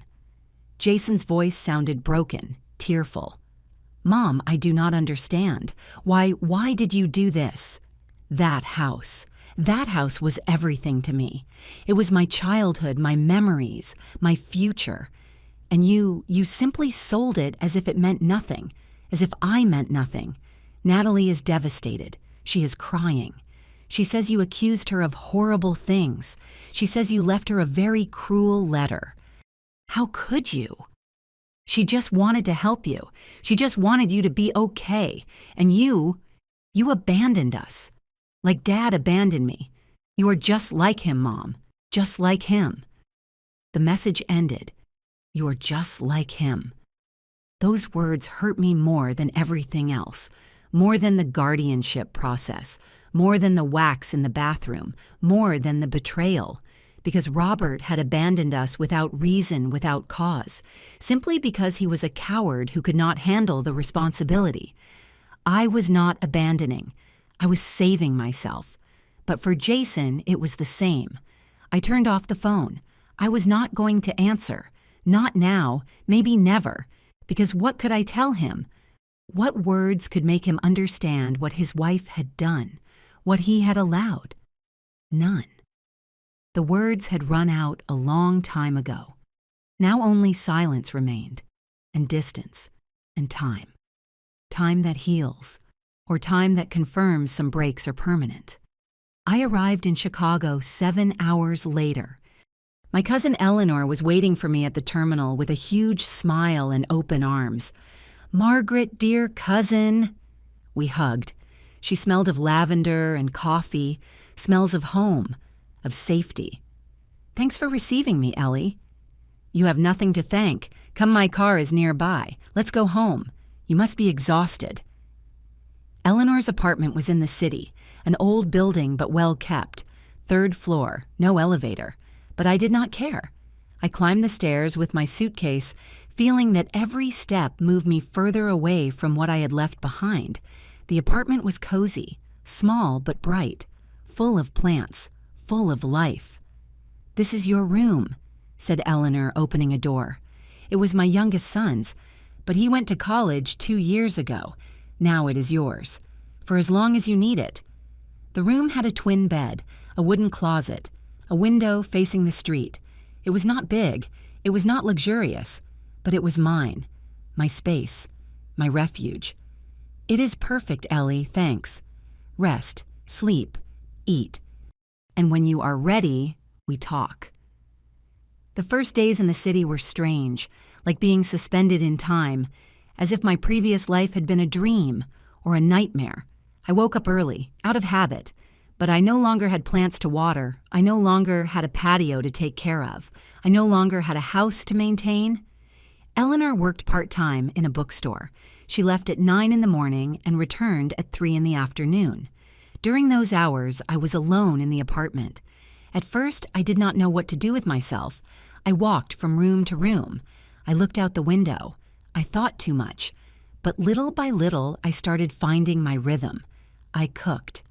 Jason's voice sounded broken, tearful. Mom, I do not understand. Why did you do this? That house was everything to me. It was my childhood, my memories, my future. And you simply sold it as if it meant nothing, as if I meant nothing. Natalie is devastated. She is crying. She says you accused her of horrible things. She says you left her a very cruel letter. How could you? She just wanted to help you. She just wanted you to be okay. And you abandoned us. Like Dad abandoned me. You are just like him, Mom. Just like him. The message ended. You are just like him. Those words hurt me more than everything else. More than the guardianship process. More than the wax in the bathroom. More than the betrayal. Because Robert had abandoned us without reason, without cause. Simply because he was a coward who could not handle the responsibility. I was not abandoning. I was saving myself. But for Jason, it was the same. I turned off the phone. I was not going to answer. Not now, maybe never. Because what could I tell him? What words could make him understand what his wife had done, what he had allowed? None. The words had run out a long time ago. Now only silence remained, and distance, and time. Time that heals, or time that confirms some breaks are permanent. I arrived in Chicago 7 hours later. My cousin Eleanor was waiting for me at the terminal with a huge smile and open arms. Margaret, dear cousin. We hugged. She smelled of lavender and coffee, smells of home, of safety. Thanks for receiving me, Ellie. You have nothing to thank. Come, my car is nearby. Let's go home. You must be exhausted. Eleanor's apartment was in the city, an old building but well kept. 3rd floor, no elevator. But I did not care. I climbed the stairs with my suitcase, feeling that every step moved me further away from what I had left behind. The apartment was cozy, small but bright, full of plants, full of life. "This is your room," said Eleanor, opening a door. "It was my youngest son's, but he went to college 2 years ago. Now it is yours, for as long as you need it." The room had a twin bed, a wooden closet, a window facing the street. It was not big, it was not luxurious, but it was mine, my space, my refuge. "It is perfect, Ellie, thanks. Rest, sleep, eat. And when you are ready, we talk." The first days in the city were strange, like being suspended in time, as if my previous life had been a dream or a nightmare. I woke up early, out of habit, but I no longer had plants to water. I no longer had a patio to take care of. I no longer had a house to maintain. Eleanor worked part-time in a bookstore. She left at 9 in the morning and returned at 3 in the afternoon. During those hours, I was alone in the apartment. At first, I did not know what to do with myself. I walked from room to room. I looked out the window. I thought too much. But little by little, I started finding my rhythm. I cooked.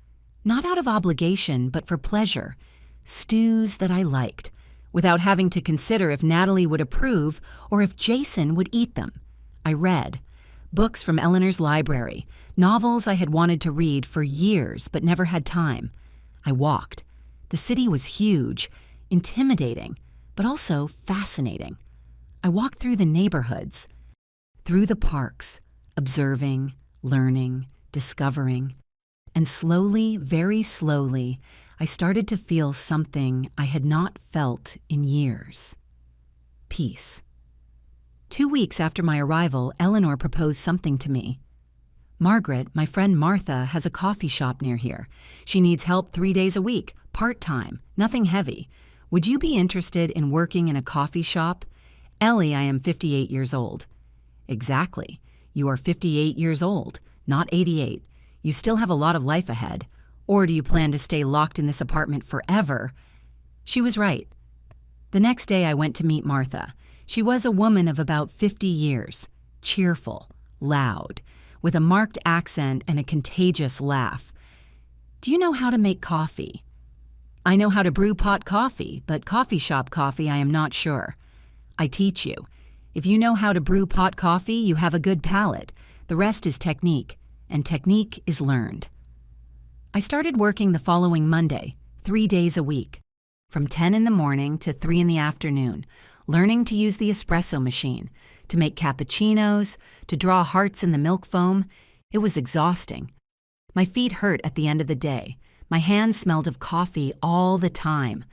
Not out of obligation, but for pleasure. Stews that I liked, without having to consider if Natalie would approve or if Jason would eat them. I read. Books from Eleanor's library, novels I had wanted to read for years but never had time. I walked. The city was huge, intimidating, but also fascinating. I walked through the neighborhoods, through the parks, observing, learning, discovering. And slowly, very slowly, I started to feel something I had not felt in years. Peace. 2 weeks after my arrival, Eleanor proposed something to me. "Margaret, my friend Martha, has a coffee shop near here. She needs help 3 days a week, part-time, nothing heavy. Would you be interested in working in a coffee shop? Ellie, I am 58 years old." "Exactly. You are 58 years old, not 88. You still have a lot of life ahead. Or do you plan to stay locked in this apartment forever?" She was right. The next day I went to meet Martha. She was a woman of about 50 years, cheerful, loud, with a marked accent and a contagious laugh. "Do you know how to make coffee?" "I know how to brew pot coffee, but coffee shop coffee I am not sure." "I teach you. If you know how to brew pot coffee, you have a good palate. The rest is technique, and technique is learned." I started working the following Monday, 3 days a week, from 10 in the morning to 3 in the afternoon, learning to use the espresso machine, to make cappuccinos, to draw hearts in the milk foam. It was exhausting. My feet hurt at the end of the day. My hands smelled of coffee all the time.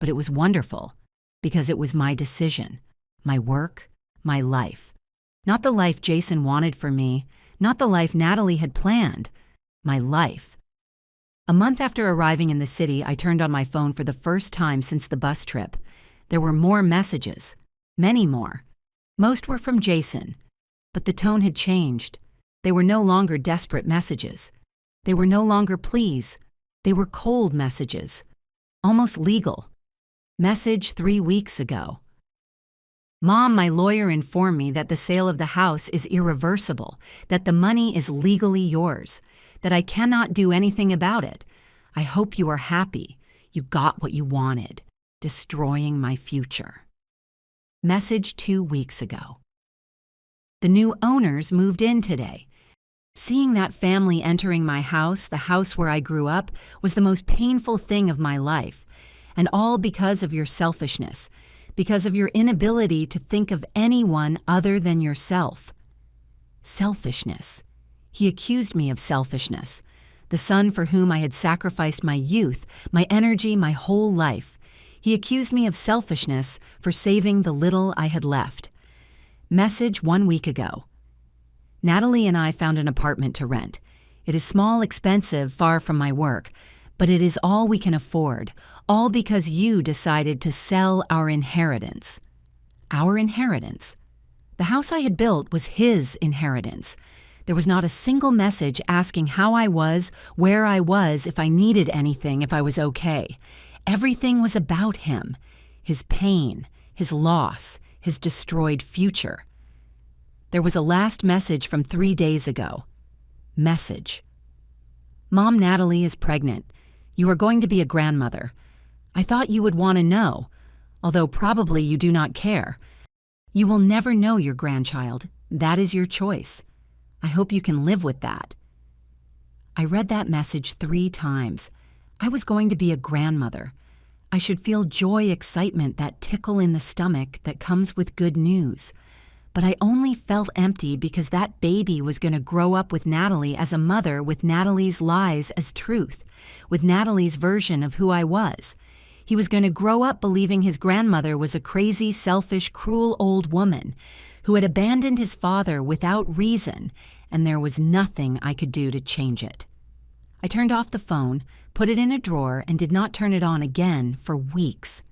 But it was wonderful, because it was my decision, my work, my life. Not the life Jason wanted for me, not the life Natalie had planned, my life. A month after arriving in the city, I turned on my phone for the first time since the bus trip. There were more messages, many more. Most were from Jason, but the tone had changed. They were no longer desperate messages. They were no longer pleas. They were cold messages, almost legal. Message 3 weeks ago. "Mom, my lawyer informed me that the sale of the house is irreversible, that the money is legally yours, that I cannot do anything about it. I hope you are happy. You got what you wanted. Destroying my future." Message 2 weeks ago. "The new owners moved in today. Seeing that family entering my house, the house where I grew up, was the most painful thing of my life. And all because of your selfishness, because of your inability to think of anyone other than yourself." Selfishness. He accused me of selfishness. The son for whom I had sacrificed my youth, my energy, my whole life. He accused me of selfishness for saving the little I had left. Message 1 week ago. "Natalie and I found an apartment to rent. It is small, expensive, far from my work, but it is all we can afford, all because you decided to sell our inheritance." Our inheritance. The house I had built was his inheritance. There was not a single message asking how I was, where I was, if I needed anything, if I was okay. Everything was about him, his pain, his loss, his destroyed future. There was a last message from 3 days ago. Message. Mom, Natalie is pregnant. You are going to be a grandmother. I thought you would want to know, although probably you do not care. You will never know your grandchild. That is your choice. I hope you can live with that. I read that message 3 times. I was going to be a grandmother. I should feel joy, excitement, that tickle in the stomach that comes with good news. But I only felt empty because that baby was going to grow up with Natalie as a mother, with Natalie's lies as truth, with Natalie's version of who I was. He was going to grow up believing his grandmother was a crazy, selfish, cruel old woman who had abandoned his father without reason, and there was nothing I could do to change it. I turned off the phone, put it in a drawer, and did not turn it on again for weeks.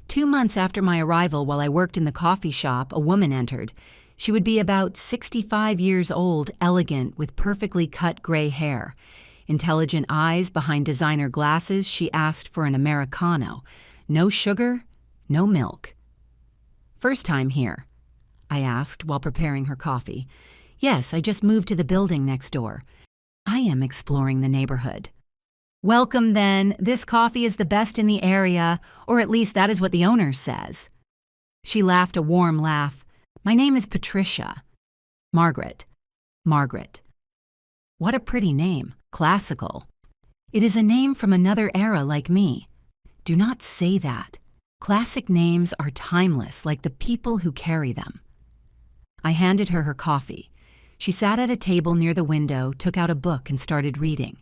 2 months after my arrival, while I worked in the coffee shop, a woman entered. She would be about 65 years old, elegant, with perfectly cut gray hair. Intelligent eyes behind designer glasses, she asked for an Americano. No sugar, no milk. First time here? I asked while preparing her coffee. Yes, I just moved to the building next door. I am exploring the neighborhood. Welcome then. This coffee is the best in the area, or at least that is what the owner says. She laughed a warm laugh. My name is Patricia. Margaret. Margaret. What a pretty name. Classical. It is a name from another era like me. Do not say that. Classic names are timeless, like the people who carry them. I handed her her coffee. She sat at a table near the window, took out a book, and started reading.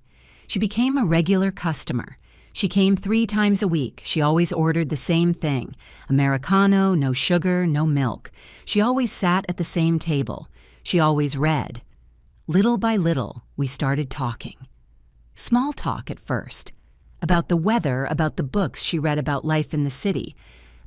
She became a regular customer. She came 3 times a week. She always ordered the same thing. Americano, no sugar, no milk. She always sat at the same table. She always read. Little by little, we started talking. Small talk at first. About the weather, about the books she read about life in the city.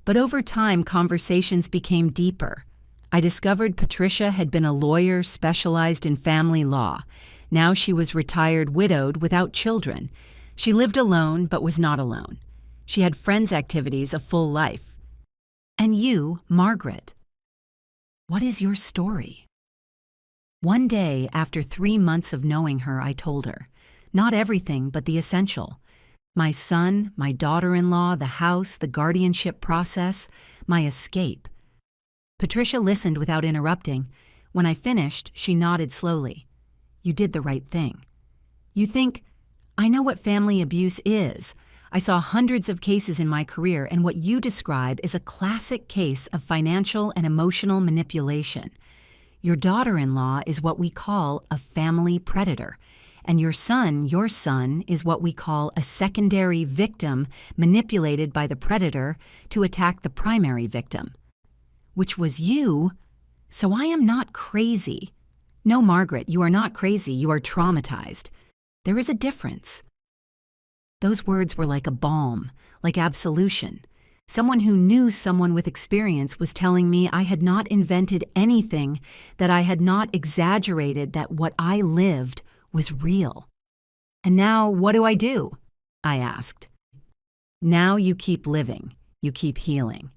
But over time, conversations became deeper. I discovered Patricia had been a lawyer specialized in family law. Now she was retired, widowed, without children. She lived alone, but was not alone. She had friends' activities, a full life. And you, Margaret, what is your story? One day, after 3 months of knowing her, I told her. Not everything, but the essential. My son, my daughter-in-law, the house, the guardianship process, my escape. Patricia listened without interrupting. When I finished, she nodded slowly. You did the right thing. You think, I know what family abuse is. I saw hundreds of cases in my career, and what you describe is a classic case of financial and emotional manipulation. Your daughter-in-law is what we call a family predator, and your son, is what we call a secondary victim manipulated by the predator to attack the primary victim. Which was you, so I am not crazy. No, Margaret, you are not crazy, you are traumatized. There is a difference. Those words were like a balm, like absolution. Someone who knew someone with experience was telling me I had not invented anything, that I had not exaggerated, that what I lived was real. And now what do? I asked. Now you keep living, you keep healing.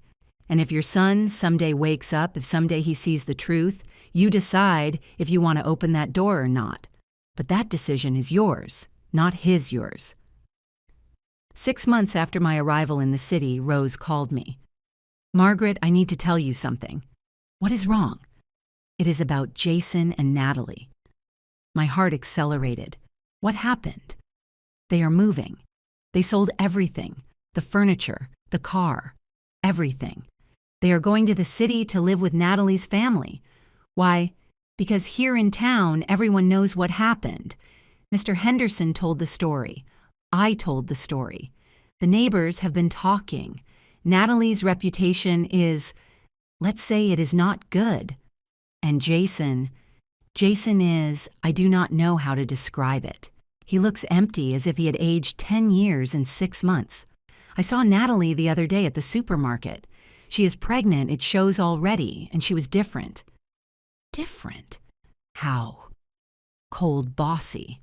And if your son someday wakes up, if someday he sees the truth, you decide if you want to open that door or not. But that decision is yours, not yours. 6 months after my arrival in the city, Rose called me. Margaret, I need to tell you something. What is wrong? It is about Jason and Natalie. My heart accelerated. What happened? They are moving. They sold everything, the furniture, the car, everything. They are going to the city to live with Natalie's family. Why? Because here in town, everyone knows what happened. Mr. Henderson told the story. I told the story. The neighbors have been talking. Natalie's reputation is, let's say it is not good. And Jason is, I do not know how to describe it. He looks empty, as if he had aged 10 years in 6 months. I saw Natalie the other day at the supermarket. She is pregnant, it shows already, and she was different. Different? How? Cold, bossy.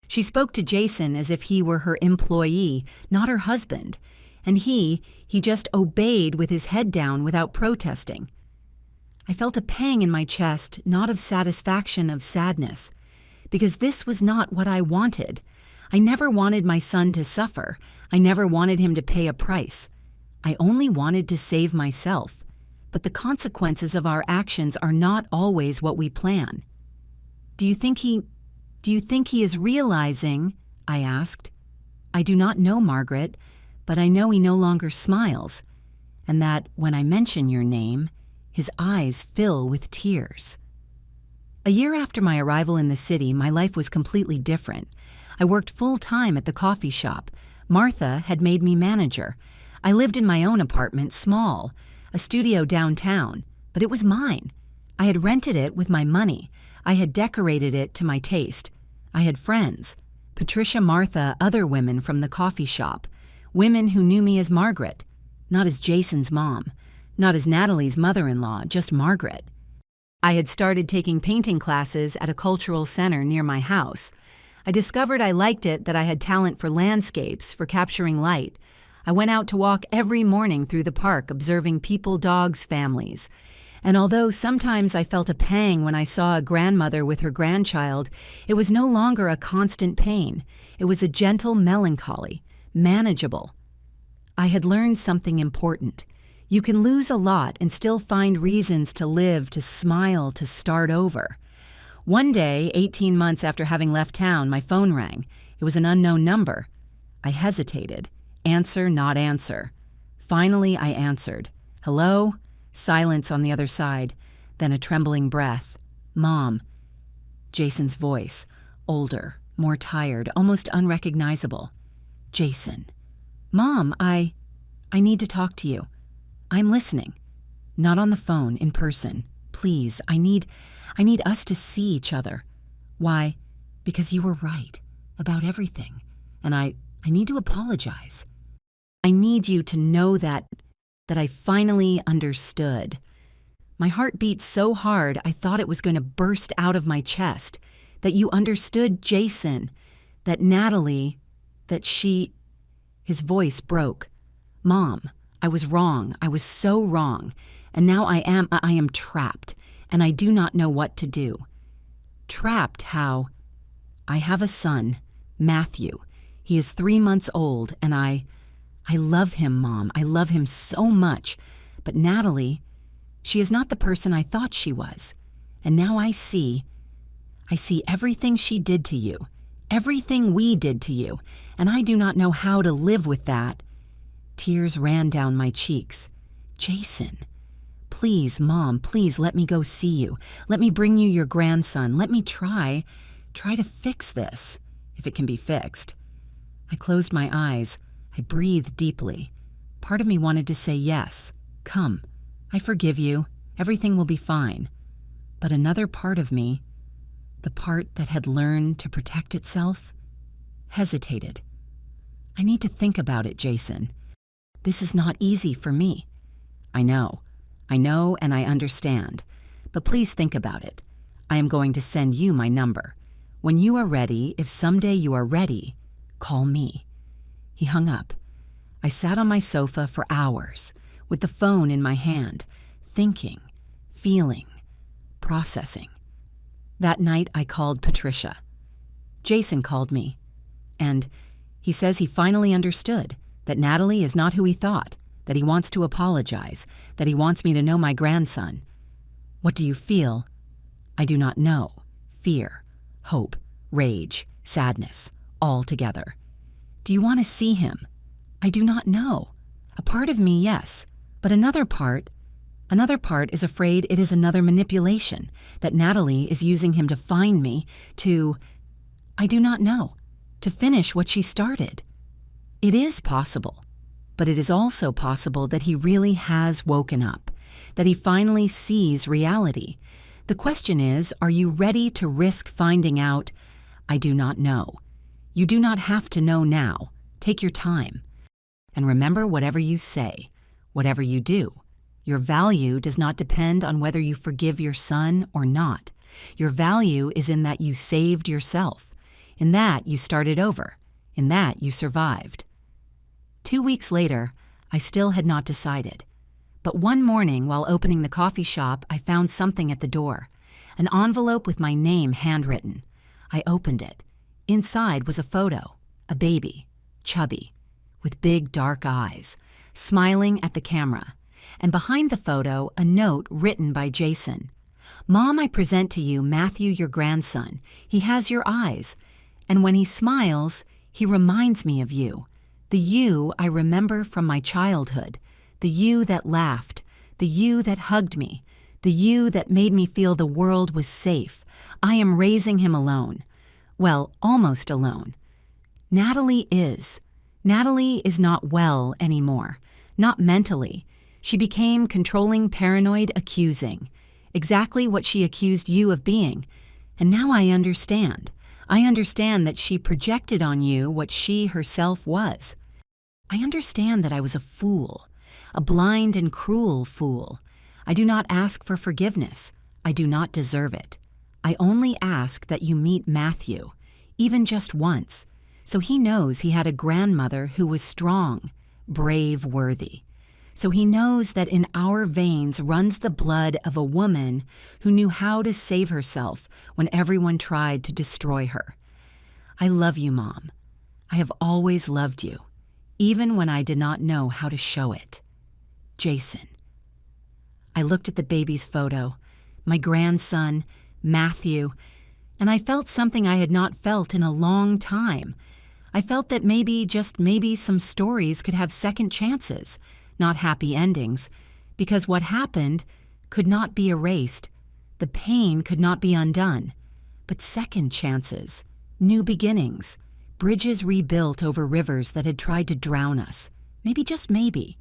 She spoke to Jason as if he were her employee, not her husband, and he just obeyed with his head down without protesting. I felt a pang in my chest, not of satisfaction, of sadness, because this was not what I wanted. I never wanted my son to suffer. I never wanted him to pay a price. I only wanted to save myself. But the consequences of our actions are not always what we plan. Do you think he is realizing? I asked. I do not know, Margaret, but I know he no longer smiles, and that when I mention your name, his eyes fill with tears. A year after my arrival in the city, my life was completely different. I worked full-time at the coffee shop. Martha had made me manager. I lived in my own apartment, small, a studio downtown, but it was mine. I had rented it with my money. I had decorated it to my taste. I had friends. Patricia, Martha, other women from the coffee shop. Women who knew me as Margaret, not as Jason's mom, not as Natalie's mother-in-law, just Margaret. I had started taking painting classes at a cultural center near my house. I discovered I liked it, that I had talent for landscapes, for capturing light. I went out to walk every morning through the park, observing people, dogs, families. And although sometimes I felt a pang when I saw a grandmother with her grandchild, it was no longer a constant pain. It was a gentle melancholy, manageable. I had learned something important. You can lose a lot and still find reasons to live, to smile, to start over. One day, 18 months after having left town, my phone rang. It was an unknown number. I hesitated. Answer, not answer. Finally, I answered. Hello? Silence on the other side, then a trembling breath. Mom. Jason's voice, older, more tired, almost unrecognizable. Jason. Mom, I need to talk to you. I'm listening. Not on the phone, in person. Please, I need us to see each other. Why? Because you were right about everything, and I need to apologize. I need you to know that I finally understood. My heart beat so hard I thought it was going to burst out of my chest. That you understood Jason, that Natalie, that she... His voice broke. Mom, I was wrong. I was so wrong. And now I am trapped, and I do not know what to do. Trapped how? I have a son, Matthew. He is 3 months old, and I love him, Mom. I love him so much. But Natalie, she is not the person I thought she was. And now I see everything she did to you, everything we did to you, and I do not know how to live with that. Tears ran down my cheeks. Jason, please, Mom, please let me go see you. Let me bring you your grandson. Let me try to fix this, if it can be fixed. I closed my eyes. I breathed deeply. Part of me wanted to say yes. Come. I forgive you. Everything will be fine. But another part of me, the part that had learned to protect itself, hesitated. I need to think about it, Jason. This is not easy for me. I know, and I understand. But please think about it. I am going to send you my number. When you are ready, if someday you are ready, call me. He hung up. I sat on my sofa for hours, with the phone in my hand, thinking, feeling, processing. That night I called Patricia. Jason called me, and he says he finally understood that Natalie is not who he thought, that he wants to apologize, that he wants me to know my grandson. What do you feel? I do not know. Fear, hope, rage, sadness, all together. Do you want to see him? I do not know. A part of me, yes, but another part is afraid it is another manipulation, that Natalie is using him to find me, I do not know, to finish what she started. It is possible, but it is also possible that he really has woken up, that he finally sees reality. The question is, are you ready to risk finding out? I do not know. You do not have to know now. Take your time. And remember, whatever you say, whatever you do, your value does not depend on whether you forgive your son or not. Your value is in that you saved yourself, in that you started over, in that you survived. 2 weeks later, I still had not decided. But one morning, while opening the coffee shop, I found something at the door, an envelope with my name handwritten. I opened it. Inside was a photo, a baby, chubby, with big dark eyes, smiling at the camera. And behind the photo, a note written by Jason. "Mom, I present to you Matthew, your grandson. He has your eyes. And when he smiles, he reminds me of you. The you I remember from my childhood. The you that laughed. The you that hugged me. The you that made me feel the world was safe. I am raising him alone. Well, almost alone. Natalie is. Natalie is not well anymore. Not mentally. She became controlling, paranoid, accusing. Exactly what she accused you of being. And now I understand. I understand that she projected on you what she herself was. I understand that I was a fool, a blind and cruel fool. I do not ask for forgiveness. I do not deserve it. I only ask that you meet Matthew, even just once, so he knows he had a grandmother who was strong, brave, worthy. So he knows that in our veins runs the blood of a woman who knew how to save herself when everyone tried to destroy her. I love you, Mom. I have always loved you, even when I did not know how to show it. Jason. I looked at the baby's photo, my grandson, Matthew, and I felt something I had not felt in a long time. I felt that maybe, just maybe, some stories could have second chances, not happy endings, because what happened could not be erased. The pain could not be undone. But second chances, new beginnings, bridges rebuilt over rivers that had tried to drown us. Maybe, just maybe.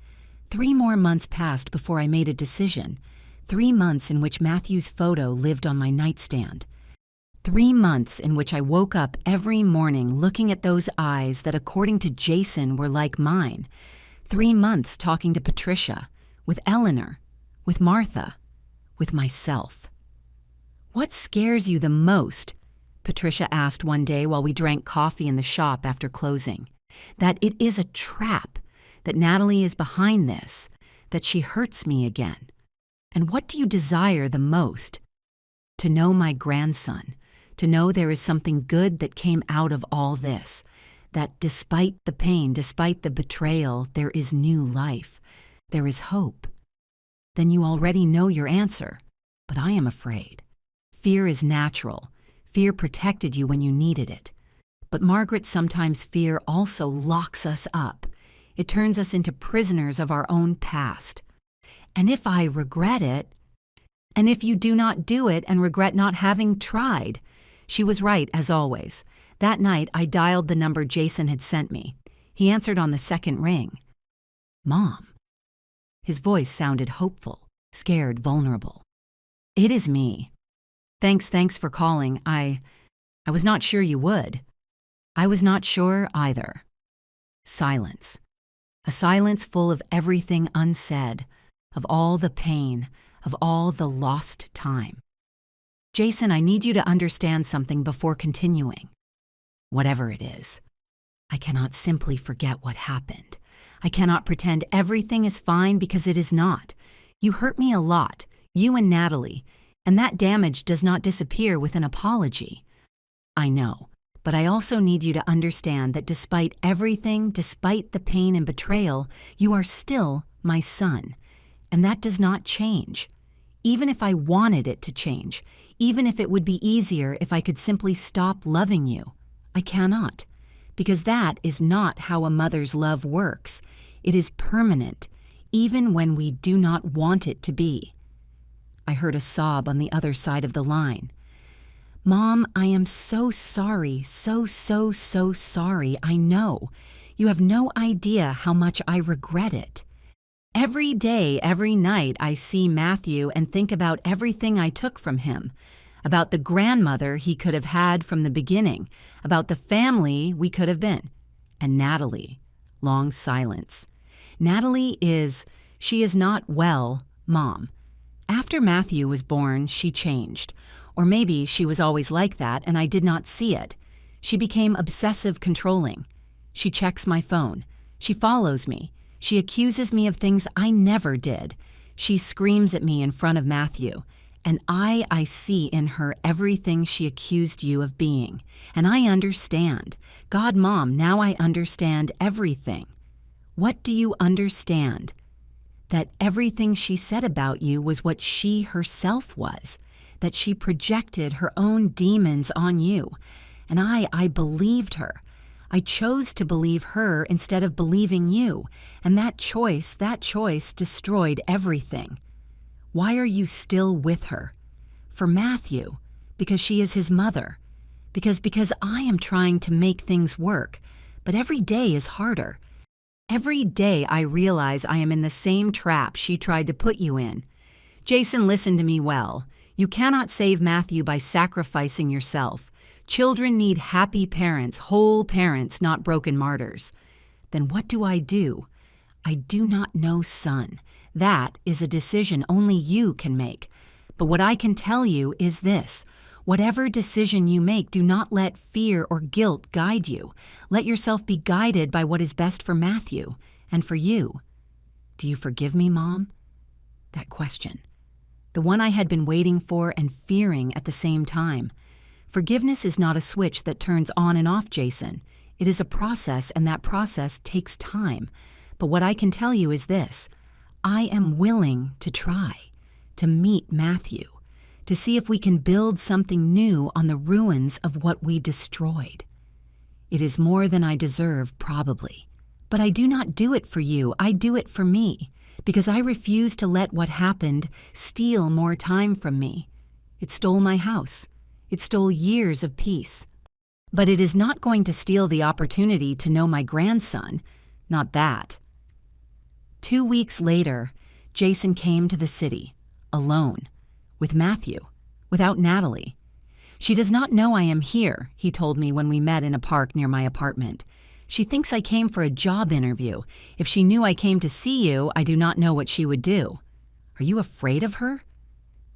3 more months passed before I made a decision. 3 months in which Matthew's photo lived on my nightstand. 3 months in which I woke up every morning looking at those eyes that, according to Jason, were like mine. 3 months talking to Patricia, with Eleanor, with Martha, with myself. "What scares you the most?" Patricia asked one day while we drank coffee in the shop after closing. "That it is a trap, that Natalie is behind this, that she hurts me again. And what do you desire the most?" "To know my grandson, to know there is something good that came out of all this. That despite the pain, despite the betrayal, there is new life. There is hope." "Then you already know your answer, but I am afraid. Fear is natural. Fear protected you when you needed it. But Margaret, sometimes fear also locks us up. It turns us into prisoners of our own past. And if I regret it, and if you do not do it and regret not having tried." She was right, as always. That night, I dialed the number Jason had sent me. He answered on the second ring. "Mom." His voice sounded hopeful, scared, vulnerable. "It is me. Thanks for calling. I was not sure you would." "I was not sure either." Silence. A silence full of everything unsaid, of all the pain, of all the lost time. "Jason, I need you to understand something before continuing. Whatever it is. I cannot simply forget what happened. I cannot pretend everything is fine because it is not. You hurt me a lot, you and Natalie, and that damage does not disappear with an apology. I know, but I also need you to understand that despite everything, despite the pain and betrayal, you are still my son, and that does not change. Even if I wanted it to change, even if it would be easier if I could simply stop loving you, I cannot, because that is not how a mother's love works. It is permanent, even when we do not want it to be." I heard a sob on the other side of the line. "Mom, I am so sorry, so sorry. I know. You have no idea how much I regret it. Every day, every night, I see Matthew and think about everything I took from him, about the grandmother he could have had from the beginning, about the family we could have been. And Natalie." Long silence. "Natalie she is not well, Mom. After Matthew was born, she changed. Or maybe she was always like that and I did not see it. She became obsessive controlling. She checks my phone. She follows me. She accuses me of things I never did. She screams at me in front of Matthew. And I see in her everything she accused you of being. And I understand. God, Mom, now I understand everything. What do you understand? That everything she said about you was what she herself was. That she projected her own demons on you. And I believed her. I chose to believe her instead of believing you. And that choice destroyed everything. Why are you still with her? For Matthew, because she is his mother. Because I am trying to make things work. But every day is harder. Every day I realize I am in the same trap she tried to put you in. Jason, listen to me well. You cannot save Matthew by sacrificing yourself. Children need happy parents, whole parents, not broken martyrs. Then what do? I do not know, son. That is a decision only you can make. But what I can tell you is this. Whatever decision you make, do not let fear or guilt guide you. Let yourself be guided by what is best for Matthew and for you. Do you forgive me, Mom? That question. The one I had been waiting for and fearing at the same time. Forgiveness is not a switch that turns on and off, Jason. It is a process, and that process takes time. But what I can tell you is this. I am willing to try, to meet Matthew, to see if we can build something new on the ruins of what we destroyed. It is more than I deserve, probably. But I do not do it for you. I do it for me, because I refuse to let what happened steal more time from me. It stole my house. It stole years of peace. But it is not going to steal the opportunity to know my grandson. Not that. 2 weeks later, Jason came to the city, alone, with Matthew, without Natalie. She does not know I am here, he told me when we met in a park near my apartment. She thinks I came for a job interview. If she knew I came to see you, I do not know what she would do. Are you afraid of her?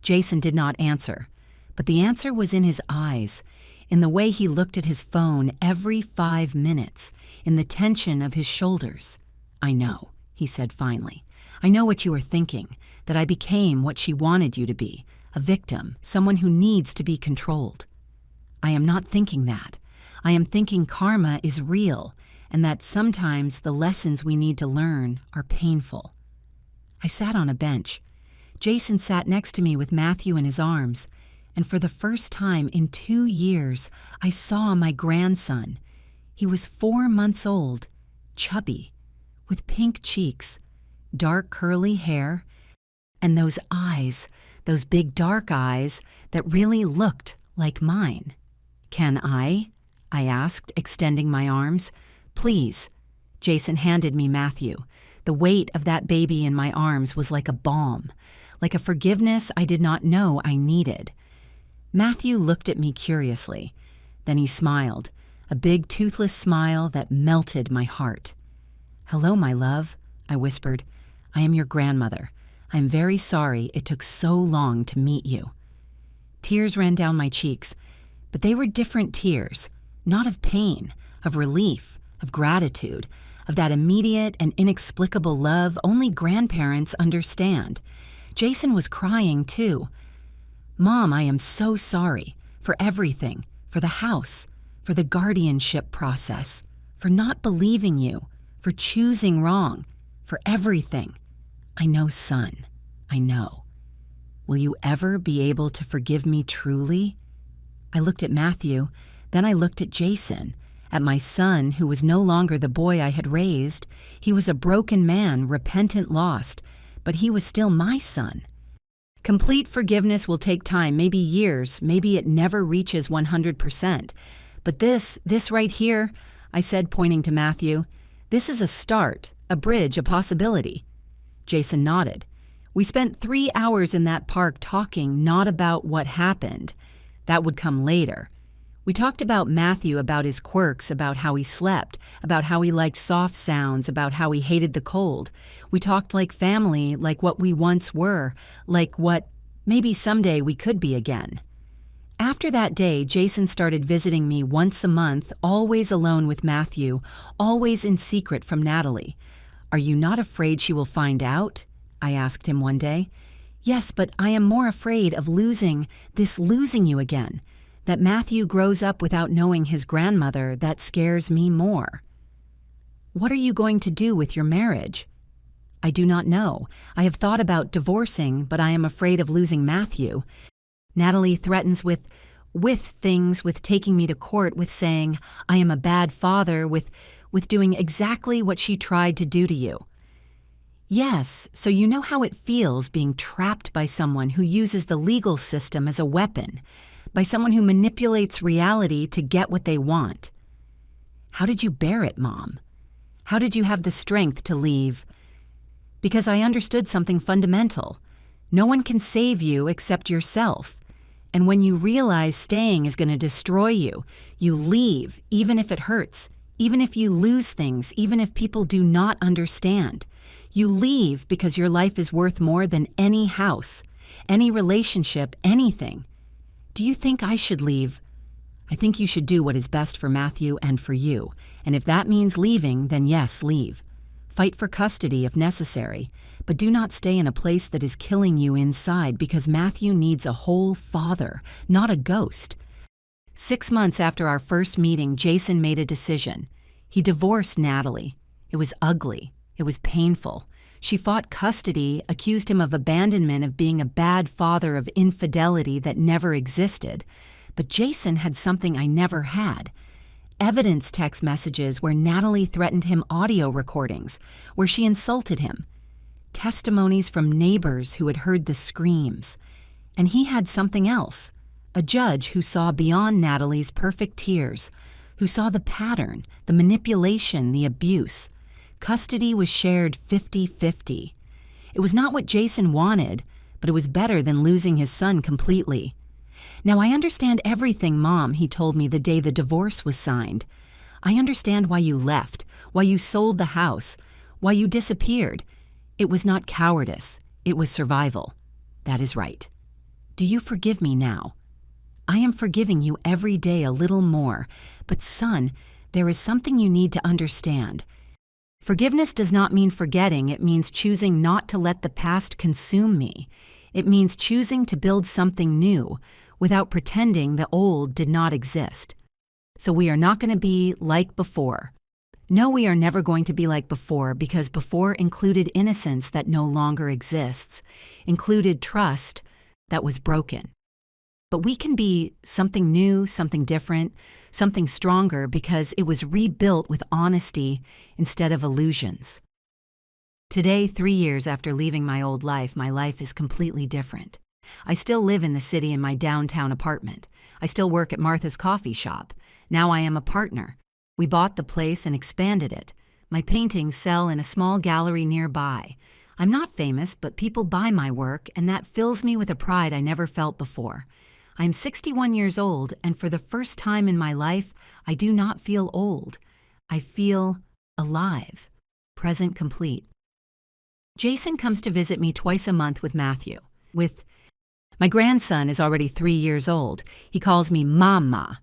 Jason did not answer, but the answer was in his eyes, in the way he looked at his phone every 5 minutes, in the tension of his shoulders. I know, he said finally. I know what you are thinking, that I became what she wanted you to be, a victim, someone who needs to be controlled. I am not thinking that. I am thinking karma is real, and that sometimes the lessons we need to learn are painful. I sat on a bench. Jason sat next to me with Matthew in his arms, and for the first time in 2 years, I saw my grandson. He was 4 months old, chubby, with pink cheeks, dark curly hair, and those eyes, those big dark eyes that really looked like mine. Can I asked, extending my arms. Please. Jason handed me Matthew. The weight of that baby in my arms was like a balm, like a forgiveness I did not know I needed. Matthew looked at me curiously. Then he smiled, a big toothless smile that melted my heart. Hello, my love, I whispered. I am your grandmother. I am very sorry it took so long to meet you. Tears ran down my cheeks, but they were different tears, not of pain, of relief, of gratitude, of that immediate and inexplicable love only grandparents understand. Jason was crying too. Mom, I am so sorry for everything, for the house, for the guardianship process, for not believing you, for choosing wrong, for everything. I know, son, I know. Will you ever be able to forgive me truly? I looked at Matthew, then I looked at Jason, at my son who was no longer the boy I had raised. He was a broken man, repentant, lost, but he was still my son. Complete forgiveness will take time, maybe years, maybe it never reaches 100%. But this right here, I said, pointing to Matthew, this is a start, a bridge, a possibility. Jason nodded. We spent 3 hours in that park talking not about what happened. That would come later. We talked about Matthew, about his quirks, about how he slept, about how he liked soft sounds, about how he hated the cold. We talked like family, like what we once were, like what maybe someday we could be again. After that day, Jason started visiting me once a month, always alone with Matthew, always in secret from Natalie. Are you not afraid she will find out? I asked him one day. Yes, but I am more afraid of losing you again. That Matthew grows up without knowing his grandmother, that scares me more. What are you going to do with your marriage? I do not know. I have thought about divorcing, but I am afraid of losing Matthew. Natalie threatens with taking me to court, with saying I am a bad father, with doing exactly what she tried to do to you. Yes, so you know how it feels being trapped by someone who uses the legal system as a weapon, by someone who manipulates reality to get what they want. How did you bear it, Mom? How did you have the strength to leave? Because I understood something fundamental. No one can save you except yourself. And when you realize staying is going to destroy you, you leave, even if it hurts, even if you lose things, even if people do not understand. You leave because your life is worth more than any house, any relationship, anything. Do you think I should leave? I think you should do what is best for Matthew and for you. And if that means leaving, then yes, leave. Fight for custody if necessary, but do not stay in a place that is killing you inside, because Matthew needs a whole father, not a ghost. 6 months after our first meeting, Jason made a decision. He divorced Natalie. It was ugly. It was painful. She fought custody, accused him of abandonment, of being a bad father, of infidelity that never existed. But Jason had something I never had. Evidence text messages where Natalie threatened him, audio recordings where she insulted him, testimonies from neighbors who had heard the screams. And he had something else, a judge who saw beyond Natalie's perfect tears, who saw the pattern, the manipulation, the abuse. Custody was shared 50-50. It was not what Jason wanted, but it was better than losing his son completely. Now I understand everything, Mom, he told me the day the divorce was signed. I understand why you left, why you sold the house, why you disappeared. It was not cowardice, it was survival. That is right. Do you forgive me now? I am forgiving you every day a little more, but son, there is something you need to understand. Forgiveness does not mean forgetting, it means choosing not to let the past consume me. It means choosing to build something new, without pretending the old did not exist. So we are not going to be like before. No, we are never going to be like before, because before included innocence that no longer exists, included trust that was broken. But we can be something new, something different, something stronger, because it was rebuilt with honesty instead of illusions. Today, 3 years after leaving my old life, my life is completely different. I still live in the city in my downtown apartment. I still work at Martha's coffee shop. Now I am a partner. We bought the place and expanded it. My paintings sell in a small gallery nearby. I'm not famous, but people buy my work, and that fills me with a pride I never felt before. I'm 61 years old, and for the first time in my life, I do not feel old. I feel alive, present complete. Jason comes to visit me twice a month with Matthew. My grandson is already 3 years old. He calls me Mama.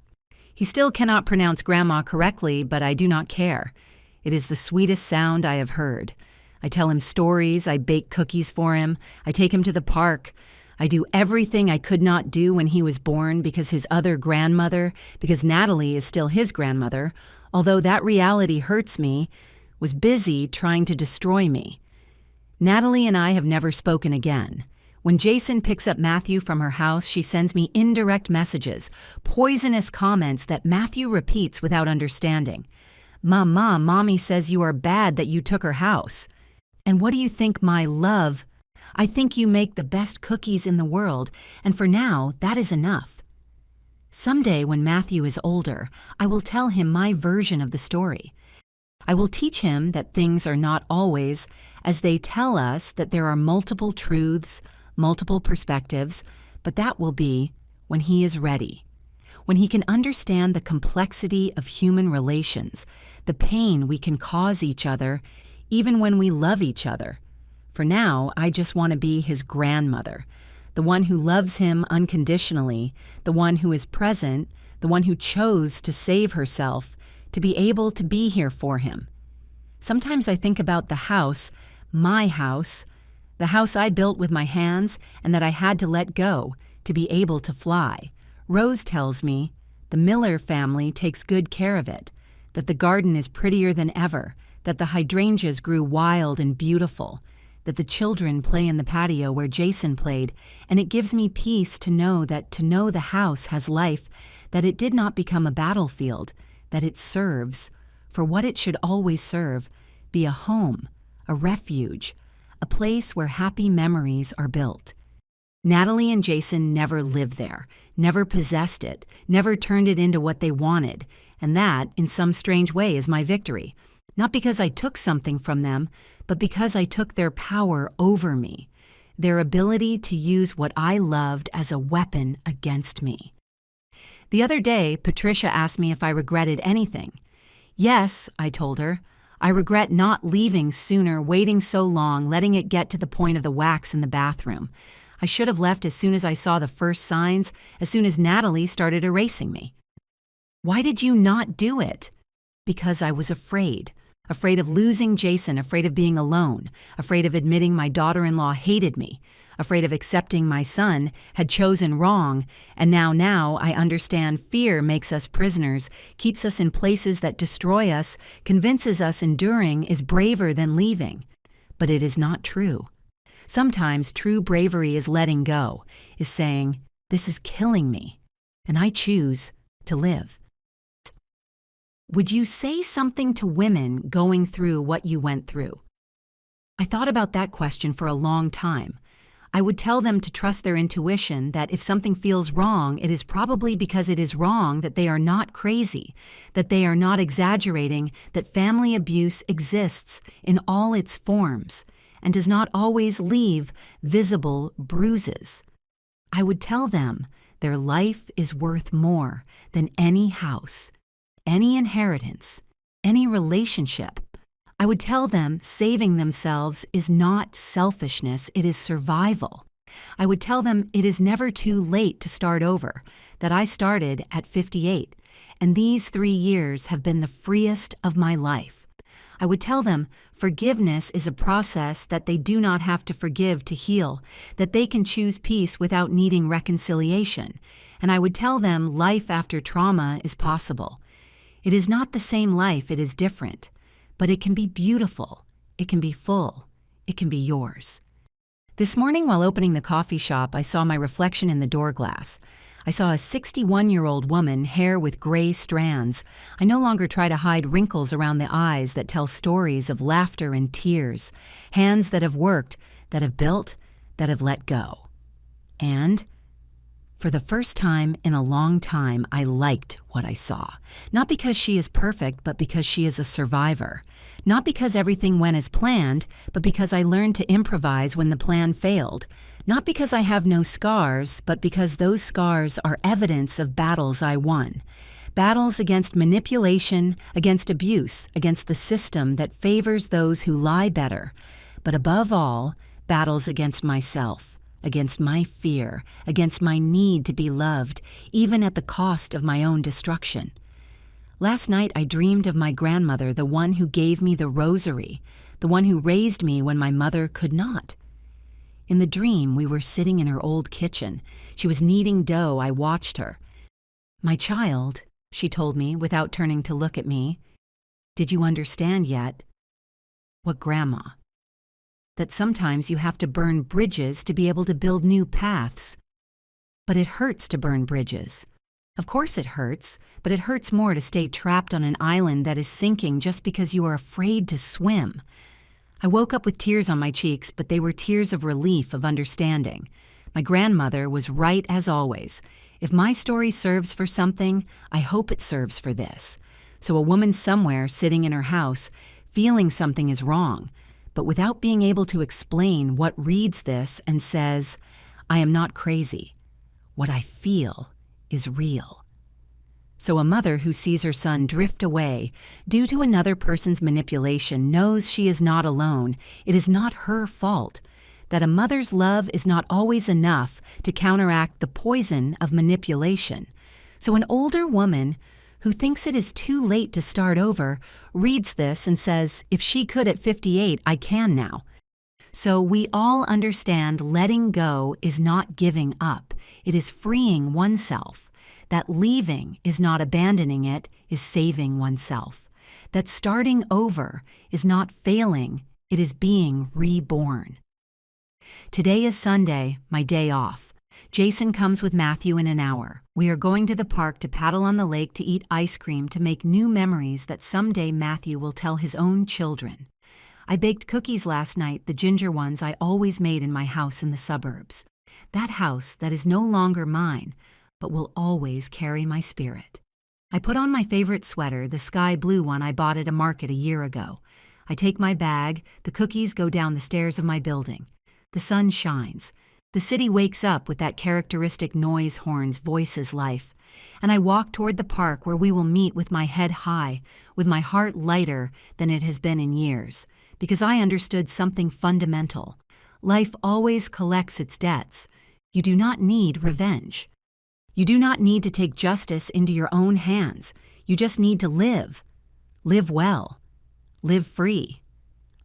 He still cannot pronounce grandma correctly, but I do not care. It is the sweetest sound I have heard. I tell him stories, I bake cookies for him, I take him to the park. I do everything I could not do when he was born because his other grandmother, because Natalie is still his grandmother, although that reality hurts me, was busy trying to destroy me. Natalie and I have never spoken again. When Jason picks up Matthew from her house, she sends me indirect messages, poisonous comments that Matthew repeats without understanding. Mama, Mommy says you are bad that you took her house. And what do you think, my love? I think you make the best cookies in the world, and for now, that is enough. Someday, when Matthew is older, I will tell him my version of the story. I will teach him that things are not always as they tell us, that there are multiple truths, multiple perspectives, but that will be when he is ready, when he can understand the complexity of human relations, the pain we can cause each other, even when we love each other. For now, I just want to be his grandmother, the one who loves him unconditionally, the one who is present, the one who chose to save herself, to be able to be here for him. Sometimes I think about the house, my house, the house I built with my hands and that I had to let go to be able to fly. Rose tells me the Miller family takes good care of it, that the garden is prettier than ever, that the hydrangeas grew wild and beautiful, that the children play in the patio where Jason played, and it gives me peace to know the house has life, that it did not become a battlefield, that it serves, for what it should always serve, be a home, a refuge, a place where happy memories are built. Natalie and Jason never lived there, never possessed it, never turned it into what they wanted, and that, in some strange way, is my victory. Not because I took something from them, but because I took their power over me, their ability to use what I loved as a weapon against me. The other day, Patricia asked me if I regretted anything. Yes, I told her. I regret not leaving sooner, waiting so long, letting it get to the point of the wax in the bathroom. I should have left as soon as I saw the first signs, as soon as Natalie started erasing me. Why did you not do it? Because I was afraid. Afraid of losing Jason, afraid of being alone, afraid of admitting my daughter-in-law hated me, afraid of accepting my son had chosen wrong, and now I understand fear makes us prisoners, keeps us in places that destroy us, convinces us enduring is braver than leaving. But it is not true. Sometimes true bravery is letting go, is saying, this is killing me, and I choose to live. Would you say something to women going through what you went through? I thought about that question for a long time. I would tell them to trust their intuition, that if something feels wrong, it is probably because it is wrong, that they are not crazy, that they are not exaggerating, that family abuse exists in all its forms and does not always leave visible bruises. I would tell them their life is worth more than any house, any inheritance, any relationship. I would tell them saving themselves is not selfishness, it is survival. I would tell them it is never too late to start over, that I started at 58, and these 3 years have been the freest of my life. I would tell them forgiveness is a process that they do not have to forgive to heal, that they can choose peace without needing reconciliation. And I would tell them life after trauma is possible. It is not the same life, it is different. But it can be beautiful, it can be full, it can be yours. This morning while opening the coffee shop, I saw my reflection in the door glass. I saw a 61-year-old woman, hair with gray strands. I no longer try to hide wrinkles around the eyes that tell stories of laughter and tears, hands that have worked, that have built, that have let go. And for the first time in a long time, I liked what I saw. Not because she is perfect, but because she is a survivor. Not because everything went as planned, but because I learned to improvise when the plan failed. Not because I have no scars, but because those scars are evidence of battles I won. Battles against manipulation, against abuse, against the system that favors those who lie better. But above all, battles against myself, against my fear, against my need to be loved, even at the cost of my own destruction. Last night I dreamed of my grandmother, the one who gave me the rosary, the one who raised me when my mother could not. In the dream, we were sitting in her old kitchen. She was kneading dough. I watched her. "My child," she told me without turning to look at me, "did you understand yet?" "What, Grandma?" "That sometimes you have to burn bridges to be able to build new paths." "But it hurts to burn bridges." "Of course it hurts, but it hurts more to stay trapped on an island that is sinking just because you are afraid to swim." I woke up with tears on my cheeks, but they were tears of relief, of understanding. My grandmother was right as always. If my story serves for something, I hope it serves for this. So a woman somewhere sitting in her house, feeling something is wrong, but without being able to explain what reads this and says, "I am not crazy. What I feel is real." So a mother who sees her son drift away due to another person's manipulation knows she is not alone. It is not her fault. That a mother's love is not always enough to counteract the poison of manipulation. So an older woman who thinks it is too late to start over reads this and says, if she could at 58, I can now. So we all understand letting go is not giving up. It is freeing oneself. That leaving is not abandoning it, is saving oneself. That starting over is not failing, it is being reborn. Today is Sunday, my day off. Jason comes with Matthew in an hour. We are going to the park to paddle on the lake to eat ice cream to make new memories that someday Matthew will tell his own children. I baked cookies last night, the ginger ones I always made in my house in the suburbs. That house that is no longer mine, but will always carry my spirit. I put on my favorite sweater, the sky blue one I bought at a market a year ago. I take my bag, the cookies go down the stairs of my building. The sun shines. The city wakes up with that characteristic noise horns voices life. And I walk toward the park where we will meet with my head high, with my heart lighter than it has been in years, because I understood something fundamental. Life always collects its debts. You do not need revenge. You do not need to take justice into your own hands. You just need to live. Live well. Live free.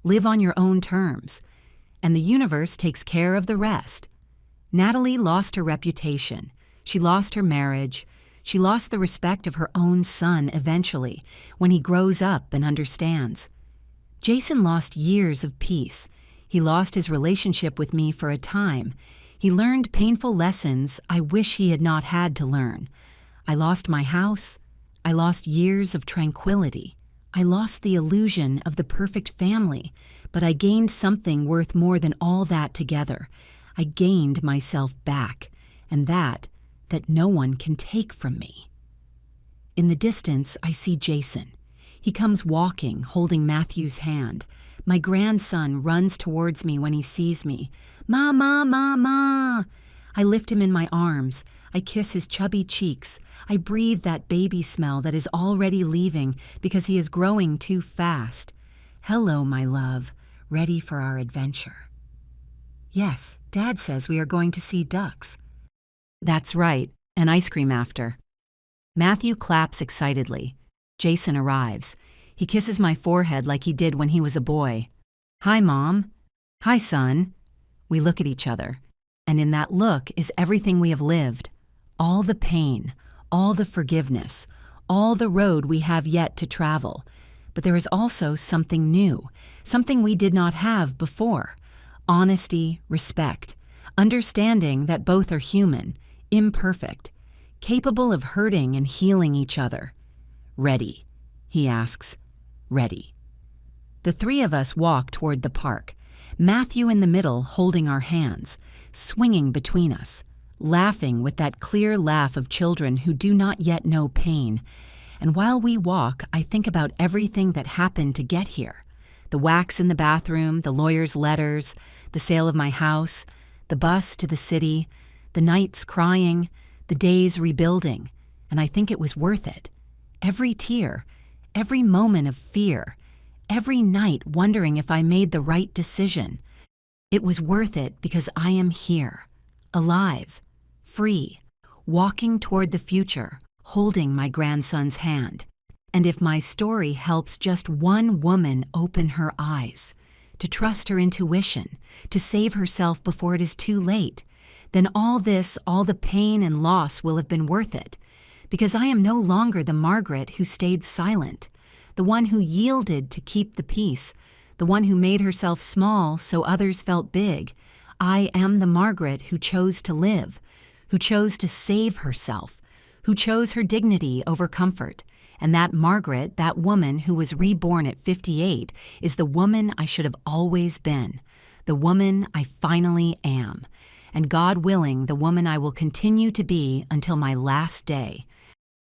Live on your own terms. And the universe takes care of the rest. Natalie lost her reputation. She lost her marriage. She lost the respect of her own son eventually, when he grows up and understands. Jason lost years of peace. He lost his relationship with me for a time. He learned painful lessons I wish he had not had to learn. I lost my house. I lost years of tranquility. I lost the illusion of the perfect family, but I gained something worth more than all that together. I gained myself back, and that no one can take from me. In the distance, I see Jason. He comes walking, holding Matthew's hand. My grandson runs towards me when he sees me. "Mama, Mama!" I lift him in my arms. I kiss his chubby cheeks. I breathe that baby smell that is already leaving because he is growing too fast. "Hello, my love. Ready for our adventure?" "Yes, Dad says we are going to see ducks." "That's right, and ice cream after." Matthew claps excitedly. Jason arrives. He kisses my forehead like he did when he was a boy. "Hi, Mom." "Hi, son." We look at each other, and in that look is everything we have lived. All the pain, all the forgiveness, all the road we have yet to travel. But there is also something new, something we did not have before. Honesty, respect, understanding that both are human, imperfect, capable of hurting and healing each other. "Ready?" he asks. "Ready." The three of us walk toward the park, Matthew in the middle holding our hands, swinging between us, laughing with that clear laugh of children who do not yet know pain. And while we walk, I think about everything that happened to get here. The wax in the bathroom, the lawyer's letters, the sale of my house, the bus to the city, the nights crying, the days rebuilding, and I think it was worth it. Every tear, every moment of fear, every night wondering if I made the right decision. It was worth it because I am here, alive, free, walking toward the future, holding my grandson's hand. And if my story helps just one woman open her eyes, to trust her intuition, to save herself before it is too late, then all this, all the pain and loss will have been worth it. Because I am no longer the Margaret who stayed silent, the one who yielded to keep the peace, the one who made herself small so others felt big. I am the Margaret who chose to live, who chose to save herself, who chose her dignity over comfort. And that Margaret, that woman who was reborn at 58, is the woman I should have always been, the woman I finally am, and God willing, the woman I will continue to be until my last day.